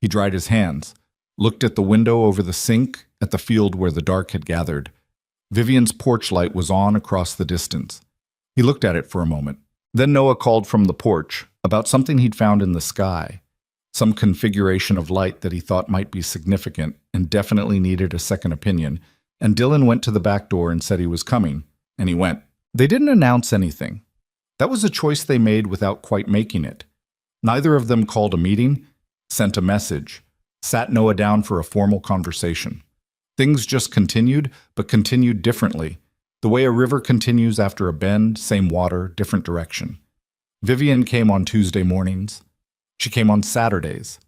He dried his hands, looked at the window over the sink, at the field where the dark had gathered. Vivian's porch light was on across the distance. He looked at it for a moment. Then Noah called from the porch about something he'd found in the sky, some configuration of light that he thought might be significant and definitely needed a second opinion, and Dylan went to the back door and said he was coming, and he went. They didn't announce anything. That was a choice they made without quite making it. Neither of them called a meeting, sent a message, sat Noah down for a formal conversation. Things just continued, but continued differently, the way a river continues after a bend, same water, different direction. Vivian came on Tuesday mornings. She came on Saturdays.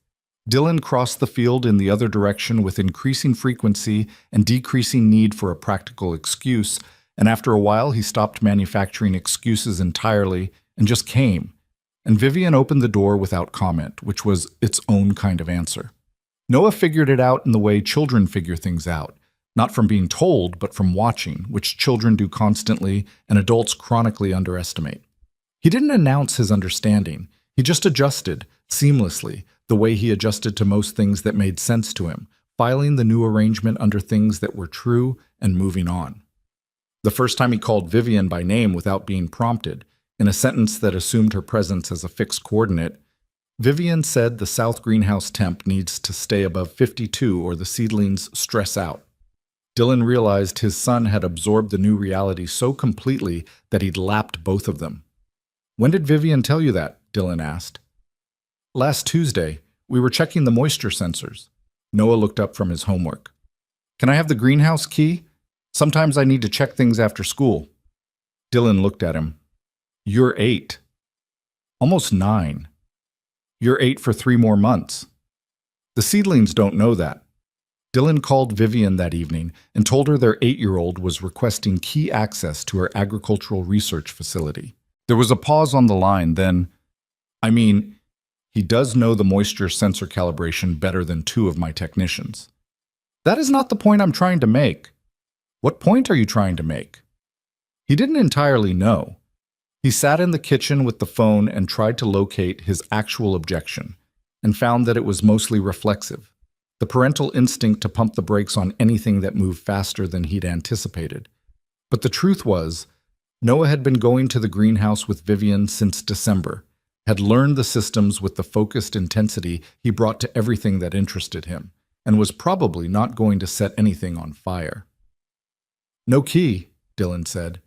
Dylan crossed the field in the other direction with increasing frequency and decreasing need for a practical excuse, and after a while he stopped manufacturing excuses entirely and just came. And Vivian opened the door without comment, which was its own kind of answer. Noah figured it out in the way children figure things out, not from being told, but from watching, which children do constantly and adults chronically underestimate. He didn't announce his understanding. He just adjusted, seamlessly, the way he adjusted to most things that made sense to him, filing the new arrangement under things that were true and moving on. The first time he called Vivian by name without being prompted, in a sentence that assumed her presence as a fixed coordinate, Vivian said the south greenhouse temp needs to stay above 52 or the seedlings stress out. Dylan realized his son had absorbed the new reality so completely that he'd lapped both of them. "When did Vivian tell you that?" Dylan asked. "Last Tuesday. We were checking the moisture sensors." Noah looked up from his homework. "Can I have the greenhouse key? Sometimes I need to check things after school." Dylan looked at him. "You're 8. Almost 9. You're 8 for 3 more months. The seedlings don't know that." Dylan called Vivian that evening and told her their 8-year-old was requesting key access to her agricultural research facility. There was a pause on the line, then, He does know the moisture sensor calibration better than two of my technicians. That is not the point I'm trying to make. What point are you trying to make? He didn't entirely know. He sat in the kitchen with the phone and tried to locate his actual objection, and found that it was mostly reflexive, the parental instinct to pump the brakes on anything that moved faster than he'd anticipated. But the truth was, Noah had been going to the greenhouse with Vivian since December, had learned the systems with the focused intensity he brought to everything that interested him, and was probably not going to set anything on fire. "No key," Dylan said.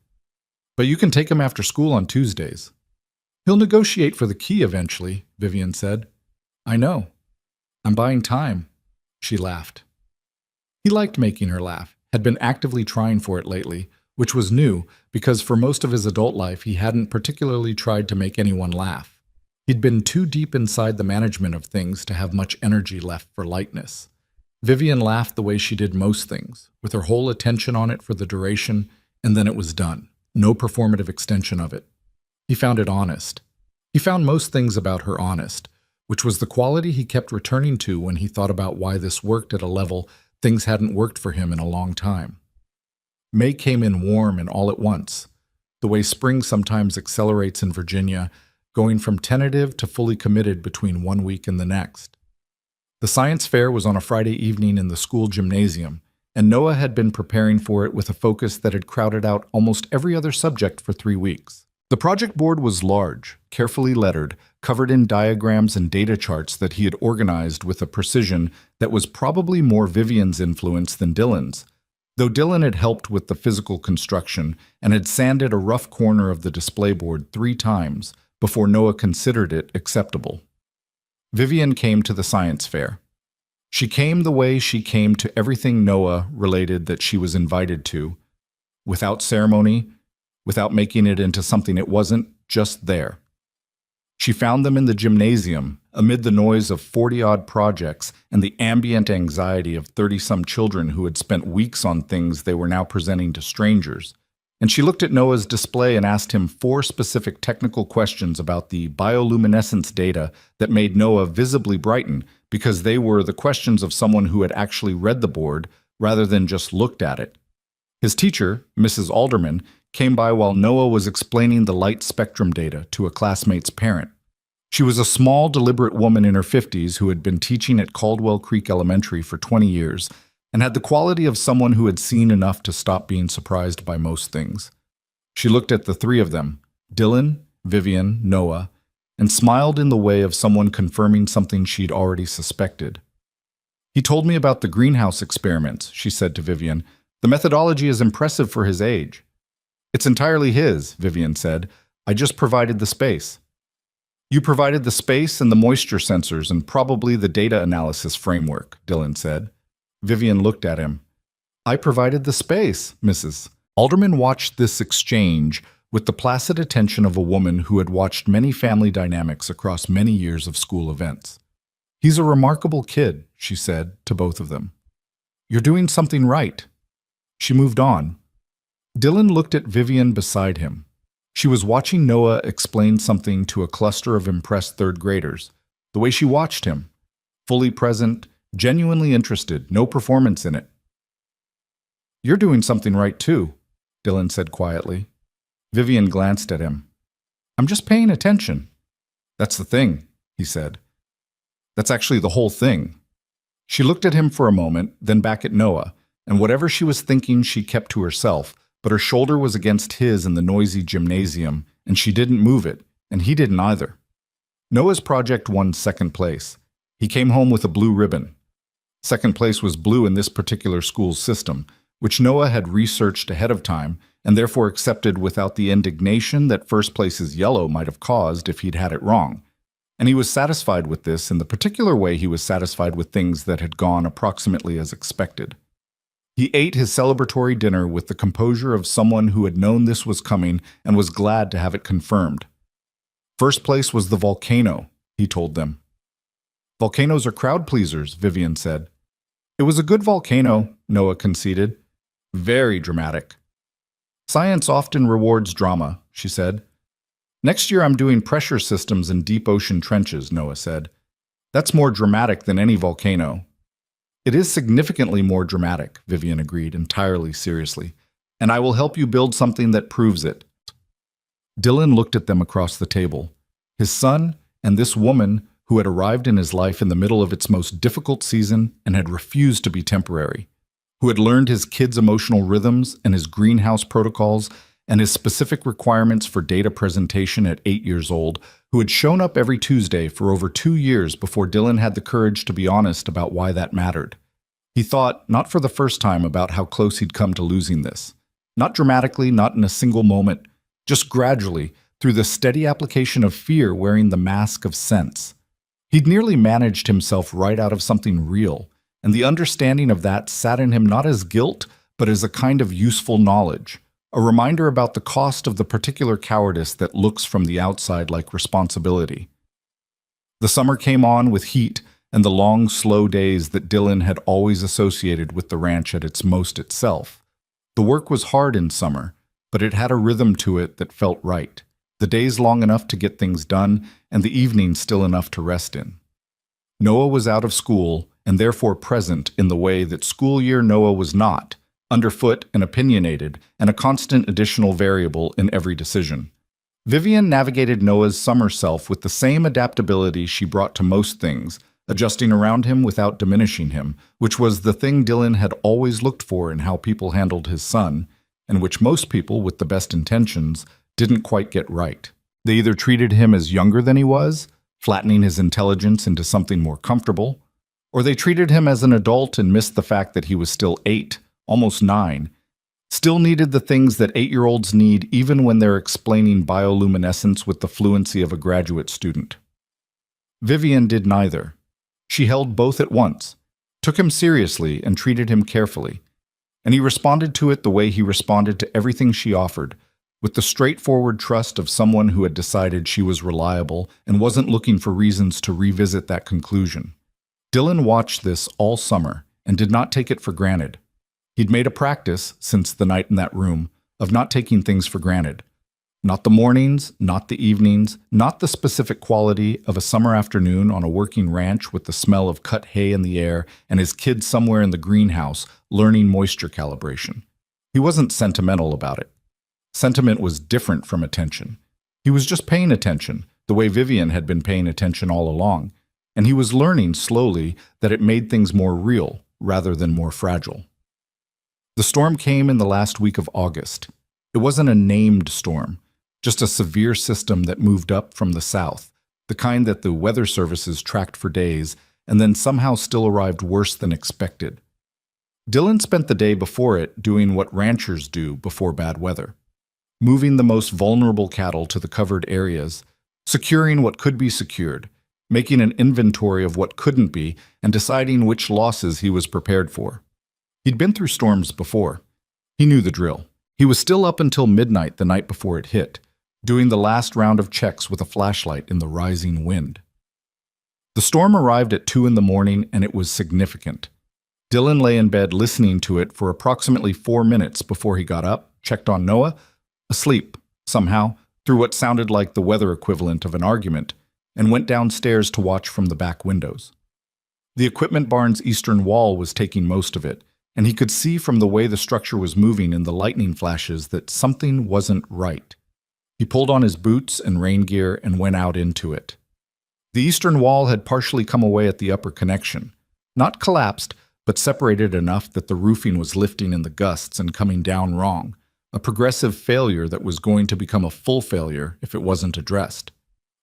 "But you can take him after school on Tuesdays." "He'll negotiate for the key eventually," Vivian said. "I know. I'm buying time." She laughed. He liked making her laugh, had been actively trying for it lately, which was new because for most of his adult life he hadn't particularly tried to make anyone laugh. He'd been too deep inside the management of things to have much energy left for lightness. Vivian laughed the way she did most things, with her whole attention on it for the duration, and then it was done. No performative extension of it. He found it honest. He found most things about her honest, which was the quality he kept returning to when he thought about why this worked at a level things hadn't worked for him in a long time. May came in warm and all at once, the way spring sometimes accelerates in Virginia, going from tentative to fully committed between 1 week and the next. The science fair was on a Friday evening in the school gymnasium, and Noah had been preparing for it with a focus that had crowded out almost every other subject for 3 weeks. The project board was large, carefully lettered, covered in diagrams and data charts that he had organized with a precision that was probably more Vivian's influence than Dylan's, though Dylan had helped with the physical construction and had sanded a rough corner of the display board 3 times before Noah considered it acceptable. Vivian came to the science fair. She came the way she came to everything Noah related that she was invited to, without ceremony, without making it into something it wasn't, just there. She found them in the gymnasium, amid the noise of 40-odd projects and the ambient anxiety of 30-some children who had spent weeks on things they were now presenting to strangers. And she looked at Noah's display and asked him 4 specific technical questions about the bioluminescence data that made Noah visibly brighten, because they were the questions of someone who had actually read the board rather than just looked at it. His teacher, Mrs. Alderman, came by while Noah was explaining the light spectrum data to a classmate's parent. She was a small, deliberate woman in her 50s who had been teaching at Caldwell Creek Elementary for 20 years and had the quality of someone who had seen enough to stop being surprised by most things. She looked at the 3 of them, Dylan, Vivian, Noah, and smiled in the way of someone confirming something she'd already suspected. "He told me about the greenhouse experiments," she said to Vivian. "The methodology is impressive for his age." "It's entirely his," Vivian said. "I just provided the space." "You provided the space and the moisture sensors and probably the data analysis framework," Dylan said. Vivian looked at him. "I provided the space, Mrs. Alderman watched this exchange with the placid attention of a woman who had watched many family dynamics across many years of school events. "He's a remarkable kid," she said to both of them. "You're doing something right." She moved on. Dylan looked at Vivian beside him. She was watching Noah explain something to a cluster of impressed 3rd graders, the way she watched him, fully present, genuinely interested, no performance in it. "You're doing something right too," Dylan said quietly. Vivian glanced at him. "I'm just paying attention." "That's the thing," he said. "That's actually the whole thing." She looked at him for a moment, then back at Noah, and whatever she was thinking she kept to herself, but her shoulder was against his in the noisy gymnasium, and she didn't move it, and he didn't either. Noah's project won 2nd place. He came home with a blue ribbon. 2nd place was blue in this particular school's system, which Noah had researched ahead of time, and therefore accepted without the indignation that 1st place's yellow might have caused if he'd had it wrong. And he was satisfied with this in the particular way he was satisfied with things that had gone approximately as expected. He ate his celebratory dinner with the composure of someone who had known this was coming and was glad to have it confirmed. 1st place was the volcano, he told them. "Volcanoes are crowd pleasers," Vivian said. "It was a good volcano," Noah conceded. "Very dramatic." "Science often rewards drama," she said. Next year I'm doing pressure systems in deep ocean trenches, Noah said. That's more dramatic than any volcano. It is significantly more dramatic, Vivian agreed entirely seriously, and I will help you build something that proves it. Dylan looked at them across the table. His son and this woman who had arrived in his life in the middle of its most difficult season and had refused to be temporary, who had learned his kid's emotional rhythms and his greenhouse protocols and his specific requirements for data presentation at 8 years old, who had shown up every Tuesday for over 2 years before Dylan had the courage to be honest about why that mattered. He thought, not for the first time, about how close he'd come to losing this. Not dramatically, not in a single moment, just gradually, through the steady application of fear wearing the mask of sense. He'd nearly managed himself right out of something real, and the understanding of that sat in him not as guilt, but as a kind of useful knowledge, a reminder about the cost of the particular cowardice that looks from the outside like responsibility. The summer came on with heat and the long, slow days that Dylan had always associated with the ranch at its most itself. The work was hard in summer, but it had a rhythm to it that felt right. The days long enough to get things done, and the evenings still enough to rest in. Noah was out of school, and therefore present in the way that school year Noah was not, underfoot and opinionated, and a constant additional variable in every decision. Vivian navigated Noah's summer self with the same adaptability she brought to most things, adjusting around him without diminishing him, which was the thing Dylan had always looked for in how people handled his son, and which most people, with the best intentions, didn't quite get right. They either treated him as younger than he was, flattening his intelligence into something more comfortable, or they treated him as an adult and missed the fact that he was still 8, almost 9, still needed the things that 8-year-olds need even when they're explaining bioluminescence with the fluency of a graduate student. Vivian did neither. She held both at once, took him seriously and treated him carefully, and he responded to it the way he responded to everything she offered, with the straightforward trust of someone who had decided she was reliable and wasn't looking for reasons to revisit that conclusion. Dylan watched this all summer and did not take it for granted. He'd made a practice, since the night in that room, of not taking things for granted. Not the mornings, not the evenings, not the specific quality of a summer afternoon on a working ranch with the smell of cut hay in the air and his kid somewhere in the greenhouse learning moisture calibration. He wasn't sentimental about it. Sentiment was different from attention. He was just paying attention, the way Vivian had been paying attention all along, and he was learning slowly that it made things more real rather than more fragile. The storm came in the last week of August. It wasn't a named storm, just a severe system that moved up from the south, the kind that the weather services tracked for days and then somehow still arrived worse than expected. Dylan spent the day before it doing what ranchers do before bad weather. Moving the most vulnerable cattle to the covered areas, securing what could be secured, making an inventory of what couldn't be, and deciding which losses he was prepared for. He'd been through storms before. He knew the drill. He was still up until midnight the night before it hit, doing the last round of checks with a flashlight in the rising wind. The storm arrived at 2 in the morning, and it was significant. Dylan lay in bed listening to it for approximately 4 minutes before he got up, checked on Noah, asleep, somehow, through what sounded like the weather equivalent of an argument, and went downstairs to watch from the back windows. The equipment barn's eastern wall was taking most of it, and he could see from the way the structure was moving in the lightning flashes that something wasn't right. He pulled on his boots and rain gear and went out into it. The eastern wall had partially come away at the upper connection, not collapsed, but separated enough that the roofing was lifting in the gusts and coming down wrong, a progressive failure that was going to become a full failure if it wasn't addressed.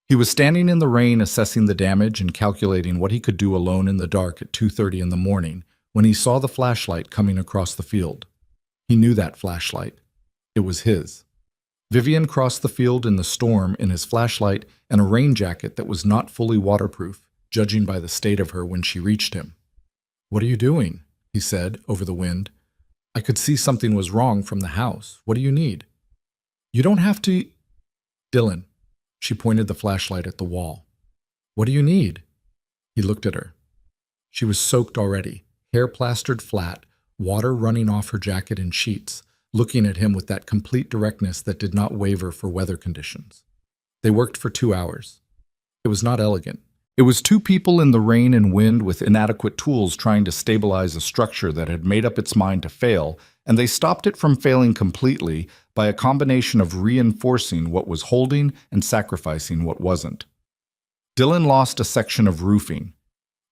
He was standing in the rain assessing the damage and calculating what he could do alone in the dark at 2:30 in the morning when he saw the flashlight coming across the field. He knew that flashlight. It was his. Vivian crossed the field in the storm in his flashlight and a rain jacket that was not fully waterproof, judging by the state of her when she reached him. "What are you doing?" he said over the wind. "I could see something was wrong from the house. What do you need?" "You don't have to—" "Dylan." She pointed the flashlight at the wall. "What do you need?" He looked at her. She was soaked already, hair plastered flat, water running off her jacket in sheets, looking at him with that complete directness that did not waver for weather conditions. They worked for 2 hours. It was not elegant. It was two people in the rain and wind with inadequate tools trying to stabilize a structure that had made up its mind to fail, and they stopped it from failing completely by a combination of reinforcing what was holding and sacrificing what wasn't. Dylan lost a section of roofing.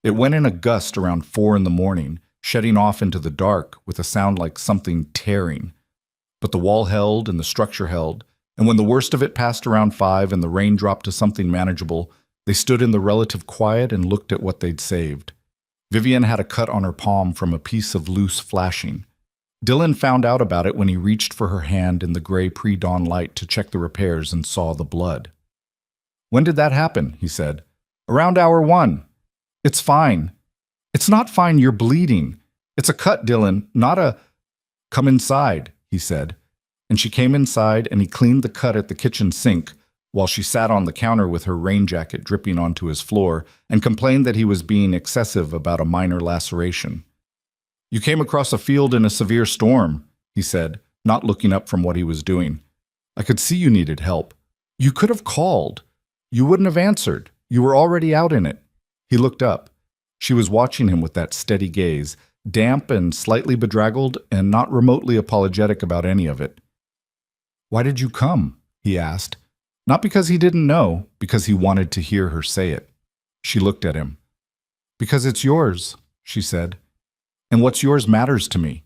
It went in a gust around 4 in the morning, shedding off into the dark with a sound like something tearing. But the wall held and the structure held, and when the worst of it passed around 5 and the rain dropped to something manageable, they stood in the relative quiet and looked at what they'd saved. Vivian had a cut on her palm from a piece of loose flashing. Dylan found out about it when he reached for her hand in the gray pre-dawn light to check the repairs and saw the blood. "When did that happen?" he said. "Around hour 1. It's fine." "It's not fine, you're bleeding. It's a cut, Dylan, not a—" "Come inside," he said. And she came inside and he cleaned the cut at the kitchen sink while she sat on the counter with her rain jacket dripping onto his floor and complained that he was being excessive about a minor laceration. "You came across a field in a severe storm," he said, not looking up from what he was doing. "I could see you needed help. You could have called. You wouldn't have answered. You were already out in it." He looked up. She was watching him with that steady gaze, damp and slightly bedraggled and not remotely apologetic about any of it. "Why did you come?" he asked. Not because he didn't know, because he wanted to hear her say it. She looked at him. "Because it's yours," she said. "And what's yours matters to me.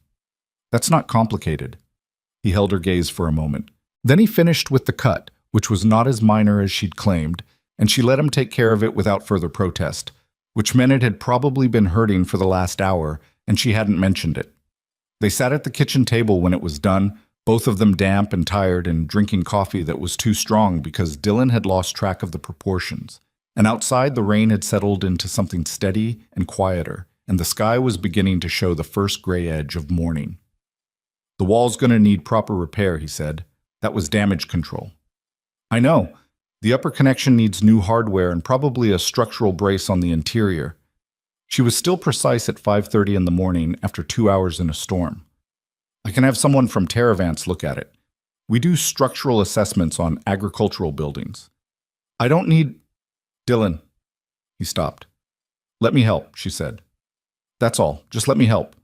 That's not complicated." He held her gaze for a moment. Then he finished with the cut, which was not as minor as she'd claimed, and she let him take care of it without further protest, which meant it had probably been hurting for the last hour, and she hadn't mentioned it. They sat at the kitchen table when it was done, both of them damp and tired and drinking coffee that was too strong because Dylan had lost track of the proportions. And outside, the rain had settled into something steady and quieter, and the sky was beginning to show the first gray edge of morning. "The wall's going to need proper repair," he said. "That was damage control." "I know. The upper connection needs new hardware and probably a structural brace on the interior." She was still precise at 5:30 in the morning after 2 hours in a storm. "I can have someone from Terravance look at it. We do structural assessments on agricultural buildings." "I don't need—" "Dylan." He stopped. "Let me help," she said. "That's all. Just let me help."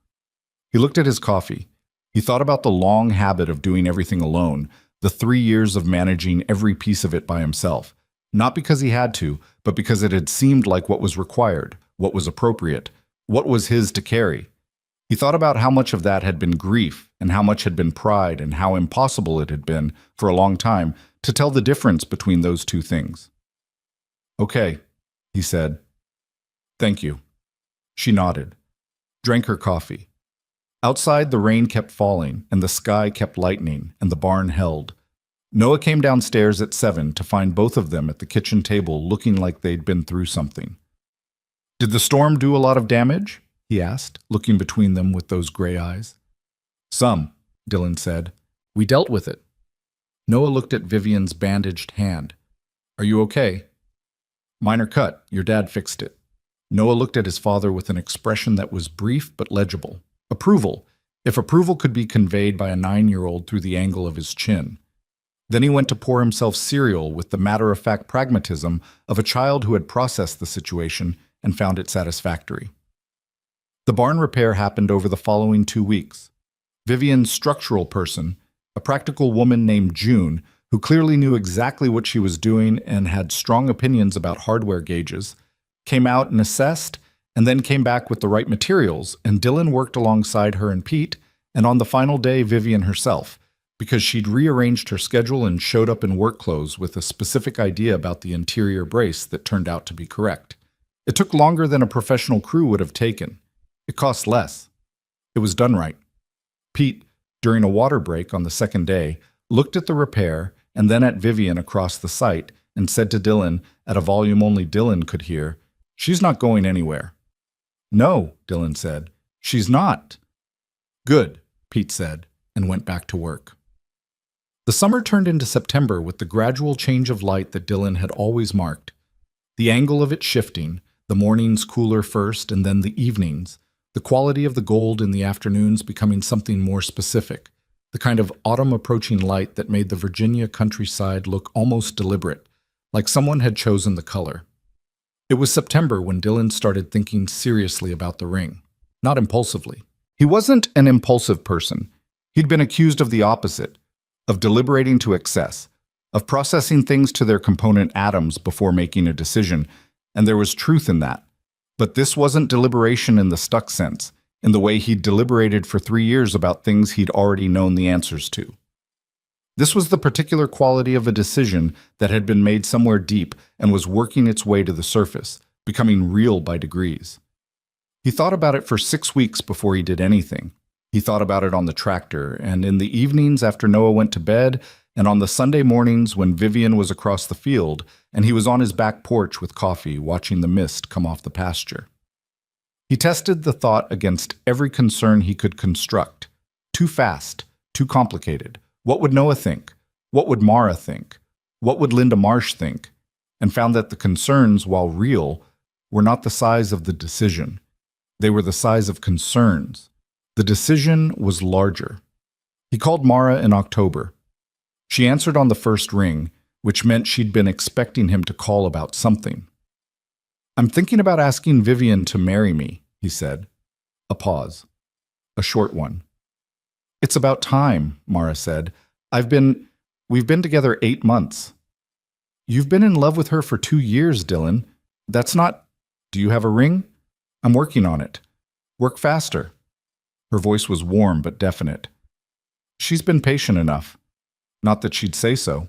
He looked at his coffee. He thought about the long habit of doing everything alone, the 3 years of managing every piece of it by himself, not because he had to, but because it had seemed like what was required, what was appropriate, what was his to carry. He thought about how much of that had been grief and how much had been pride and how impossible it had been, for a long time, to tell the difference between those two things. "Okay," he said. "Thank you." She nodded, drank her coffee. Outside, the rain kept falling, and the sky kept lightening, and the barn held. Noah came downstairs at 7 to find both of them at the kitchen table looking like they'd been through something. "Did the storm do a lot of damage?" he asked, looking between them with those gray eyes. "Some," Dylan said. "We dealt with it." Noah looked at Vivian's bandaged hand. "Are you okay?" "Minor cut. Your dad fixed it." Noah looked at his father with an expression that was brief but legible. Approval, if approval could be conveyed by a 9-year-old through the angle of his chin. Then he went to pour himself cereal with the matter-of-fact pragmatism of a child who had processed the situation and found it satisfactory. The barn repair happened over the following 2 weeks. Vivian's structural person, a practical woman named June, who clearly knew exactly what she was doing and had strong opinions about hardware gauges, came out and assessed, and then came back with the right materials, and Dylan worked alongside her and Pete, and on the final day, Vivian herself, because she'd rearranged her schedule and showed up in work clothes with a specific idea about the interior brace that turned out to be correct. It took longer than a professional crew would have taken. It cost less. It was done right. Pete, during a water break on the second day, looked at the repair and then at Vivian across the site and said to Dylan, at a volume only Dylan could hear, "She's not going anywhere." "No," Dylan said. "She's not." "Good," Pete said, and went back to work. The summer turned into September with the gradual change of light that Dylan had always marked. The angle of it shifting, the mornings cooler first and then the evenings, the quality of the gold in the afternoons becoming something more specific, the kind of autumn-approaching light that made the Virginia countryside look almost deliberate, like someone had chosen the color. It was September when Dylan started thinking seriously about the ring, not impulsively. He wasn't an impulsive person. He'd been accused of the opposite, of deliberating to excess, of processing things to their component atoms before making a decision, and there was truth in that. But this wasn't deliberation in the stuck sense, in the way he'd deliberated for 3 years about things he'd already known the answers to. This was the particular quality of a decision that had been made somewhere deep and was working its way to the surface, becoming real by degrees. He thought about it for 6 weeks before he did anything. He thought about it on the tractor, and in the evenings after Noah went to bed, and on the Sunday mornings when Vivian was across the field, and he was on his back porch with coffee, watching the mist come off the pasture. He tested the thought against every concern he could construct. Too fast, too complicated. What would Noah think? What would Mara think? What would Linda Marsh think? And found that the concerns, while real, were not the size of the decision. They were the size of concerns. The decision was larger. He called Mara in October. She answered on the first ring, which meant she'd been expecting him to call about something. "I'm thinking about asking Vivian to marry me," he said. A pause. A short one. "It's about time," Mara said. We've been together 8 months." "You've been in love with her for 2 years, Dylan. That's not... Do you have a ring?" "I'm working on it." "Work faster." Her voice was warm but definite. "She's been patient enough. Not that she'd say so."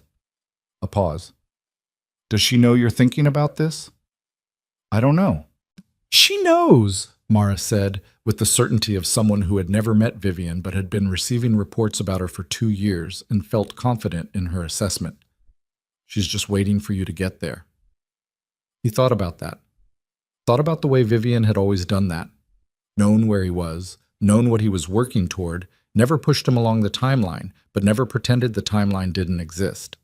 A pause. "Does she know you're thinking about this?" "I don't know." "She knows," Mara said, with the certainty of someone who had never met Vivian but had been receiving reports about her for 2 years and felt confident in her assessment. "She's just waiting for you to get there." He thought about that. Thought about the way Vivian had always done that. Known where he was, known what he was working toward, never pushed him along the timeline, but never pretended the timeline didn't exist.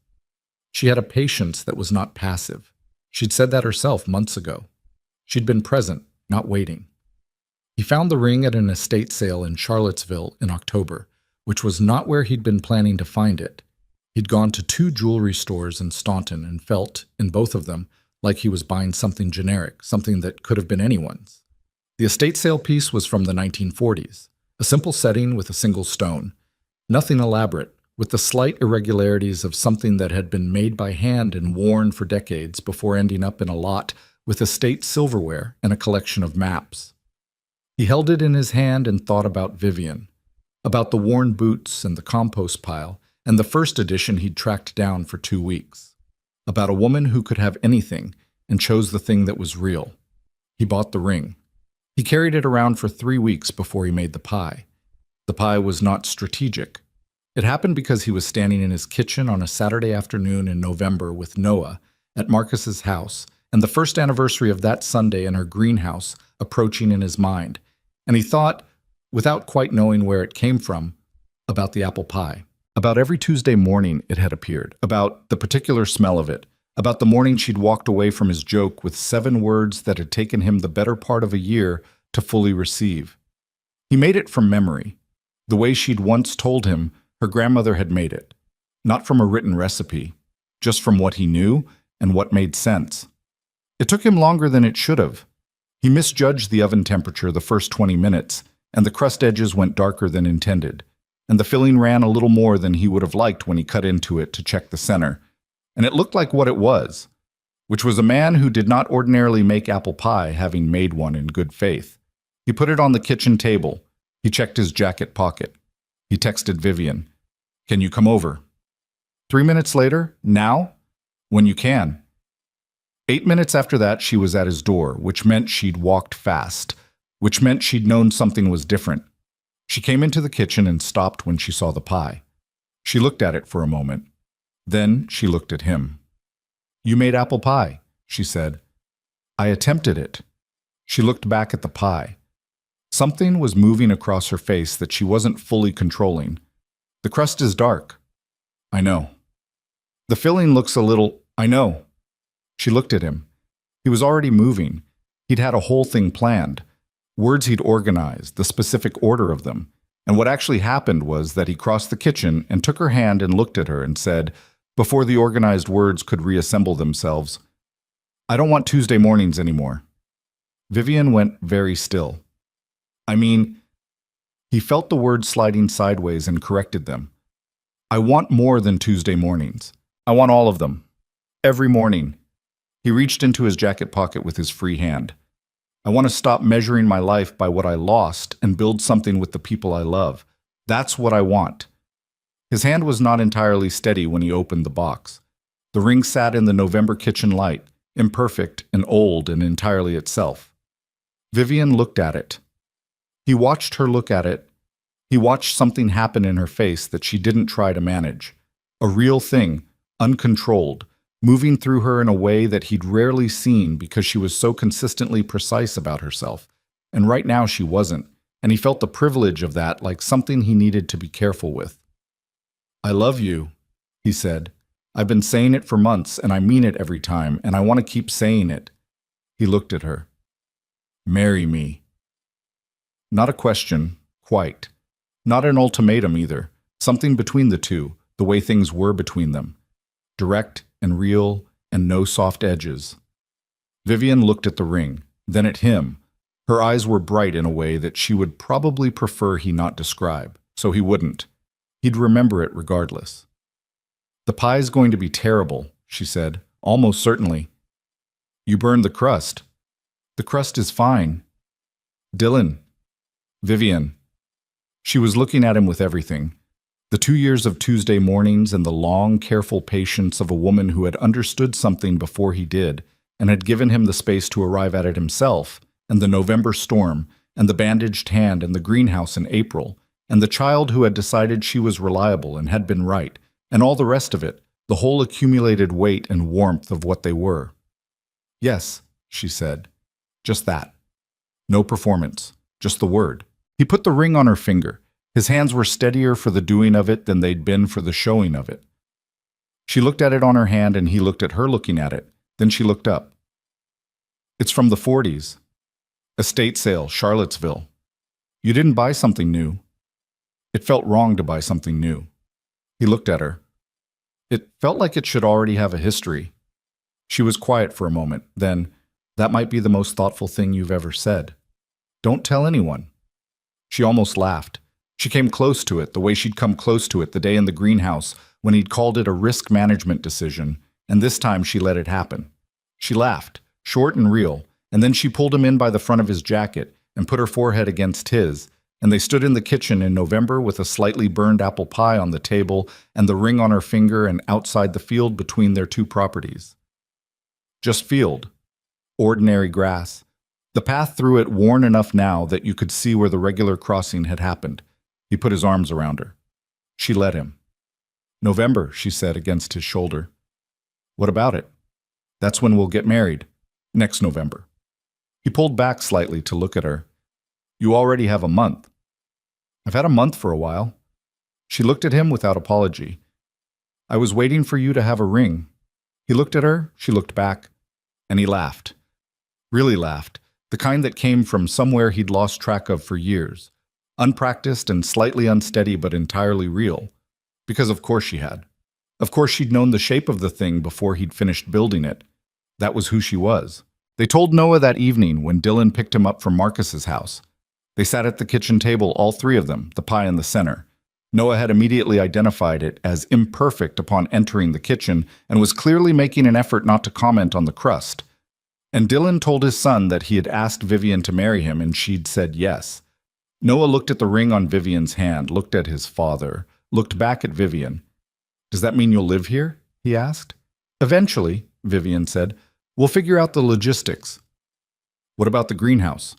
She had a patience that was not passive. She'd said that herself months ago. She'd been present, not waiting. He found the ring at an estate sale in Charlottesville in October, which was not where he'd been planning to find it. He'd gone to 2 jewelry stores in Staunton and felt, in both of them, like he was buying something generic, something that could have been anyone's. The estate sale piece was from the 1940s, a simple setting with a single stone. Nothing elaborate, with the slight irregularities of something that had been made by hand and worn for decades before ending up in a lot with estate silverware and a collection of maps. He held it in his hand and thought about Vivian, about the worn boots and the compost pile, and the first edition he'd tracked down for 2 weeks. About a woman who could have anything and chose the thing that was real. He bought the ring. He carried it around for 3 weeks before he made the pie. The pie was not strategic. It happened because he was standing in his kitchen on a Saturday afternoon in November with Noah at Marcus's house, and the first anniversary of that Sunday in her greenhouse approaching in his mind. And he thought, without quite knowing where it came from, about the apple pie. About every Tuesday morning it had appeared, about the particular smell of it, about the morning she'd walked away from his joke with 7 words that had taken him the better part of a year to fully receive. He made it from memory, the way she'd once told him her grandmother had made it, not from a written recipe, just from what he knew and what made sense. It took him longer than it should have. He misjudged the oven temperature the first 20 minutes, and the crust edges went darker than intended, and the filling ran a little more than he would have liked when he cut into it to check the center, and it looked like what it was, which was a man who did not ordinarily make apple pie, having made one in good faith. He put it on the kitchen table. He checked his jacket pocket. He texted Vivian, "Can you come over?" 3 minutes later, "Now?" "When you can." 8 minutes after that, she was at his door, which meant she'd walked fast, which meant she'd known something was different. She came into the kitchen and stopped when she saw the pie. She looked at it for a moment. Then she looked at him. "You made apple pie," she said. "I attempted it." She looked back at the pie. Something was moving across her face that she wasn't fully controlling. "The crust is dark." "I know." "The filling looks a little..." "I know." She looked at him. He was already moving. He'd had a whole thing planned. Words he'd organized, the specific order of them. And what actually happened was that he crossed the kitchen and took her hand and looked at her and said, Before the organized words could reassemble themselves, "I don't want Tuesday mornings anymore." Vivian went very still. I mean, he felt the words sliding sideways and corrected them. "I want more than Tuesday mornings. I want all of them. Every morning." He reached into his jacket pocket with his free hand. "I want to stop measuring my life by what I lost and build something with the people I love. That's what I want." His hand was not entirely steady when he opened the box. The ring sat in the November kitchen light, imperfect and old and entirely itself. Vivian looked at it. He watched her look at it. He watched something happen in her face that she didn't try to manage. A real thing, uncontrolled, moving through her in a way that he'd rarely seen because she was so consistently precise about herself. And right now she wasn't, and he felt the privilege of that like something he needed to be careful with. "I love you," he said. "I've been saying it for months, and I mean it every time, and I want to keep saying it." He looked at her. "Marry me." Not a question, quite. Not an ultimatum either. Something between the two, the way things were between them. Direct and real and no soft edges. Vivian looked at the ring, then at him. Her eyes were bright in a way that she would probably prefer he not describe, so he wouldn't. He'd remember it regardless. "The pie's going to be terrible," she said, "almost certainly." "You burned the crust." "The crust is fine." "Dylan." "Vivian." She was looking at him with everything. The 2 years of Tuesday mornings and the long, careful patience of a woman who had understood something before he did and had given him the space to arrive at it himself, and the November storm, and the bandaged hand in the greenhouse in April, and the child who had decided she was reliable and had been right, and all the rest of it, the whole accumulated weight and warmth of what they were. "Yes," she said. Just that. No performance, just the word. He put the ring on her finger. His hands were steadier for the doing of it than they'd been for the showing of it. She looked at it on her hand and he looked at her looking at it. Then she looked up. "It's from the 40s. Estate sale, Charlottesville. You didn't buy something new." It felt wrong to buy something new. He looked at her. It felt like it should already have a history. She was quiet for a moment. Then, "That might be the most thoughtful thing you've ever said. Don't tell anyone." She almost laughed. She came close to it, the way she'd come close to it the day in the greenhouse when he'd called it a risk management decision, and this time she let it happen. She laughed, short and real, and then she pulled him in by the front of his jacket and put her forehead against his, and they stood in the kitchen in November with a slightly burned apple pie on the table and the ring on her finger and outside the field between their two properties. Just field. Ordinary grass. The path through it worn enough now that you could see where the regular crossing had happened. He put his arms around her. She let him. "November," she said against his shoulder. "What about it?" "That's when we'll get married. Next November." He pulled back slightly to look at her. "You already have a month." "I've had a month for a while." She looked at him without apology. "I was waiting for you to have a ring." He looked at her, she looked back, and he laughed. Really laughed, the kind that came from somewhere he'd lost track of for years. Unpracticed and slightly unsteady but entirely real. Because of course she had. Of course she'd known the shape of the thing before he'd finished building it. That was who she was. They told Noah that evening when Dylan picked him up from Marcus's house. They sat at the kitchen table, all three of them, the pie in the center. Noah had immediately identified it as imperfect upon entering the kitchen and was clearly making an effort not to comment on the crust. And Dylan told his son that he had asked Vivian to marry him and she'd said yes. Noah looked at the ring on Vivian's hand, looked at his father, looked back at Vivian. "Does that mean you'll live here?" he asked. "Eventually," Vivian said. "We'll figure out the logistics." "What about the greenhouse?"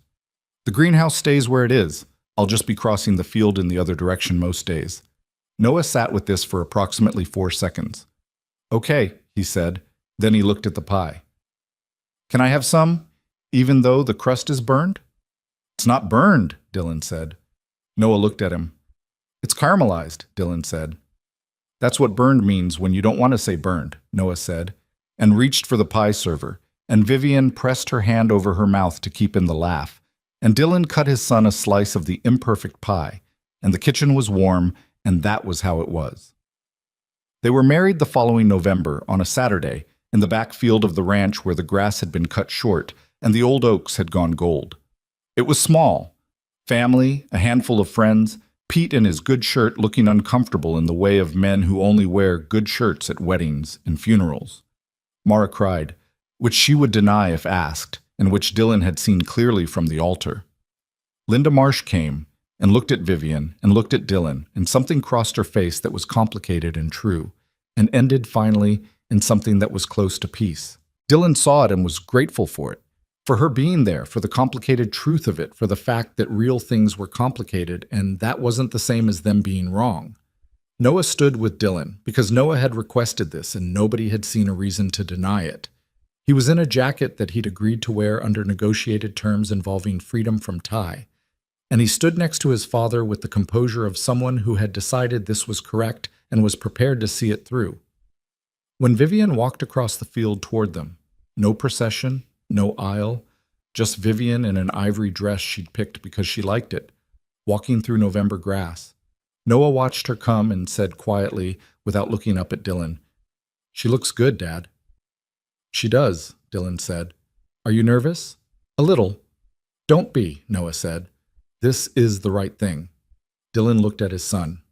"The greenhouse stays where it is. I'll just be crossing the field in the other direction most days." Noah sat with this for approximately 4 seconds. "Okay," he said. Then he looked at the pie. "Can I have some, even though the crust is burned?" "It's not burned," Dylan said. Noah looked at him. "It's caramelized," Dylan said. "That's what burned means when you don't want to say burned," Noah said, and reached for the pie server, and Vivian pressed her hand over her mouth to keep in the laugh, and Dylan cut his son a slice of the imperfect pie, and the kitchen was warm, and that was how it was. They were married the following November on a Saturday in the back field of the ranch where the grass had been cut short and the old oaks had gone gold. It was small. Family, a handful of friends, Pete in his good shirt looking uncomfortable in the way of men who only wear good shirts at weddings and funerals. Mara cried, which she would deny if asked, and which Dylan had seen clearly from the altar. Linda Marsh came and looked at Vivian and looked at Dylan, and something crossed her face that was complicated and true, and ended finally in something that was close to peace. Dylan saw it and was grateful for it, for her being there, for the complicated truth of it, for the fact that real things were complicated, and that wasn't the same as them being wrong. Noah stood with Dylan, because Noah had requested this and nobody had seen a reason to deny it. He was in a jacket that he'd agreed to wear under negotiated terms involving freedom from tie, and he stood next to his father with the composure of someone who had decided this was correct and was prepared to see it through. When Vivian walked across the field toward them, no procession, no aisle, just Vivian in an ivory dress she'd picked because she liked it, walking through November grass. Noah watched her come and said quietly, without looking up at Dylan, "She looks good, Dad." "She does," Dylan said. "Are you nervous?" "A little." "Don't be," Noah said. "This is the right thing." Dylan looked at his son.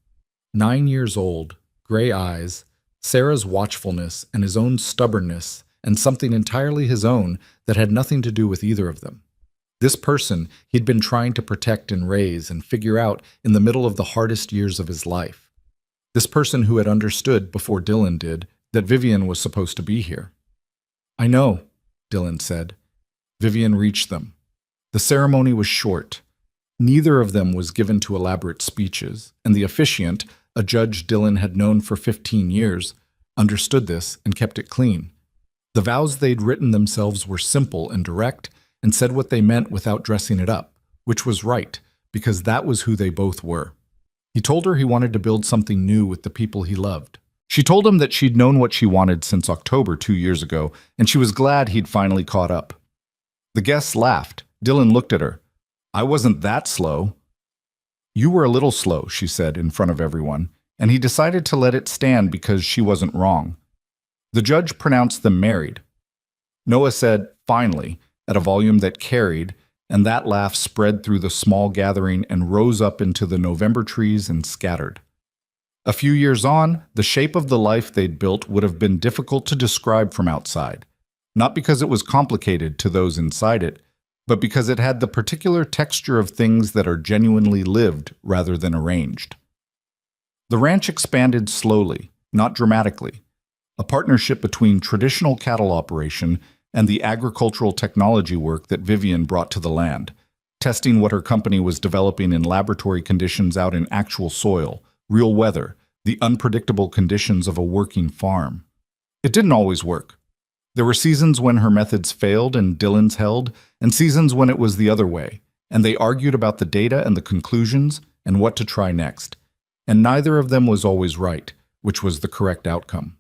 9 years old, gray eyes, Sarah's watchfulness and his own stubbornness, and something entirely his own that had nothing to do with either of them. This person he'd been trying to protect and raise and figure out in the middle of the hardest years of his life. This person who had understood, before Dylan did, that Vivian was supposed to be here. "I know," Dylan said. Vivian reached them. The ceremony was short. Neither of them was given to elaborate speeches, and the officiant, a judge Dylan had known for 15 years, understood this and kept it clean. The vows they'd written themselves were simple and direct and said what they meant without dressing it up, which was right, because that was who they both were. He told her he wanted to build something new with the people he loved. She told him that she'd known what she wanted since October 2 years ago, and she was glad he'd finally caught up. The guests laughed. Dylan looked at her. "I wasn't that slow." "You were a little slow," she said in front of everyone, and he decided to let it stand because she wasn't wrong. The judge pronounced them married. Noah said, "Finally," at a volume that carried, and that laugh spread through the small gathering and rose up into the November trees and scattered. A few years on, the shape of the life they'd built would have been difficult to describe from outside, not because it was complicated to those inside it, but because it had the particular texture of things that are genuinely lived rather than arranged. The ranch expanded slowly, not dramatically, a partnership between traditional cattle operation and the agricultural technology work that Vivian brought to the land, testing what her company was developing in laboratory conditions out in actual soil, real weather, the unpredictable conditions of a working farm. It didn't always work. There were seasons when her methods failed and Dylan's held, and seasons when it was the other way, and they argued about the data and the conclusions and what to try next. And neither of them was always right, which was the correct outcome.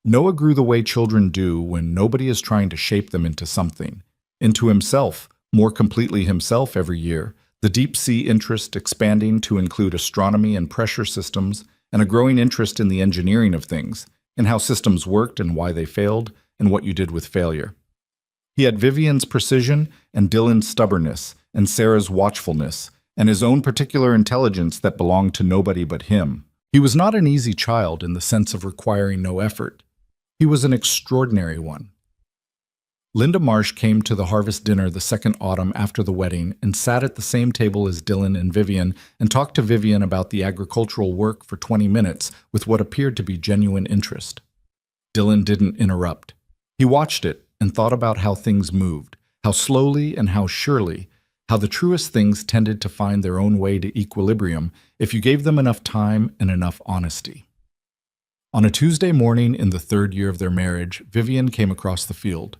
Noah grew the way children do when nobody is trying to shape them into something, into himself, more completely himself every year, the deep-sea interest expanding to include astronomy and pressure systems, and a growing interest in the engineering of things, in how systems worked and why they failed, and what you did with failure. He had Vivian's precision and Dylan's stubbornness and Sarah's watchfulness and his own particular intelligence that belonged to nobody but him. He was not an easy child in the sense of requiring no effort. He was an extraordinary one. Linda Marsh came to the harvest dinner the second autumn after the wedding and sat at the same table as Dylan and Vivian and talked to Vivian about the agricultural work for 20 minutes with what appeared to be genuine interest. Dylan didn't interrupt. He watched it and thought about how things moved, how slowly and how surely, how the truest things tended to find their own way to equilibrium if you gave them enough time and enough honesty. On a Tuesday morning in the 3rd year of their marriage, Vivian came across the field.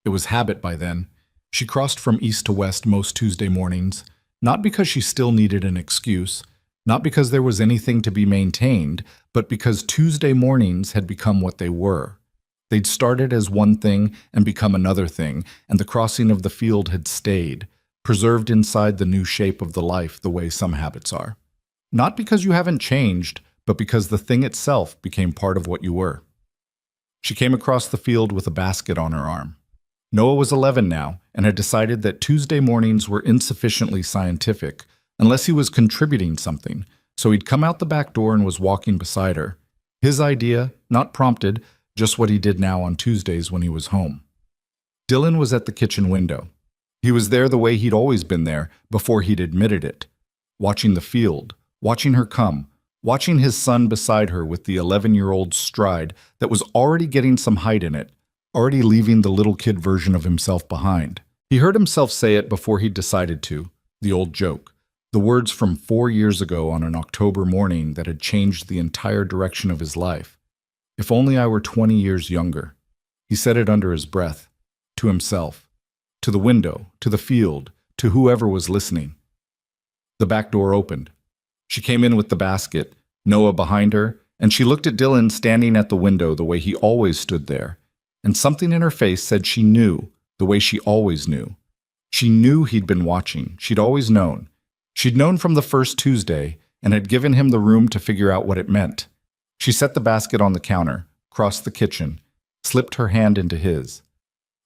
It was habit by then. She crossed from east to west most Tuesday mornings, not because she still needed an excuse, not because there was anything to be maintained, but because Tuesday mornings had become what they were. They'd started as one thing and become another thing, and the crossing of the field had stayed, preserved inside the new shape of the life the way some habits are. Not because you haven't changed, but because the thing itself became part of what you were. She came across the field with a basket on her arm. Noah was 11 now and had decided that Tuesday mornings were insufficiently scientific unless he was contributing something, so he'd come out the back door and was walking beside her. His idea, not prompted, just what he did now on Tuesdays when he was home. Dylan was at the kitchen window. He was there the way he'd always been there before he'd admitted it, watching the field, watching her come, watching his son beside her with the 11-year-old stride that was already getting some height in it, already leaving the little kid version of himself behind. He heard himself say it before he'd decided to, the old joke, the words from 4 years ago on an October morning that had changed the entire direction of his life. If only I were 20 years younger. He said it under his breath, to himself, to the window, to the field, to whoever was listening. The back door opened. She came in with the basket, Noah behind her, and she looked at Dylan standing at the window the way he always stood there, and something in her face said she knew, the way she always knew. She knew he'd been watching. She'd always known. She'd known from the first Tuesday and had given him the room to figure out what it meant. She set the basket on the counter, crossed the kitchen, slipped her hand into his.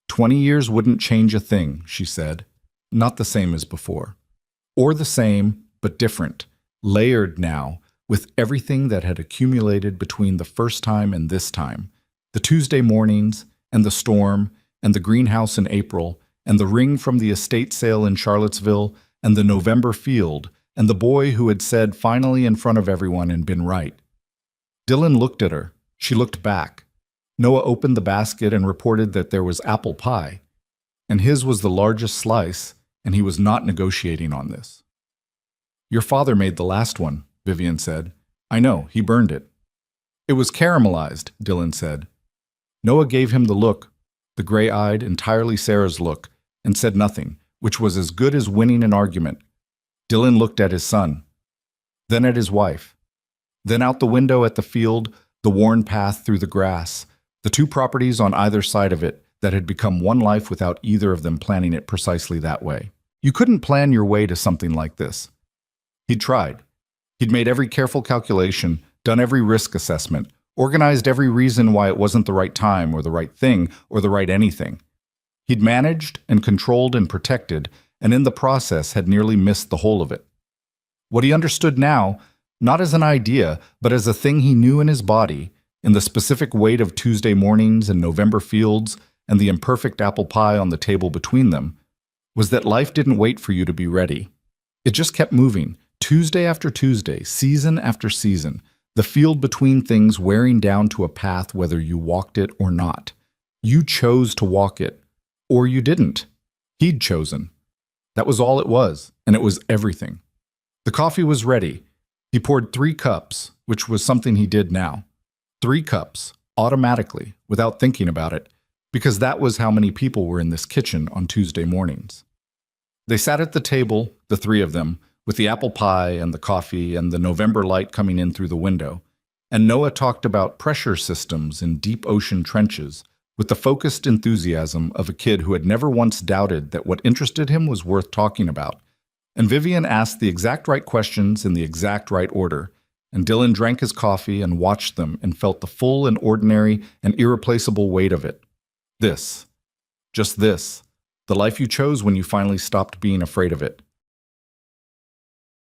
20 years wouldn't change a thing, she said. Not the same as before. Or the same, but different, layered now, with everything that had accumulated between the first time and this time. The Tuesday mornings, and the storm, and the greenhouse in April, and the ring from the estate sale in Charlottesville, and the November field, and the boy who had said finally in front of everyone and been right. Dylan looked at her. She looked back. Noah opened the basket and reported that there was apple pie, and his was the largest slice, and he was not negotiating on this. "Your father made the last one," Vivian said. "I know, he burned it." "It was caramelized," Dylan said. Noah gave him the look, the gray-eyed, entirely Sarah's look, and said nothing, which was as good as winning an argument. Dylan looked at his son, then at his wife, then out the window at the field, the worn path through the grass, the two properties on either side of it that had become one life without either of them planning it precisely that way. You couldn't plan your way to something like this. He'd tried. He'd made every careful calculation, done every risk assessment, organized every reason why it wasn't the right time or the right thing or the right anything. He'd managed and controlled and protected, and in the process had nearly missed the whole of it. What he understood now, not as an idea, but as a thing he knew in his body, in the specific weight of Tuesday mornings and November fields and the imperfect apple pie on the table between them, was that life didn't wait for you to be ready. It just kept moving, Tuesday after Tuesday, season after season, the field between things wearing down to a path whether you walked it or not. You chose to walk it, or you didn't. He'd chosen. That was all it was, and it was everything. The coffee was ready. He poured 3 cups, which was something he did now. 3 cups, automatically, without thinking about it, because that was how many people were in this kitchen on Tuesday mornings. They sat at the table, the 3 of them, with the apple pie and the coffee and the November light coming in through the window, and Noah talked about pressure systems in deep ocean trenches with the focused enthusiasm of a kid who had never once doubted that what interested him was worth talking about. And Vivian asked the exact right questions in the exact right order, and Dylan drank his coffee and watched them and felt the full and ordinary and irreplaceable weight of it. This. Just this. The life you chose when you finally stopped being afraid of it.